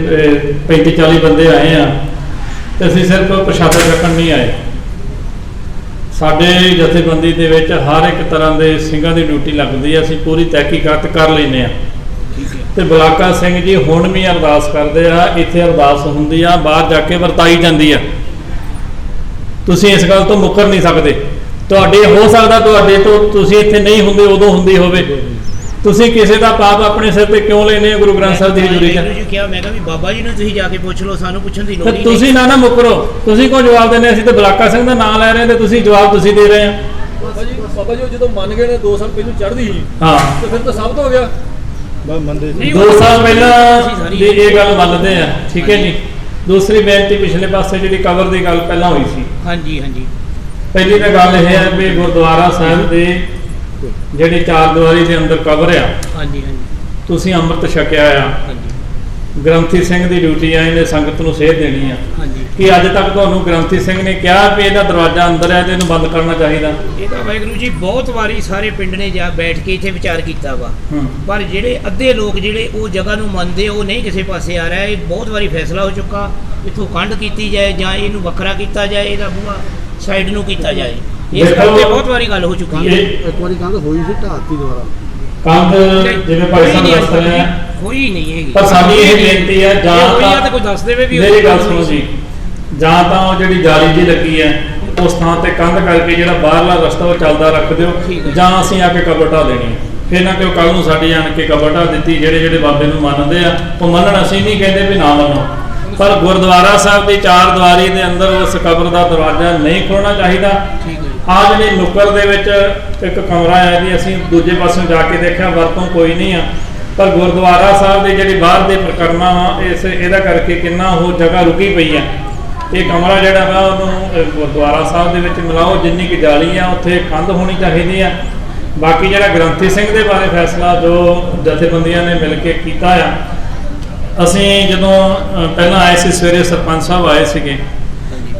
35-40 ਬੰਦੇ ਆਏ ਆ ਤੇ ਅਸੀਂ ਸਿਰਫ ਪ੍ਰਸ਼ਾਦਾ ਛਕਣ ਨਹੀਂ ਆਏ। ਸਾਡੇ ਜਥੇਬੰਦੀ ਦੇ ਵਿੱਚ ਹਰ ਇੱਕ ਤਰ੍ਹਾਂ ਦੇ ਸਿੰਘਾਂ ਦੀ ਡਿਊਟੀ ਲੱਗਦੀ ਹੈ। ਅਸੀਂ ਪੂਰੀ ਤਹਿਕੀਕਾਤ ਕਰ ਲੈਂਦੇ ਆ ਤੇ ਬਲਾਕਾ ਸਿੰਘ ਜੀ ਹੁਣ ਵੀ ਅਰਦਾਸ ਕਰਦੇ ਆ। ਇੱਥੇ ਅਰਦਾਸ ਹੁੰਦੀ ਆ, ਬਾਹਰ ਜਾ ਕੇ ਵਰਤਾਈ ਜਾਂਦੀ ਆ। ਤੁਸੀਂ ਇਸ ਗੱਲ ਤੋਂ ਮੁੱਕਰ ਨਹੀਂ ਸਕਦੇ। ਤੁਹਾਡੇ ਹੋ ਸਕਦਾ ਤੁਹਾਡੇ ਤੋਂ ਤੁਸੀਂ ਇੱਥੇ ਨਹੀਂ ਹੁੰਦੇ ਉਦੋਂ ਹੁੰਦੀ ਹੋਵੇ। ਤੁਸੀਂ ਕਿਸੇ ਦਾ ਪਾਪ ਆਪਣੇ ਸਿਰ ਤੇ ਕਿਉਂ ਲੈਨੇ ਹੋ? ਗੁਰੂ ਗ੍ਰੰਥ ਸਾਹਿਬ ਦੀ ਹਜ਼ੂਰੀ 'ਚ ਕਿਹਾ ਮੈਂ ਕਿਹਾ ਵੀ ਬਾਬਾ ਜੀ ਨੂੰ ਤੁਸੀਂ ਜਾ ਕੇ ਪੁੱਛ ਲਓ, ਸਾਨੂੰ ਪੁੱਛਣ ਦੀ ਲੋੜ ਨਹੀਂ। ਤੁਸੀਂ ਨਾ ਮੁੱਕਰੋ। ਤੁਸੀਂ ਕੋ ਜਵਾਬ ਦਿੰਦੇ? ਅਸੀਂ ਤਾਂ ਬਲਾਕਾ ਸਿੰਘ ਦਾ ਨਾਮ ਲੈ ਰਹੇ ਤੇ ਤੁਸੀਂ ਜਵਾਬ ਤੁਸੀਂ ਦੇ ਰਹੇ ਆ। ਬਾਬਾ ਜੀ ਉਹ ਜਦੋਂ ਮੰਨ ਗਏ ਨੇ 2 ਸਾਲ ਪਹਿਲਾਂ ਚੜ੍ਹਦੀ ਸੀ, ਹਾਂ, ਤੇ ਫਿਰ ਤਾਂ ਸਭ ਤੋਂ ਹੋ ਗਿਆ। 2 ਸਾਲ ਪਹਿਲਾਂ ਦੀ ਇਹ ਗੱਲ ਮੰਨਦੇ ਆ, ਠੀਕ ਹੈ ਜੀ। ਦੂਸਰੀ ਬੇਨਤੀ ਪਿਛਲੇ ਪਾਸੇ ਜਿਹੜੀ ਕਬਰ ਦੀ ਗੱਲ ਪਹਿਲਾਂ ਹੋਈ ਸੀ। ਹਾਂਜੀ ਹਾਂਜੀ। ਪਹਿਲੀ ਤਾਂ ਗੱਲ ਇਹ ਹੈ ਵੀ ਗੁਰਦੁਆਰਾ ਸਾਹਿਬ ਦੇ ਜਿਹੜੀ 4 ਦੀਵਾਰੀ ਦੇ ਅੰਦਰ ਕਬਰ ਆ, ਹਾਂਜੀ ਹਾਂਜੀ, ਤੁਸੀਂ ਅੰਮ੍ਰਿਤ ਛਕਿਆ ਆ। ਗ੍ਰੰਥੀ ਸਿੰਘ ਦੀ ਡਿਊਟੀ ਆ, ਇਹਨੇ ਸੰਗਤ ਨੂੰ ਸੇਧ ਦੇਣੀ ਆ। ਕਿ ਅੱਜ ਤੱਕ ਤੁਹਾਨੂੰ ਗ੍ਰੰਥੀ ਸਿੰਘ ਨੇ ਕਿਹਾ ਵੀ ਇਹਦਾ ਦਰਵਾਜ਼ਾ ਅੰਦਰ ਹੈ ਤੇ ਇਹਨੂੰ ਬੰਦ ਕਰਨਾ ਚਾਹੀਦਾ? ਇਹ ਤਾਂ ਵਾਹਿਗੁਰੂ ਜੀ ਬਹੁਤ ਵਾਰੀ ਸਾਰੇ ਪਿੰਡ ਨੇ ਜਾ ਬੈਠ ਕੇ ਇੱਥੇ ਵਿਚਾਰ ਕੀਤਾ ਵਾ, ਪਰ ਜਿਹੜੇ ਅੱਧੇ ਲੋਕ ਜਿਹੜੇ ਉਹ ਜਗ੍ਹਾ ਨੂੰ ਮੰਨਦੇ ਉਹ ਨਹੀਂ ਕਿਸੇ ਪਾਸੇ ਆ ਰਿਹਾ। ਇਹ ਬਹੁਤ ਵਾਰੀ ਫੈਸਲਾ ਹੋ ਚੁੱਕਾ, ਇੱਥੋਂ ਕੰਧ ਕੀਤੀ ਜਾਏ ਜਾਂ ਇਹਨੂੰ ਵੱਖਰਾ ਕੀਤਾ ਜਾਏ, ਇਹਦਾ ਬੂਹਾ ਸਾਈਡ ਨੂੰ ਕੀਤਾ ਜਾਏ। ਇਸ ਕਰਕੇ ਬਹੁਤ ਵਾਰੀ ਗੱਲ ਹੋ ਚੁੱਕੀ ਹੈ। ਇੱਕ ਵਾਰੀ ਕੰਧ ਹੋਈ ਸੀ ਢਾਤੀ ਦੁਆਰਾ ਕੰਧ ਜਿਵੇਂ ਭਾਈ ਸਾਹਿਬ ਦੱਸ ਰਹੇ ਆ, ਕੋਈ ਨਹੀਂ ਹੈਗੀ। ਪਰ ਸਾਡੀ ਇਹ ਬੇਨਤੀ ਹੈ ਜਾਂ ਤਾਂ ਕੋਈ ਦੱਸ ਦੇਵੇ ਵੀ ਮੇਰੀ ਗੱਲ ਸੁਣੋ ਜੀ, ਜਾਂ ਤਾਂ ਉਹ ਜਿਹੜੀ ਜਾਲੀ ਜੀ ਲੱਗੀ ਹੈ ਉਸ ਥਾਂ ਤੇ ਕੰਧ ਕਰਕੇ ਜਿਹੜਾ ਬਾਹਰਲਾ ਰਸਤਾ ਉਹ ਚੱਲਦਾ ਰੱਖ ਦਿਓ, ਜਾਂ ਅਸੀਂ ਆ ਕੇ ਕਬਰ ਢਾ ਦੇਣੀ ਹੈ। ਫਿਰ ਨਾ ਕਿ ਕੱਲ ਨੂੰ ਸਾਡੀ ਆਣ ਕੇ ਕਬਰ ਢਾ ਦਿੱਤੀ। ਜਿਹੜੇ ਬਾਬੇ ਨੂੰ ਮੰਨਦੇ ਆ ਉਹ ਮੰਨਣ, ਅਸੀਂ ਨਹੀਂ ਕਹਿੰਦੇ ਵੀ ਨਾ ਮੰਨੋ, ਪਰ ਗੁਰਦੁਆਰਾ ਸਾਹਿਬ ਦੀ 4 ਦੀਵਾਰੀ ਦੇ ਅੰਦਰ ਉਸ ਕਬਰ ਦਾ ਦਰਵਾਜ਼ਾ ਨਹੀਂ ਖੋਲਣਾ ਚਾਹੀਦਾ। ਆ ਜਿਹੜੀ ਨੁੱਕਰ ਦੇ ਵਿੱਚ ਇੱਕ ਕਮਰਾ ਹੈ ਜੀ, ਅਸੀਂ ਦੂਜੇ ਪਾਸੋਂ ਜਾ ਕੇ ਦੇਖਿਆ, ਵਰਤੋਂ ਕੋਈ ਨਹੀਂ ਆ, ਪਰ ਗੁਰਦੁਆਰਾ ਸਾਹਿਬ ਦੀ ਜਿਹੜੀ ਬਾਹਰ ਦੇ ਪ੍ਰਕਰਮਾ ਵਾ ਇਹਦਾ ਕਰਕੇ ਕਿੰਨਾ ਉਹ ਜਗ੍ਹਾ ਰੁਕੀ ਪਈ ਹੈ। ਇਹ ਕਮਰਾ ਜਿਹੜਾ ਵਾ ਉਹਨੂੰ ਗੁਰਦੁਆਰਾ ਸਾਹਿਬ ਦੇ ਵਿੱਚ ਮਿਲਾਓ। ਜਿੰਨੀ ਕਿ ਜਾਲੀ ਆ ਉੱਥੇ ਕੰਧ ਹੋਣੀ ਚਾਹੀਦੀ ਆ। ਬਾਕੀ ਜਿਹੜਾ ਗ੍ਰੰਥੀ ਸਿੰਘ ਦੇ ਬਾਰੇ ਫੈਸਲਾ ਜੋ ਜਥੇਬੰਦੀਆਂ ਨੇ ਮਿਲ ਕੇ ਕੀਤਾ ਆ, ਅਸੀਂ ਜਦੋਂ ਪਹਿਲਾਂ ਆਏ ਸੀ ਸਵੇਰੇ ਸਰਪੰਚ ਸਾਹਿਬ ਆਏ ਸੀਗੇ,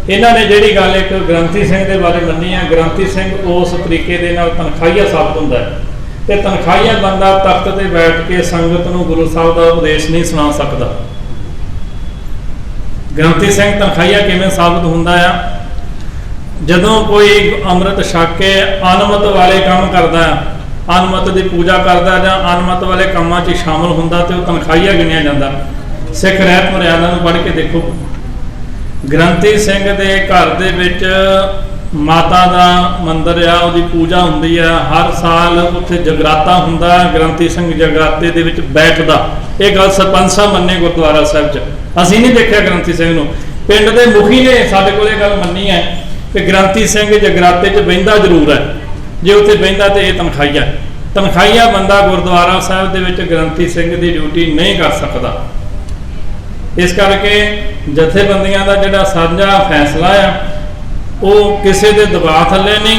ਇਹਨਾਂ ਨੇ ਜਿਹੜੀ ਗੱਲ ਇੱਕ ਗ੍ਰੰਥੀ ਸਿੰਘ ਦੇ ਬਾਰੇ ਮੰਨੀ ਆ। ਗ੍ਰੰਥੀ ਸਿੰਘ ਉਸ ਤਰੀਕੇ ਦੇ ਨਾਲ ਤਨਖਾਹੀਆ ਸਾਬਤ ਹੁੰਦਾ ਹੈ ਤੇ ਤਨਖਾਹੀਆ ਬੰਦਾ ਤਖਤ ਤੇ ਬੈਠ ਕੇ ਸੰਗਤ ਨੂੰ ਗੁਰੂ ਸਾਹਿਬ ਦਾ ਉਪਦੇਸ਼ ਨਹੀਂ ਸੁਣਾ ਸਕਦਾ। ਗ੍ਰੰਥੀ ਸਿੰਘ ਤਨਖਾਹੀਆ ਕਿਵੇਂ ਸਾਬਤ ਹੁੰਦਾ ਆ? ਜਦੋਂ ਕੋਈ ਅੰਮ੍ਰਿਤ ਛਕ ਕੇ ਅਨਮਤ ਵਾਲੇ ਕੰਮ ਕਰਦਾ, ਅਨਮਤ ਦੀ ਪੂਜਾ ਕਰਦਾ ਜਾਂ ਅਨਮਤ ਵਾਲੇ ਕੰਮਾਂ 'ਚ ਸ਼ਾਮਲ ਹੁੰਦਾ ਤੇ ਉਹ ਤਨਖਾਹੀਆ ਗਿਣਿਆ ਜਾਂਦਾ। ਸਿੱਖ ਰਹਿਤ ਮਰਿਆਦਾ ਨੂੰ ਪੜ੍ਹ ਕੇ ਦੇਖੋ। ਗ੍ਰੰਥੀ ਸਿੰਘ ਦੇ ਘਰ ਦੇ ਵਿੱਚ ਮਾਤਾ ਦਾ ਮੰਦਿਰ ਆ, ਉਹਦੀ ਪੂਜਾ ਹੁੰਦੀ ਆ। ਹਰ ਸਾਲ ਉੱਥੇ ਜਗਰਾਤਾ ਹੁੰਦਾ, ਗ੍ਰੰਥੀ ਸਿੰਘ ਜਗਰਾਤੇ ਦੇ ਵਿੱਚ ਬੈਠਦਾ। ਇਹ ਗੱਲ ਸਰਪੰਚ ਸਾਹਿਬ ਮੰਨੇ ਗੁਰਦੁਆਰਾ ਸਾਹਿਬ 'ਚ। ਅਸੀਂ ਨਹੀਂ ਦੇਖਿਆ ਗ੍ਰੰਥੀ ਸਿੰਘ ਨੂੰ। ਪਿੰਡ ਦੇ ਮੁਖੀ ਨੇ ਸਾਡੇ ਕੋਲ ਇਹ ਗੱਲ ਮੰਨੀ ਹੈ ਕਿ ਗ੍ਰੰਥੀ ਸਿੰਘ ਜਗਰਾਤੇ 'ਚ ਬਹਿੰਦਾ ਜ਼ਰੂਰ ਹੈ, ਜੇ ਉੱਥੇ ਬਹਿੰਦਾ ਤੇ ਇਹ ਤਨਖਾਹੀਆ ਬੰਦਾ ਗੁਰਦੁਆਰਾ ਸਾਹਿਬ ਦੇ ਵਿੱਚ ਗ੍ਰੰਥੀ ਸਿੰਘ ਦੀ ਡਿਊਟੀ ਨਹੀਂ ਕਰ ਸਕਦਾ। ਇਸ ਕਰਕੇ ਜਥੇਬੰਦੀਆਂ ਦਾ ਜਿਹੜਾ ਸਾਂਝਾ ਫੈਸਲਾ ਆ ਉਹ ਕਿਸੇ ਦੇ ਦਬਾਅ ਥੱਲੇ ਨਹੀਂ।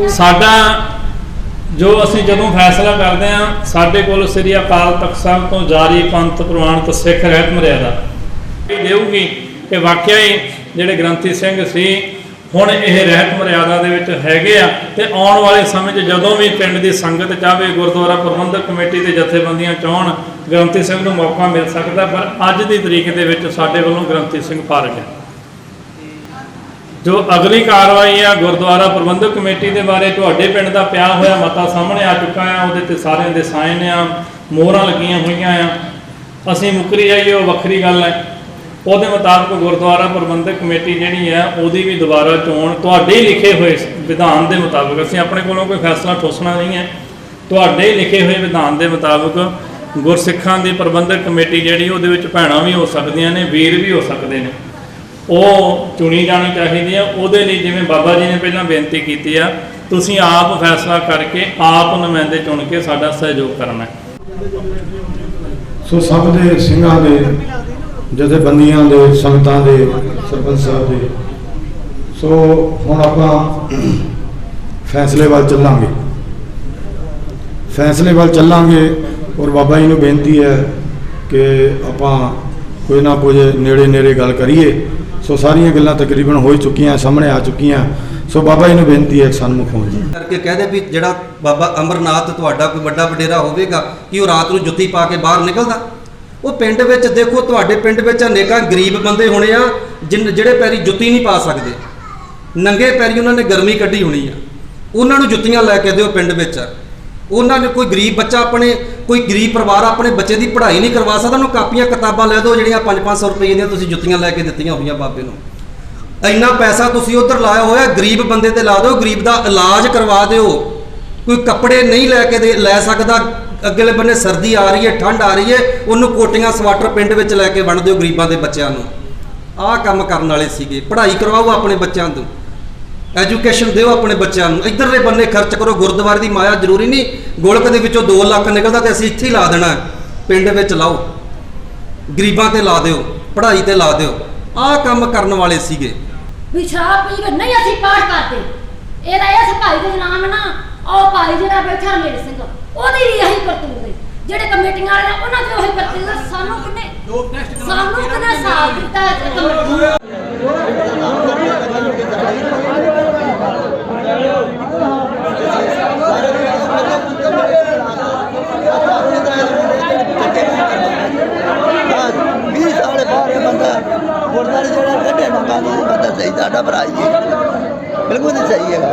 ਸਾਡਾ ਜੋ ਅਸੀਂ ਜਦੋਂ ਫੈਸਲਾ ਕਰਦੇ ਹਾਂ, ਸਾਡੇ ਕੋਲ ਸ੍ਰੀ ਅਕਾਲ ਤਖਤ ਸਾਹਿਬ ਤੋਂ ਜਾਰੀ ਪੰਥ ਪ੍ਰਵਾਨਿਤ ਸਿੱਖ ਰਹਿਤ ਮਰਿਆਦਾ ਦੇਊਗੀ ਕਿ ਵਾਕਿਆ ਹੀ ਜਿਹੜੇ ਗ੍ਰੰਥੀ ਸਿੰਘ ਸੀ ਹੁਣ ਇਹ ਰਹਿਤ ਮਰਿਆਦਾ ਦੇ ਵਿੱਚ ਹੈਗੇ ਆ, ਤੇ ਆਉਣ ਵਾਲੇ ਸਮੇਂ 'ਚ ਜਦੋਂ ਵੀ ਪਿੰਡ ਦੀ ਸੰਗਤ ਚਾਹੇ, ਗੁਰਦੁਆਰਾ ਪ੍ਰਬੰਧਕ ਕਮੇਟੀ ਤੇ ਜਥੇਬੰਦੀਆਂ ਚਾਹਣ, ਗ੍ਰੰਥੀ ਸਿੰਘ ਨੂੰ ਮੌਕਾ ਮਿਲ ਸਕਦਾ। ਪਰ ਅੱਜ ਦੀ ਤਰੀਕ ਦੇ ਵਿੱਚ ਸਾਡੇ ਵੱਲੋਂ ਗ੍ਰੰਥੀ ਸਿੰਘ ਫਾਰਗ ਹੈ। ਜੋ ਅਗਲੀ ਕਾਰਵਾਈ ਆ ਗੁਰਦੁਆਰਾ ਪ੍ਰਬੰਧਕ ਕਮੇਟੀ ਦੇ ਬਾਰੇ, ਤੁਹਾਡੇ ਪਿੰਡ ਦਾ ਪਿਆ ਹੋਇਆ ਮਤਾ ਸਾਹਮਣੇ ਆ ਚੁੱਕਾ ਆ, ਉਹਦੇ ਤੇ ਸਾਰਿਆਂ ਦੇ ਸਾਈਨ ਆ, ਮੋਹਰਾਂ ਲੱਗੀਆਂ ਹੋਈਆਂ ਆ। ਅਸੀਂ ਮੁੱਕਰੀ ਜਾਈਏ ਉਹ ਵੱਖਰੀ ਗੱਲ ਹੈ। ਉਹਦੇ ਮੁਤਾਬਕ ਗੁਰਦੁਆਰਾ ਪ੍ਰਬੰਧਕ ਕਮੇਟੀ ਜਿਹੜੀ ਹੈ ਉਹਦੀ ਵੀ ਦੁਬਾਰਾ ਚੋਣ ਤੁਹਾਡੇ ਲਿਖੇ ਹੋਏ ਵਿਧਾਨ ਦੇ ਮੁਤਾਬਕ, ਅਸੀਂ ਆਪਣੇ ਕੋਲੋਂ ਕੋਈ ਫੈਸਲਾ ਠੋਸਣਾ ਨਹੀਂ ਹੈ, ਤੁਹਾਡੇ ਲਿਖੇ ਹੋਏ ਵਿਧਾਨ ਦੇ ਮੁਤਾਬਕ ਗੁਰਸਿੱਖਾਂ ਦੀ ਪ੍ਰਬੰਧਕ ਕਮੇਟੀ ਜਿਹੜੀ ਉਹਦੇ ਵਿੱਚ ਭੈਣਾਂ ਵੀ ਹੋ ਸਕਦੀਆਂ ਨੇ, ਵੀਰ ਵੀ ਹੋ ਸਕਦੇ ਨੇ, ਉਹ ਚੁਣੀ ਜਾਣੀ ਚਾਹੀਦੀ ਆ। ਉਹਦੇ ਲਈ ਜਿਵੇਂ ਬਾਬਾ ਜੀ ਨੇ ਪਹਿਲਾਂ ਬੇਨਤੀ ਕੀਤੀ ਆ, ਤੁਸੀਂ ਆਪ ਫੈਸਲਾ ਕਰਕੇ ਆਪ ਨੁਮਾਇੰਦੇ ਚੁਣ ਕੇ ਸਾਡਾ ਸਹਿਯੋਗ ਕਰਨਾ। ਸੋ ਸਭ ਦੇ ਸਿੰਘਾਂ ਦੇ, ਜਥੇਬੰਦੀਆਂ ਦੇ, ਸੰਗਤਾਂ ਦੇ, ਸਰਪੰਚ ਸਾਹਿਬ ਦੇ, ਸੋ ਹੁਣ ਆਪਾਂ ਫੈਸਲੇ ਵੱਲ ਚੱਲਾਂਗੇ ਔਰ ਬਾਬਾ ਜੀ ਨੂੰ ਬੇਨਤੀ ਹੈ ਕਿ ਆਪਾਂ ਕੋਈ ਨਾ ਕੁਝ ਨੇੜੇ ਗੱਲ ਕਰੀਏ। ਸੋ ਸਾਰੀਆਂ ਗੱਲਾਂ ਤਕਰੀਬਨ ਹੋ ਚੁੱਕੀਆਂ, ਸਾਹਮਣੇ ਆ ਚੁੱਕੀਆਂ। ਸੋ ਬਾਬਾ ਜੀ ਨੂੰ ਬੇਨਤੀ ਹੈ ਸਨਮੁਖ ਹੋਣ ਜੀ ਕਰਕੇ ਕਹਦੇ ਵੀ ਜਿਹੜਾ ਬਾਬਾ ਅਮਰਨਾਥ ਤੁਹਾਡਾ ਕੋਈ ਵੱਡਾ ਵਡੇਰਾ ਹੋਵੇਗਾ ਕਿ ਉਹ ਰਾਤ ਨੂੰ ਜੁੱਤੀ ਪਾ ਕੇ ਬਾਹਰ ਨਿਕਲਦਾ? ਉਹ ਪਿੰਡ ਵਿੱਚ ਦੇਖੋ, ਤੁਹਾਡੇ ਪਿੰਡ ਵਿੱਚ ਅਨੇਕਾਂ ਗਰੀਬ ਬੰਦੇ ਹੋਣੇ ਆ ਜਿਹੜੇ ਪੈਰੀ ਜੁੱਤੀ ਨਹੀਂ ਪਾ ਸਕਦੇ, ਨੰਗੇ ਪੈਰੀ ਉਹਨਾਂ ਨੇ ਗਰਮੀ ਕੱਢੀ ਹੋਣੀ ਆ, ਉਹਨਾਂ ਨੂੰ ਜੁੱਤੀਆਂ ਲੈ ਕੇ ਦਿਓ ਪਿੰਡ ਵਿੱਚ। ਉਹਨਾਂ ਨੇ ਕੋਈ ਗਰੀਬ ਬੱਚਾ ਕੋਈ ਗਰੀਬ ਪਰਿਵਾਰ ਆਪਣੇ ਬੱਚੇ ਦੀ ਪੜ੍ਹਾਈ ਨਹੀਂ ਕਰਵਾ ਸਕਦਾ, ਉਹਨੂੰ ਕਾਪੀਆਂ ਕਿਤਾਬਾਂ ਲੈ ਦਿਓ ਜਿਹੜੀਆਂ 500-500 ਰੁਪਏ ਦੀਆਂ ਤੁਸੀਂ ਜੁੱਤੀਆਂ ਲੈ ਕੇ ਦਿੱਤੀਆਂ ਹੋਈਆਂ ਬਾਬੇ ਨੂੰ। ਇੰਨਾ ਪੈਸਾ ਤੁਸੀਂ ਉੱਧਰ ਲਾਇਆ ਹੋਇਆ, ਗਰੀਬ ਬੰਦੇ ਤੇ ਲਾ ਦਿਓ, ਗਰੀਬ ਦਾ ਇਲਾਜ ਕਰਵਾ ਦਿਓ। ਕੋਈ ਕੱਪੜੇ ਨਹੀਂ ਲੈ ਸਕਦਾ, ਅਗਲੇ ਬੰਨੇ ਸਰਦੀ ਆ ਰਹੀ ਹੈ, ਠੰਡ ਆ ਰਹੀ ਹੈ, ਉਹਨੂੰ ਕੋਟੀਆਂ ਸਵਾਟਰ ਪਿੰਡ ਵਿੱਚ ਲੈ ਕੇ ਵੰਡ ਦਿਓ ਗਰੀਬਾਂ ਦੇ ਬੱਚਿਆਂ ਨੂੰ। ਆਹ ਕੰਮ ਕਰਨ ਵਾਲੇ ਸੀਗੇ। ਪੜ੍ਹਾਈ ਕਰਵਾਓ ਆਪਣੇ ਬੱਚਿਆਂ ਨੂੰ, ਐਜੂਕੇਸ਼ਨ ਦਿਓ ਆਪਣੇ ਬੱਚਿਆਂ ਨੂੰ, ਇੱਧਰਲੇ ਬੰਨੇ ਖਰਚ ਕਰੋ। ਗੁਰਦੁਆਰੇ ਦੀ ਮਾਇਆ ਜ਼ਰੂਰੀ ਨਹੀਂ ਗੋਲਕ ਦੇ ਵਿੱਚੋਂ 2 ਲੱਖ ਨਿਕਲਦਾ ਤੇ ਅਸੀਂ ਇੱਥੇ ਹੀ ਲਾ ਦੇਣਾ, ਪਿੰਡ ਵਿੱਚ ਲਾਓ, ਗਰੀਬਾਂ ਤੇ ਲਾ ਦਿਓ, ਪੜ੍ਹਾਈ ਤੇ ਲਾ ਦਿਓ। ਆਹ ਕੰਮ ਕਰਨ ਵਾਲੇ ਸੀਗੇ। ਵੀ ਸ਼ਰਾਬ ਪੀ ਕੇ ਨਹੀਂ ਅਸੀਂ ਪਾਠ ਕਰਦੇ, ਇਹਦਾ ਇਸ ਭਾਈ ਦੇ ਨਾਮ ਨਾ ਉਹ ਭਾਈ ਜਿਹੜਾ ਬੈਠਾ ਮੇਰੇ ਸਿੰਘ, ਉਹਦੀ ਵੀ ਇਹੀ ਕਰਤੂਤ ਹੈ। ਜਿਹੜੇ ਕਮੇਟੀਆਂ ਵਾਲੇ ਨੇ ਉਹਨਾਂ ਦੇ ਉਹੀ ਕਰਤੂਤ। ਸਾਨੂੰ ਕਿੰਨੇ ਸਾਲ ਦਿੱਤਾ ਕਮੇਟੀ। ਗੁਰਦਾਰੇ ਜਿਹੜਾ ਕੱਢੇ ਨਾ ਬੰਦਾ ਸਹੀ, ਸਾਡਾ ਭਰਾ ਹੀ ਹੈ, ਬਿਲਕੁਲ ਨਹੀਂ ਸਹੀ ਹੈਗਾ।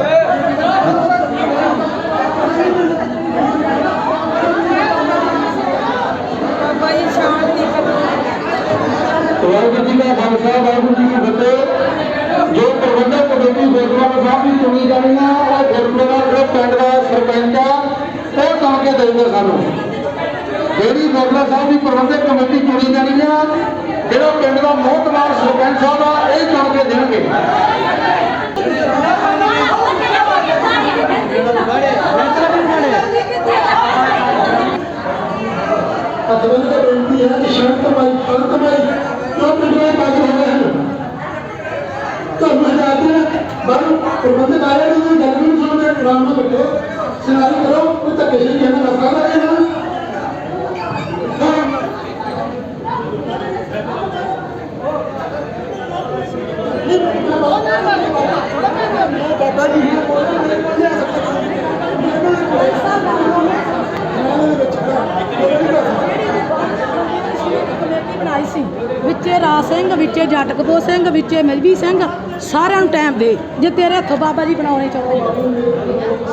ਵਾਹਿਗੁਰੂ ਜੀ ਦਾ ਖਾਲਸਾ, ਵਾਹਿਗੁਰੂ ਜੀ ਕੀ ਫਤਿਹ। ਜੋ ਪ੍ਰਬੰਧਕ ਕਮੇਟੀ ਗੁਰਦੁਆਰਾ ਸਾਹਿਬ ਦੀ ਚੁਣੀ ਜਾਣੀ ਆ, ਉਹ ਗੁਰਦੁਆਰਾ ਦੇ ਪਿੰਡ ਦਾ ਸਰਪੰਚ ਆ, ਉਹ ਚੁਣ ਕੇ ਦੇਊਗਾ ਸਾਨੂੰ। ਜਿਹੜੀ ਗੁਰਦੁਆਰਾ ਸਾਹਿਬ ਦੀ ਪ੍ਰਬੰਧਕ ਕਮੇਟੀ ਚੁਣੀ ਜਾਣੀ ਆ, ਜਿਹੜਾ ਪਿੰਡ ਦਾ ਮੋਹਤਬਾਰ ਸਰਪੰਚ ਸਾਹਿਬ ਆ, ਇਹ ਚੁਣ ਕੇ ਦੇਣਗੇ। ਅਦਵੰਤ ਬੇਨਤੀ ਹੈ ਕਿ ਸ਼ਾਂਤਮਈ ਜੋ ਪਿੰਡਾਂ ਬਾਜ ਹੋ ਗਏ ਹਨ, ਤੁਹਾਨੂੰ ਹਦਾਇਤ ਬਾਹਰ ਪ੍ਰਬੰਧਕ ਆਏ ਨੇ, ਉਹ ਗੱਲ ਨਹੀਂ ਸੁਣਦੇ, ਆਰਾਮ ਨਾਲ ਬੈਠੋ, ਸਿਨਾਰੀ ਕਰੋ, ਕੋਈ ਧੱਕੇ ਨਹੀਂ ਕਹਿਣਾ ਨਸਾ ਨਾ ਕਹਿਣਾ। ਬਾਬਾ ਜੀ ਬਣਾਈ ਸੀ, ਵਿੱਚੇ ਰਾਜ ਸਿੰਘ, ਵਿੱਚੇ ਜੱਟ ਕਪੂਰ ਸਿੰਘ, ਵਿੱਚੇ ਮਲਵੀ ਸਿੰਘ, ਸਾਰਿਆਂ ਨੂੰ ਟਾਈਮ ਦੇ। ਜੇ ਤੇਰੇ ਹੱਥੋਂ ਬਾਬਾ ਜੀ ਬਣਾਉਣੇ ਚਾਹੁੰਦੇ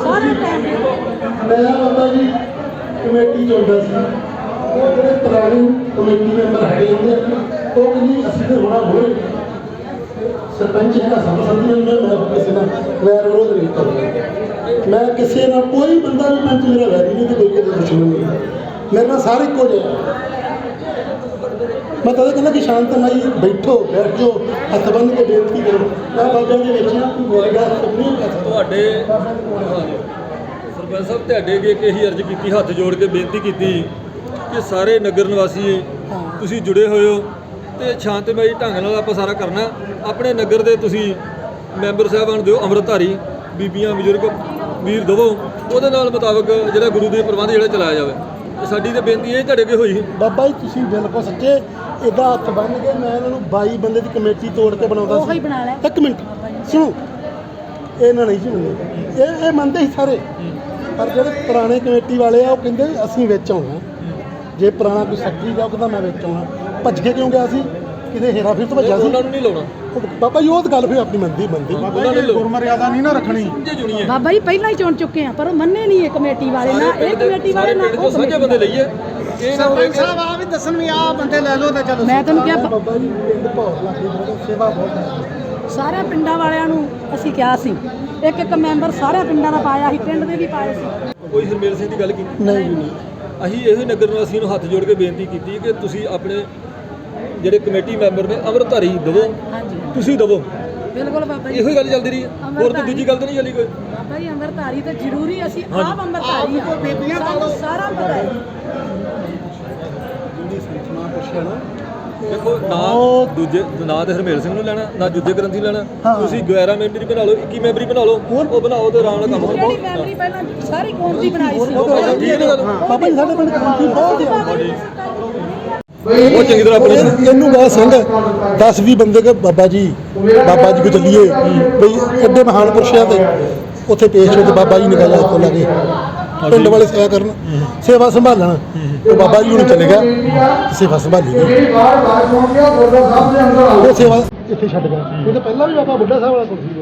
ਸਾਰਿਆਂ ਨੂੰ ਟਾਈਮ ਦੇ। ਮੈਂ ਬਾਬਾ ਜੀ ਕਮੇਟੀ ਚੁਣਦਾ ਸੀ, ਉਹ ਜਿਹੜੇ ਪੁਰਾਣੇ ਕਮੇਟੀ ਮੈਂਬਰ ਹੈਗੇ ਹੁੰਦੇ ਉਹ ਕਹਿੰਦੀ ਅਸੀਂ ਤੇ ਹੋਣਾ ਹੋਏ ਸਰਪੰਚ ਹੈਗਾ ਸਭ ਸੰਧੀ ਮੈਂ ਕਿਸੇ ਨਾਲ ਵੈਰ ਵਿਰੋਧ ਨਹੀਂ ਕਰਦਾ। ਮੈਂ ਕਿਸੇ ਨਾਲ ਕੋਈ ਬੰਦਾ ਵੀ ਪੰਚ ਮੇਰਾ ਵੈਰੀ ਨਹੀਂ ਤੇ ਕੋਈ ਕਿਤੇ ਦੁਸ਼ਮਣ ਨਹੀਂ, ਮੇਰੇ ਨਾਲ ਸਾਰੇ ਇੱਕੋ ਜਿਹੇ। ਮੈਂ ਤਾਂ ਕਹਿੰਦਾ ਕਿ ਸ਼ਾਂਤਮਈ ਬੈਠੋ, ਬੈਠ ਜਾਓ, ਹੱਥ ਬੰਨ੍ਹ ਕੇ ਬੇਨਤੀ ਕਰੋ। ਮੈਂ ਬਾਬਿਆਂ ਦੇ ਵਿੱਚ ਮੇਰਾ ਨਹੀਂ ਕਰ ਤੁਹਾਡੇ ਸਰਪੰਚ ਸਾਹਿਬ ਤੁਹਾਡੇ ਅੱਗੇ ਇੱਕ ਇਹੀ ਅਰਜ਼ ਕੀਤੀ, ਹੱਥ ਜੋੜ ਕੇ ਬੇਨਤੀ ਕੀਤੀ ਕਿ ਸਾਰੇ ਨਗਰ ਨਿਵਾਸੀ ਤੁਸੀਂ ਜੁੜੇ ਹੋਏ ਹੋ ਤੇ ਸ਼ਾਂਤਮਈ ਢੰਗ ਨਾਲ ਆਪਾਂ ਸਾਰਾ ਕਰਨਾ। ਆਪਣੇ ਨਗਰ ਦੇ ਤੁਸੀਂ ਮੈਂਬਰ ਸਾਹਿਬਾਨ ਦਿਓ, ਅੰਮ੍ਰਿਤਧਾਰੀ ਬੀਬੀਆਂ ਬਜ਼ੁਰਗ ਵੀਰ ਦਵੋ, ਉਹਦੇ ਨਾਲ ਮੁਤਾਬਕ ਜਿਹੜਾ ਗੁਰੂ ਦੇ ਪ੍ਰਬੰਧ ਜਿਹੜਾ ਚਲਾਇਆ ਜਾਵੇ। ਸਾਡੀ ਤਾਂ ਬੇਨਤੀ ਇਹ ਤੁਹਾਡੇ ਅੱਗੇ ਹੋਈ। ਬਾਬਾ ਜੀ ਤੁਸੀਂ ਬਿਲਕੁਲ ਸੱਚੇ, ਇੱਦਾਂ ਹੱਥ ਬੰਨ੍ਹ ਕੇ ਮੈਂ ਇਹਨਾਂ ਨੂੰ 22 ਬੰਦੇ ਦੀ ਕਮੇਟੀ ਤੋੜ ਕੇ ਬਣਾਉਂਦਾ ਸੀ। ਉਹੀ ਬਣਾ ਲਿਆ। ਇੱਕ ਮਿੰਟ ਸੁਣੋ, ਇਹਨਾਂ ਨਹੀਂ ਸੀ ਮੰਨਦੇ, ਇਹ ਮੰਨਦੇ ਸੀ ਸਾਰੇ, ਪਰ ਜਿਹੜੇ ਪੁਰਾਣੇ ਕਮੇਟੀ ਵਾਲੇ ਆ ਉਹ ਕਹਿੰਦੇ ਅਸੀਂ ਵਿੱਚ ਆਉਣਾ। ਜੇ ਪੁਰਾਣਾ ਕੋਈ ਸੱਚੀ ਜਾ ਉਹ ਕਹਿੰਦਾ ਮੈਂ ਵਿੱਚ ਆਉਣਾ, ਭੱਜ ਕੇ ਕਿਉਂ ਗਿਆ ਸੀ? ਕਿਤੇ ਹੇਰਾ ਫੇਰ ਤੋਂ ਭੱਜਿਆ ਸੀ? ਉਹਨਾਂ ਨੂੰ ਨਹੀਂ ਲਾਉਣਾ ਬਾਬਾ ਜੀ, ਉਹ ਤਾਂ ਗੱਲ ਫਿਰ ਆਪਣੀ ਮੰਨਦੀ ਗੁਰਮਰਿਆਦਾ ਨਹੀਂ ਨਾ ਰੱਖਣੀ। ਬਾਬਾ ਜੀ ਪਹਿਲਾਂ ਹੀ ਚੁਣ ਚੁੱਕੇ ਆ, ਪਰ ਉਹ ਮੰਨੇ ਨਹੀਂ ਇਹ ਕਮੇਟੀ ਵਾਲੇ ਨਾ, ਇਹ ਕਮੇਟੀ ਵਾਲੇ ਨਾ ਉਹ ਸਾਂਝੇ ਬੰਦੇ ਲਈਏ। ਸਰਪੰਚ ਸਾਹਿਬ ਆ ਵੀ ਦੱਸਣ ਵੀ ਆਹ ਬੰਦੇ ਲੈ ਲਓ ਤੇ ਚਲੋ। ਮੈਂ ਤੈਨੂੰ ਕਿਹਾ ਬਾਬਾ ਜੀ ਪਿੰਡ ਭੌਰ ਲੱਗੇ ਬਹੁਤ ਸੇਵਾ ਬਹੁਤ ਸਾਰਿਆਂ ਪਿੰਡਾਂ ਵਾਲਿਆਂ ਨੂੰ ਅਸੀਂ ਕਿਹਾ ਸੀ, ਇੱਕ ਮੈਂਬਰ ਸਾਰਿਆਂ ਪਿੰਡਾਂ ਦਾ ਪਾਇਆ ਸੀ, ਪਿੰਡ ਦੇ ਵੀ ਪਾਏ ਸੀ। ਕੋਈ ਹਰਮੇਲ ਸਿੰਘ ਦੀ ਗੱਲ ਕੀਤੀ ਨਹੀਂ ਨਹੀਂ, ਅਸੀਂ ਇਹੋ ਨਗਰ ਨਿਵਾਸੀਆਂ ਨੂੰ ਹੱਥ ਜੋੜ ਕੇ ਬੇਨਤੀ ਕੀਤੀ ਕਿ ਤੁਸੀਂ ਆਪਣੇ ਜਿਹੜੇ ਕਮੇਟੀ ਮੈਂਬਰ ਨੇ ਅੰਮ੍ਰਿਤਧਾਰੀ ਦਵੋ, ਤੁਸੀਂ ਦਵੋ। ਬਿਲਕੁਲ ਬਾਬਾ ਜੀ, ਇਹੋ ਹੀ ਗੱਲ ਚੱਲਦੀ ਰਹੀ ਹੈ, ਹੋਰ ਤਾਂ ਦੂਜੀ ਗੱਲ ਤਾਂ ਨਹੀਂ ਚੱਲੀ ਕੋਈ। ਬਾਬਾ ਜੀ ਅੰਮ੍ਰਿਤਧਾਰੀ ਤਾਂ ਜ਼ਰੂਰੀ, ਅਸੀਂ ਆਪ ਅੰਮ੍ਰਿਤਧਾਰੀ ਆ, ਸਾਨੂੰ ਸਾਰਾ ਪਤਾ ਹੈ। ਜਿਹੜੀ ਸੰਤਮਾ ਪੁੱਛਿਆ ਨਾ, ਦੇਖੋ ਨਾ ਦੂਜੇ ਨਾ ਤੇ ਹਰਮੇਲ ਸਿੰਘ ਨੂੰ ਲੈਣਾ, ਨਾ ਦੂਜੇ ਗ੍ਰੰਥੀ ਲੈਣਾ। ਤੁਸੀਂ 11 ਮੈਂਬਰੀ ਬਣਾ ਲਓ, 21 ਮੈਂਬਰੀ ਬਣਾ ਲਓ, ਉਹ ਬਣਾਓ ਤੇ ਆਰਾਮ ਨਾਲ ਕੰਮ ਕਰੋ। ਜਿਹੜੀ ਮੈਂਬਰੀ ਪਹਿਲਾਂ ਸਾਰੀ ਕੌਮ ਦੀ ਬਣਾਈ ਸੀ। ਬਾਬਾ ਜੀ ਸਾਡੇ ਪਿੰਡ ਕਮੇਟੀ ਬਹੁਤ ਆ, ਉਹ ਚੰਗੀ ਤਰ੍ਹਾਂ ਆਪਣੇ ਇਹਨੂੰ ਗਾ ਸਿੰਘ 10-20 ਬੰਦੇ ਕੇ ਬਾਬਾ ਜੀ ਕੋ ਚੱਲੀਏ ਬਈ ਐਡੇ ਮਹਾਨ ਪੁਰਸ਼ਿਆਂ ਤੇ ਉੱਥੇ ਪੇਸ਼ ਹੋ ਤੇ ਬਾਬਾ ਜੀ ਨੇ ਗੱਲ ਕੋ ਲੱਗੇ ਪਿੰਡ ਵਾਲੇ ਸੇਵਾ ਕਰਨ, ਸੇਵਾ ਸੰਭਾਲਣ, ਤੇ ਬਾਬਾ ਜੀ ਹੁਣ ਚਲੇ ਗਿਆ, ਸੇਵਾ ਸੰਭਾਲੀ ਗਈ। ਉਹ ਸੇਵਾ ਇੱਥੇ ਛੱਡ ਗਿਆ, ਇਹ ਤਾਂ ਪਹਿਲਾਂ ਵੀ ਬਾਬਾ ਬੁੱਢਾ ਸਾਹਿਬ ਵਾਲਾ ਕੁਰਸੀ ਸੀ।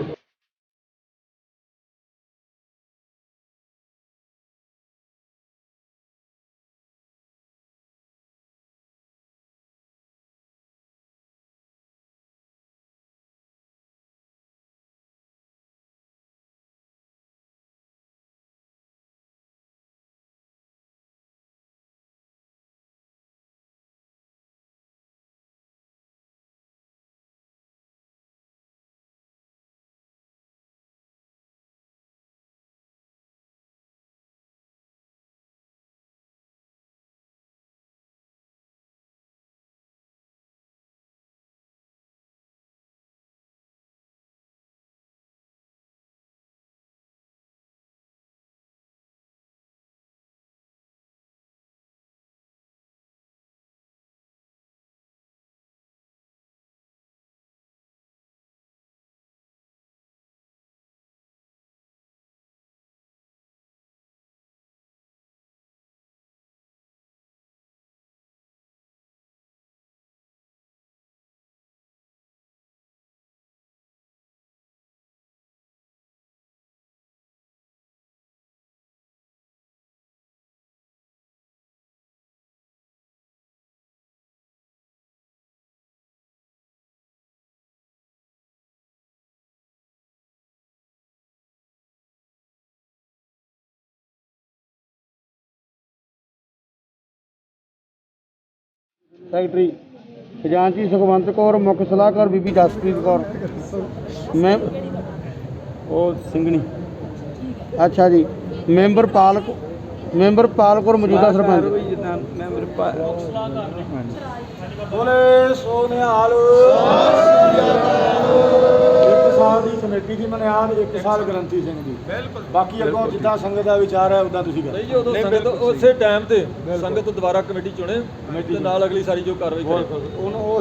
ਸੈਕਟਰੀ ਖਜ਼ਾਨਚੀ ਸੁਖਵੰਤ ਕੌਰ, ਮੁੱਖ ਸਲਾਹਕਾਰ ਬੀਬੀ ਜਸਪ੍ਰੀਤ ਕੌਰ, ਮੈਂ ਉਹ ਸਿੰਘਣੀ। ਅੱਛਾ ਜੀ, ਮੈਂਬਰ ਪਾਲਕੌਰ ਮੌਜੂਦਾ ਸਰਪੰਚ। ਬੋਲੇ ਸੋ ਨਿਹਾਲ। 1 ਸਾਲ ਦੀ ਕਮੇਟੀ ਦੀ ਮਨਿਆਦ, 1 ਸਾਲ ਗ੍ਰੰਥੀ ਸਿੰਘ ਦੀ। ਬਾਕੀ ਅੱਗੋਂ ਜਿੱਦਾਂ ਸੰਗਤ ਦਾ ਵਿਚਾਰ ਹੈ ਉਦਾਂ ਤੁਸੀਂ ਕਰੋ। ਨਹੀਂ ਉਦੋਂ ਸੰਗਤ ਉਸੇ ਟਾਈਮ ਤੇ ਸੰਗਤ ਦੁਬਾਰਾ ਕਮੇਟੀ ਚੁਣੇ ਤੇ ਨਾਲ ਅਗਲੀ ਸਾਰੀ ਜੋ ਕਾਰਵਾਈ ਕਰੇ।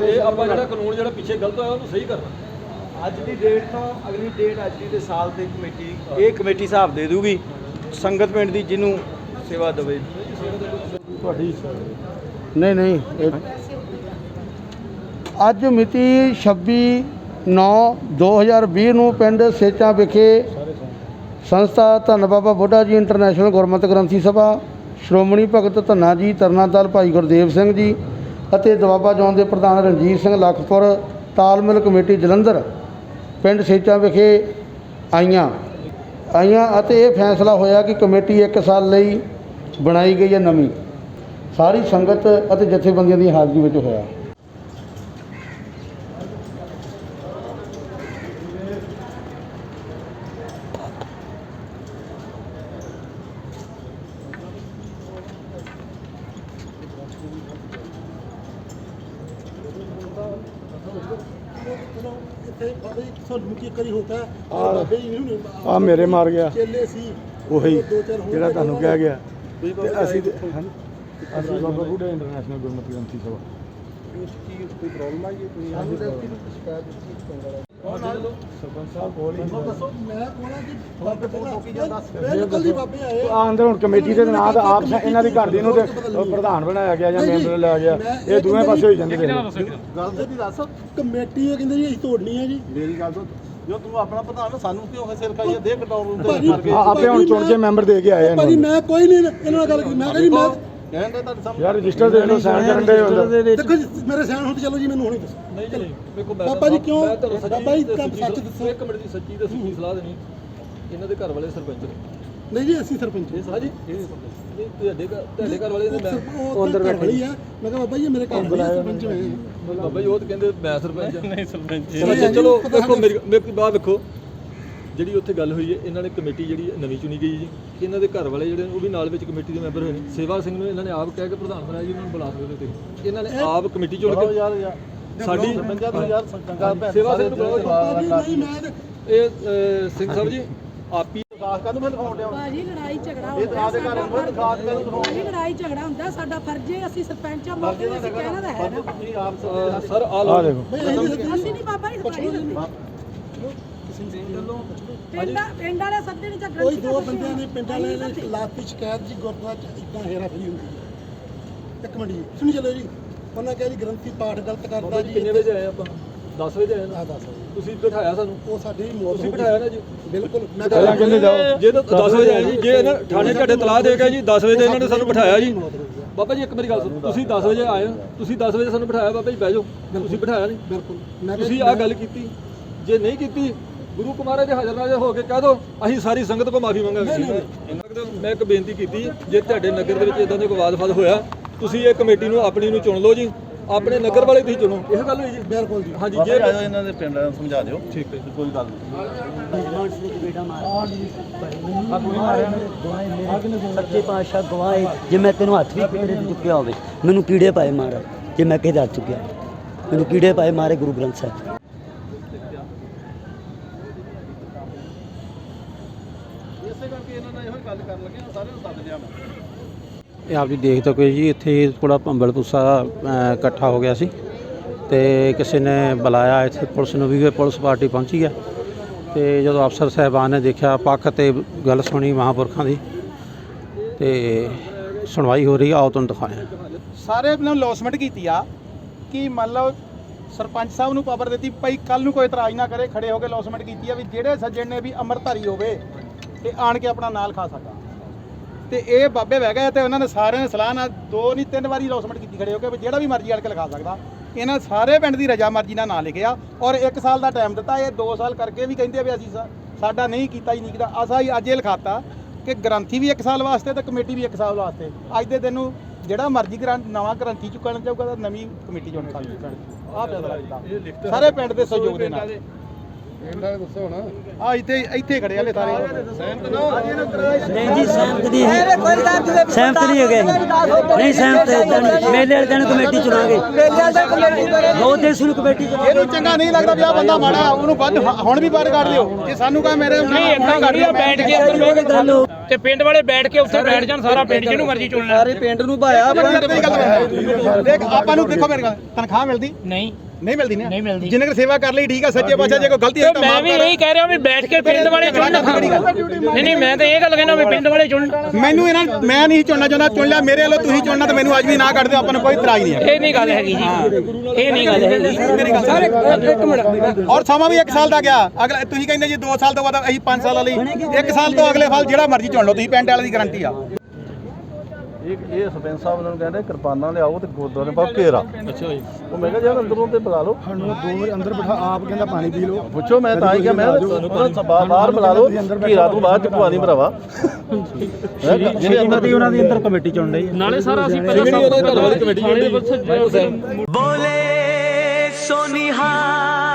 ਇਹ ਆਪਾਂ ਜਿਹੜਾ ਕਾਨੂੰਨ ਜਿਹੜਾ ਪਿੱਛੇ ਗਲਤ ਹੋਇਆ ਉਹਨੂੰ ਸਹੀ ਕਰਨਾ। ਅੱਜ ਦੀ ਡੇਟ ਤੋਂ ਅਗਲੀ ਡੇਟ ਅੱਜ ਦੀ ਦੇ ਸਾਲ ਤੇ ਕਮੇਟੀ ਇਹ ਕਮੇਟੀ ਹਿਸਾਬ ਦੇ ਦੂਗੀ ਸੰਗਤ ਪਿੰਡ ਦੀ ਜਿਹਨੂੰ ਸੇਵਾ ਦੇਵੇ। ਤੁਹਾਡੀ ਨਹੀਂ ਅੱਜ ਮਿਤੀ 26/9/2020 ਨੂੰ ਪਿੰਡ ਸੇਚਾਂ ਵਿਖੇ ਸੰਸਥਾ ਧੰਨ ਬਾਬਾ ਬੁੱਢਾ ਜੀ ਇੰਟਰਨੈਸ਼ਨਲ ਗੁਰਮਤਿ ਗ੍ਰੰਥੀ ਸਭਾ, ਸ਼੍ਰੋਮਣੀ ਭਗਤ ਧੰਨਾ ਜੀ, ਤਰਨਾ ਦਲ ਭਾਈ ਗੁਰਦੇਵ ਸਿੰਘ ਜੀ ਅਤੇ ਦੁਆਬਾ ਜ਼ੋਨ ਦੇ ਪ੍ਰਧਾਨ ਰਣਜੀਤ ਸਿੰਘ ਲਖਪੁਰ, ਤਾਲਮੇਲ ਕਮੇਟੀ ਜਲੰਧਰ ਪਿੰਡ ਸੇਚਾਂ ਵਿਖੇ ਆਈਆਂ ਅਤੇ ਇਹ ਫੈਸਲਾ ਹੋਇਆ ਕਿ ਕਮੇਟੀ 1 ਸਾਲ ਲਈ ਬਣਾਈ ਗਈ ਹੈ ਨਵੀਂ। ਸਾਰੀ ਸੰਗਤ ਅਤੇ ਜਥੇਬੰਦੀਆਂ ਦੀ ਹਾਜ਼ਰੀ ਵਿੱਚ ਹੋਇਆ। ਬਾਬਾ ਜੀ ਤੁਹਾਨੂੰ ਕੀ ਕਰੀ ਹੋਤਾ ਬਾਬੇ ਜੀ ਨੂੰ ਆ ਮੇਰੇ ਮਾਰ ਗਿਆ ਚੇਲੇ ਸੀ ਉਹੀ ਜਿਹੜਾ ਤੁਹਾਨੂੰ ਕਹਿ ਗਿਆ ਤੇ ਅਸੀਂ ਅਸੀਂ ਬਾਬਾ ਬੁੱਢਾ ਇੰਟਰਨੈਸ਼ਨਲ ਗੁਰਮਤਿ ਗ੍ਰੰਥੀ ਸਭਾ ਉਸ ਕੀ ਕੋਈ ਪ੍ਰੋਬਲਮ ਆਈ ਹੈ ਕੋਈ ਆਹ ਸ਼ਿਕਾਇਤ ਸਰਪੰਚ ਸਾਹਿਬ ਕੋਲ ਹੀ ਦੱਸੋ ਮੈਂ ਕੋਣਾ ਕਿ ਬਾਬੇ ਟੋਕੀ ਜਾਂਦਾ ਬਿਲਕੁਲ ਜੀ ਬਾਬੇ ਆਏ ਆ ਅੰਦਰ ਹੁਣ ਕਮੇਟੀ ਦੇ ਨਾਂ ਦਾ ਆਪ ਇਹਨਾਂ ਦੀ ਘਰ ਦੀ ਨੂੰ ਤੇ ਪ੍ਰਧਾਨ ਬਣਾਇਆ ਗਿਆ ਜਾਂ ਮੈਂਬਰ ਲਿਆ ਗਿਆ ਇਹ ਦੋਵੇਂ ਪਾਸੇ ਹੋਈ ਜਾਂਦੇ ਨੇ ਗੱਲ ਤੇ ਨਹੀਂ ਦੱਸ ਕਮੇਟੀ ਇਹ ਕਹਿੰਦੇ ਜੀ ਅਸੀਂ ਤੋੜਨੀ ਹੈ ਜੀ ਮੇਰੀ ਗੱਲ ਤੋਂ ਜੋ ਤੂੰ ਆਪਣਾ ਪ੍ਰਧਾਨ ਸਾਨੂੰ ਕਿਉਂ ਸਿਰ ਖਾਈਏ ਦੇ ਕਟਾਉਣ ਭਾਜੀ, ਆਪੇ ਹੁਣ ਚੁਣ ਕੇ ਮੈਂਬਰ ਦੇ ਕੇ ਆਏ ਭਾਜੀ ਮੈਂ ਕੋਈ ਨਹੀਂ ਇਹਨਾਂ ਨਾਲ ਗੱਲ ਕੀਤੀ ਮੈਂ ਕਹਿੰਦੀ ਮੈਂ ਕਹਿੰਦੇ ਤੁਹਾਡੇ ਸਾਹਮਣੇ ਯਾਰ ਰਜਿਸਟਰ ਦੇ ਲੋ ਸਾਈਨ ਕਰਨ ਦੇ ਹੁੰਦਾ ਦੇਖੋ ਜੀ ਮੇਰੇ ਸਾਈਨ ਹੁਣ ਚਲੋ ਜੀ ਮੈਨੂੰ ਹੁਣੇ ਦੱਸੋ ਨਹੀਂ ਜੀ ਵੇਖੋ ਬਾਬਾ ਜੀ ਕਿਉਂ ਮੈਂ ਤੁਹਾਨੂੰ ਸੱਚੀ ਬਾਬਾ ਜੀ ਤੇ ਕੰਮ ਸੱਚੀ ਸੱਚ ਦੱਸੋ ਇੱਕ ਮਿੰਟ ਦੀ ਸੱਚੀ ਤੇ ਸੁਣੀ ਸਲਾਹ ਦੇਣੀ ਇਹਨਾਂ ਦੇ ਘਰ ਵਾਲੇ ਸਰਪੰਚ ਨੇ ਨਹੀਂ ਜੀ ਅਸੀਂ ਸਰਪੰਚ ਇਹ ਸਾਜੀ ਤੁਹਾਡੇ ਘਰ ਵਾਲੇ ਨੇ ਮੈਂ ਉਹ ਅੰਦਰ ਬੈਠੇ ਹੀ ਆ ਮੈਂ ਕਿਹਾ ਬਾਬਾ ਜੀ ਮੇਰੇ ਘਰ ਵਾਲੇ ਸਰਪੰਚ ਹੋਏ ਬਾਬਾ ਜੀ ਉਹ ਤਾਂ ਕਹਿੰਦੇ ਮੈਂ ਸਰਪੰਚ ਨਹੀਂ ਸਰਪੰਚ ਚਲੋ ਦੇਖੋ ਮੇਰੀ ਬਾਤ ਵੇਖੋ ਜਿਹੜੀ ਉੱਥੇ ਗੱਲ ਹੋਈ ਹੈ ਇਹਨਾਂ ਨੇ ਕਮੇਟੀ ਜਿਹੜੀ ਨਵੀਂ ਚੁਣੀ ਗਈ ਜੀ ਇਹਨਾਂ ਦੇ ਘਰ ਵਾਲੇ ਜਿਹੜੇ ਉਹ ਵੀ ਨਾਲ ਵਿੱਚ ਕਮੇਟੀ ਦੇ ਮੈਂਬਰ ਹੋਏ ਨੇ ਸੇਵਾ ਸਿੰਘ ਨੂੰ ਇਹਨਾਂ ਨੇ ਆਪ ਕਹਿ ਕੇ ਪ੍ਰਧਾਨ ਬਣਾਇਆ ਜੀ ਉਹਨਾਂ ਨੂੰ ਬੁਲਾ ਸਕਦੇ ਤੇ ਇਹਨਾਂ ਨੇ ਆਪ ਕਮੇਟੀ ਚੁਣ ਕੇ ਸਾਡੀ ਸੇਵਾ ਸਿੰਘ ਨੂੰ ਬੁਲਾਓ ਇਹ ਸਿੰਘ ਸਾਹਿਬ ਜੀ ਆਪ ਹੀ ਖਾਸ ਕਰ ਨੂੰ ਮੈਂ ਦਿਖਾਉਣ ਡਿਆ ਭਾਜੀ ਲੜਾਈ ਝਗੜਾ ਇਹ ਦਰਾ ਦੇ ਘਰ ਅੰਦਰ ਖਾਸ ਕਰ ਨੂੰ ਦਿਖਾਉਣ ਭਾਜੀ ਲੜਾਈ ਝਗੜਾ ਹੁੰਦਾ ਸਾਡਾ ਫਰਜ਼ ਹੈ ਅਸੀਂ ਸਰਪੰਚ ਆ ਮੌਕੇ ਤੇ ਅਸੀਂ ਕਹਿਣਾ ਤਾਂ ਹੈ ਨਾ ਤੁਸੀਂ ਆਪ ਸਰ ਆ ਦੇਖੋ ਅਸੀਂ ਨਹੀਂ ਬਾਬਾ ਜੀ ਸਫਾਈ ਦਿੰਦੇ ਪਿੰਡ ਵਾਲੇ ਸੱਦੇ ਨਹੀਂ ਝਗੜਾ ਕੋਈ ਦੋ ਬੰਦਿਆਂ ਨੇ ਪਿੰਡ ਵਾਲੇ ਨੇ ਲਾਤੀ ਸ਼ਿਕਾਇਤ ਜੀ ਗੁਰਦੁਆਰਾ ਚ ਇਦਾਂ ਹੇਰਾ ਫੇਰੀ ਹੁੰਦੀ ਹੈ ਇੱਕ ਮਿੰਟ ਜੀ ਸੁਣੀ ਚਲੋ ਜੀ ਉਹਨਾਂ ਕਿਹਾ ਜੀ ਗ੍ਰੰਥੀ ਪਾਠ ਗਲਤ ਕਰਦਾ ਜੀ ਕਿੰਨੇ ਵਜੇ ਆਏ ਆਪਾਂ 10 ਵਜੇ ਆਏ ਨਾ 10 ਵਜੇ ਤੁਸੀਂ ਬਿਠਾਇਆ ਸਾਨੂੰ ਉਹ ਸਾਡੀ ਮੌਤ ਤੁਸੀਂ ਬਿਠਾਇਆ ਨਾ ਜੀ ਬਿਲਕੁਲ ਮੈਂ ਪਹਿਲਾਂ ਕਹਿੰਦੇ ਜਾਓ ਜੇ ਤਾਂ 10 ਵਜੇ ਆਏ ਜੀ ਜੇ ਇਹਨਾਂ ਥਾਣੇ ਢੱਡੇ ਤਲਾਹ ਦੇ ਕੇ ਜੀ 10 ਵਜੇ ਇਹਨਾਂ ਨੇ ਸਾਨੂੰ ਬਿਠਾਇਆ ਜੀ ਬਾਬਾ ਜੀ ਇੱਕ ਮੇਰੀ ਗੱਲ ਸੁਣੋ ਤੁਸੀਂ 10 ਵਜੇ ਆਏ ਤੁਸੀਂ 10 ਵਜੇ ਸਾਨੂੰ ਬਿਠਾਇਆ ਬਾਬਾ ਜੀ ਬਹਿ ਜਾਓ ਤੁਸੀਂ ਬਿਠਾਇਆ ਨਹੀਂ ਬਿਲਕੁਲ ਤੁਸੀਂ ਆਹ ਗੱਲ ਕੀਤੀ ਜੇ ਨਹੀਂ ਕੀਤੀ ਗੁਰੂ ਕੁਮਾਰਾ ਦੇ ਹਾਜ਼ਰ ਨਾਜ਼ਰ ਹੋ ਕੇ ਕਹਿ ਦੋ ਅਸੀਂ ਸਾਰੀ ਸੰਗਤ ਕੋ ਮਾਫੀ ਮੰਗਾਂਗੇ ਮੈਂ ਇੱਕ ਬੇਨਤੀ ਕੀਤੀ ਜੇ ਤੁਹਾਡੇ ਨਗਰ ਦੇ ਵਿੱਚ ਇਦਾਂ ਦੇ ਕੋਈ ਵਾਦ-ਫਾਦ ਹੋਇਆ ਤੁਸੀਂ ਇਹ ਕਮੇਟੀ ਨੂੰ ਆਪਣੀ ਨੂੰ ਚੁਣ ਲਓ ਜੀ ਆਪਣੇ ਨਗਰ ਵਾਲੇ ਤੁਸੀਂ ਚੁਣੋ ਇਹ ਗੱਲ ਹੋਈ ਜੀ ਬਿਲਕੁਲ ਜੀ ਹਾਂਜੀ ਜੇ ਇਹਨਾਂ ਦੇ ਪਿੰਡ ਨੂੰ ਸਮਝਾ ਦਿਓ ਠੀਕ ਹੈ ਕੋਈ ਗੱਲ ਨਹੀਂ ਸੱਚੇ ਪਾਤਸ਼ਾਹ ਗਵਾਏ ਜੇ ਮੈਂ ਤੈਨੂੰ ਹੱਥ ਵੀ ਮੇਰੇ ਤੇ ਚੁੱਕਿਆ ਹੋਵੇ ਮੈਨੂੰ ਕੀੜੇ ਪਾਏ ਮਾਰਾ ਜੇ ਮੈਂ ਕਿਸੇ ਦਾ ਹੱਥ ਚੁੱਕਿਆ ਮੈਨੂੰ ਕੀੜੇ ਪਾਏ ਮਾਰੇ ਗੁਰੂ ਗ੍ਰੰਥ ਸਾਹਿਬ ਇਸੇ ਕਰਕੇ ਇਹਨਾਂ ਨਾਲ ਇਹੋ ਗੱਲ ਕਰਨ ਲੱਗੇ ਸਾਰਿਆਂ ਨੂੰ ਸੱਦ ਲਿਆ ਮੈਂ ਇਹ ਆਪ ਜੀ ਦੇਖਦੇ ਹੋ ਜੀ ਇੱਥੇ ਥੋੜਾ ਭੰਬਲ ਪੁੱਸਾ ਇਕੱਠਾ ਹੋ ਗਿਆ ਸੀ ਤੇ ਕਿਸੇ ਨੇ ਬੁਲਾਇਆ ਇੱਥੇ ਪੁਲਿਸ ਨੂੰ ਵੀ ਪੁਲਿਸ ਪਾਰਟੀ ਪਹੁੰਚੀ ਹੈ ਤੇ ਜਦੋਂ ਅਫਸਰ ਸਾਹਿਬਾਨ ਨੇ ਦੇਖਿਆ ਪੱਖ ਤੇ ਗੱਲ ਸੁਣੀ ਮਹਾਂਪੁਰਖਾਂ ਦੀ ਤੇ ਸੁਣਵਾਈ ਹੋ ਰਹੀ ਆ ਆਓ ਤੁਹਾਨੂੰ ਦਿਖਾਇਆ ਸਾਰੇ ਨੂੰ ਲੌਸਮੈਂਟ ਕੀਤੀ ਆ ਕਿ ਮੰਨ ਲਓ ਸਰਪੰਚ ਸਾਹਿਬ ਨੂੰ ਪਾਵਰ ਦਿੱਤੀ ਭਾਈ ਕੱਲ ਨੂੰ ਕੋਈ ਇਤਰਾਜ਼ ਨਾ ਕਰੇ ਖੜੇ ਹੋ ਕੇ ਲੌਸਮੈਂਟ ਕੀਤੀ ਆ ਵੀ ਜਿਹੜੇ ਸੱਜਣ ਨੇ ਵੀ ਅੰਮ੍ਰਿਤਧਾਰੀ ਹੋਵੇ ਤੇ ਆਣ ਕੇ ਆਪਣਾ ਨਾਲ ਖਾ ਸਕਦਾ ਤੇ ਇਹ ਬਾਬੇ ਬਹਿ ਗਏ ਤੇ ਉਹਨਾਂ ਨੇ ਸਾਰਿਆਂ ਨੇ ਸਲਾਹ ਨਾਲ 2 ਨਹੀਂ 3 ਵਾਰੀ ਲੌਸਮੈਂਟ ਕੀਤੀ ਖੜੇ ਹੋ ਕੇ ਵੀ ਜਿਹੜਾ ਵੀ ਮਰਜ਼ੀ ਆਣ ਕੇ ਲਗਾ ਸਕਦਾ ਇਹਨਾਂ ਸਾਰੇ ਪਿੰਡ ਦੀ ਰਜਾ ਮਰਜ਼ੀ ਨਾਲ ਨਾਂ ਲਿਖਿਆ ਔਰ 1 ਸਾਲ ਦਾ ਟਾਈਮ ਦਿੱਤਾ ਇਹ 2 ਸਾਲ ਕਰਕੇ ਵੀ ਕਹਿੰਦੇ ਵੀ ਅਸੀਂ ਸਾਡਾ ਨਹੀਂ ਕੀਤਾ ਹੀ ਨਹੀਂ ਕੀਤਾ ਅਸਾਂ ਹੀ ਅੱਜ ਇਹ ਲਿਖਾਤਾ ਕਿ ਗ੍ਰੰਥੀ ਵੀ 1 ਸਾਲ ਵਾਸਤੇ ਤੇ ਕਮੇਟੀ ਵੀ 1 ਸਾਲ ਵਾਸਤੇ ਅੱਜ ਦੇ ਦਿਨ ਨੂੰ ਜਿਹੜਾ ਮਰਜ਼ੀ ਨਵਾਂ ਗ੍ਰੰਥੀ ਚੁੱਕਣ ਜਾਊਗਾ ਤਾਂ ਨਵੀਂ ਕਮੇਟੀ ਚੁਣ ਸਕਦੀ ਆਹ ਪਿਆ ਲੱਗਦਾ ਸਾਰੇ ਪਿੰਡ ਦੇ ਸਹਿਯੋਗ ਦੇ ਨਾਲ ਦੱਸੋ ਹੁਣ ਆ ਇੱਥੇ ਖੜੇ ਵਾਲੇ ਸਾਰੇ ਸਹਿਮਤ ਨਹੀਂ ਜੀ ਸਹਿਮਤ ਨਹੀਂ ਹੈ ਸਹਿਮਤ ਨਹੀਂ ਹੈਗੇ ਨਹੀਂ ਸਹਿਮਤ ਮੇਲੇ ਵਾਲੇ ਦਿਨ ਕਮੇਟੀ ਚੁਣਾਂਗੇ ਦੋ ਦਿਨ ਸ਼ੁਰੂ ਕਮੇਟੀ ਇਹਨੂੰ ਚੰਗਾ ਨਹੀਂ ਲੱਗਦਾ ਵੀ ਆ ਬੰਦਾ ਮਾੜਾ ਉਹਨੂੰ ਵੱਧ ਹੁਣ ਵੀ ਬਾਹਰ ਕੱਢ ਲਿਓ ਜੇ ਸਾਨੂੰ ਕਹੇ ਮੇਰੇ ਨਹੀਂ ਇੱਦਾਂ ਕੱਢ ਲਿਓ ਬੈਠ ਕੇ ਅੰਦਰ ਤੇ ਪਿੰਡ ਵਾਲੇ ਬੈਠ ਕੇ ਉੱਥੇ ਬੈਠ ਜਾਣ ਸਾਰਾ ਪਿੰਡ ਜਿਹਨੂੰ ਮਰਜ਼ੀ ਚੁਣ ਲੈ ਸਾਰੇ ਪਿੰਡ ਨੂੰ ਭਾਇਆ ਦੇਖ ਆਪਾਂ ਨੂੰ ਦੇਖੋ ਮੇਰੇ ਤਨਖਾਹ ਮਿਲਦੀ ਨਹੀਂ ਮਿਲਦੀ ਨਾ ਜਿੰਨੇ ਕਰ ਸੇਵਾ ਕਰ ਲਈ ਠੀਕ ਆ ਸੱਚੇ ਪਾਤਸ਼ਾਹ ਜੇ ਕੋਈ ਗਲਤੀ ਹੋਈ ਤਾਂ ਮੈਂ ਵੀ ਇਹੀ ਕਹਿ ਰਿਹਾ ਵੀ ਬੈਠ ਕੇ ਪਿੰਡ ਵਾਲੇ ਚੁਣਨ ਨਹੀਂ ਮੈਂ ਤਾਂ ਇਹ ਗੱਲ ਕਹਿਣਾ ਵੀ ਪਿੰਡ ਵਾਲੇ ਚੁਣਨ ਮੈਨੂੰ ਇਹਨਾਂ ਮੈਂ ਨਹੀਂ ਚੁਣਨਾ ਚਾਹੁੰਦਾ ਚੁਣ ਲਿਆ ਮੇਰੇ ਵੱਲੋਂ ਤੁਸੀਂ ਚੁਣਨਾ ਤਾਂ ਮੈਨੂੰ ਅੱਜ ਵੀ ਨਾ ਕੱਢ ਦਿਓ ਆਪਾਂ ਨੂੰ ਕੋਈ ਇਤਰਾਜ਼ ਨਹੀਂ ਹੈ ਇਹ ਨਹੀਂ ਗੱਲ ਹੈਗੀ ਜੀ ਇਹ ਨਹੀਂ ਗੱਲ ਹੈਗੀ ਮੇਰੀ ਗੱਲ ਇੱਕ ਮਿੰਟ ਔਰ ਸਮਾਂ ਵੀ 1 ਸਾਲ ਦਾ ਗਿਆ ਅਗਲਾ ਤੁਸੀਂ ਕਹਿੰਦੇ ਜੀ 2 ਸਾਲ ਤੋਂ ਬਾਅਦ ਅਸੀਂ 5 ਸਾਲਾਂ ਲਈ 1 ਸਾਲ ਤੋਂ ਅਗਲੇ ਸਾਲ ਜਿਹੜਾ ਮਰਜ਼ੀ ਚੁਣ ਲਓ ਤੁਸੀਂ ਪਿੰਡ ਵਾਲੇ ਦੀ ਗਾਰੰਟੀ ਆ ਇਹ ਸਰਪੰਚ ਸਾਹਿਬ ਨੂੰ ਕਹਿੰਦੇ ਕਿਰਪਾਨਾਂ ਲਿਆਓ ਤੇ ਗੁਰਦੁਆਰੇ ਪਾ ਘੇਰਾ ਅੱਛਾ ਜੀ ਉਹ ਮੈਂ ਕਿਹਾ ਯਾਰ ਅੰਦਰੋਂ ਤੇ ਬੁਲਾ ਲਓ ਸਾਨੂੰ 2 ਵਾਰ ਅੰਦਰ ਬਿਠਾ ਆਪ ਕਹਿੰਦਾ ਪਾਣੀ ਪੀ ਲਓ ਪੁੱਛੋ ਮੈਂ ਤਾਂ ਹੀ ਕਿਹਾ ਮੈਂ ਬਾਹਰ ਬੁਲਾ ਲਓ ਘੇਰਾ ਤੋਂ ਬਾਅਦ ਚ ਪਵਾਨੀ ਭਰਾਵਾ ਜਿਹੜੀ ਉਹਨਾਂ ਦੀ ਅੰਦਰ ਕਮੇਟੀ ਚੁਣ ਰਹੀ ਹੈ ਨਾਲੇ ਸਾਰਾ ਅਸੀਂ ਪਹਿਲਾਂ ਘਰ ਵਾਲੀ ਕਮੇਟੀ ਚੁਣ ਰਹੀ ਬੋਲੇ ਸੋਨਿਹਾ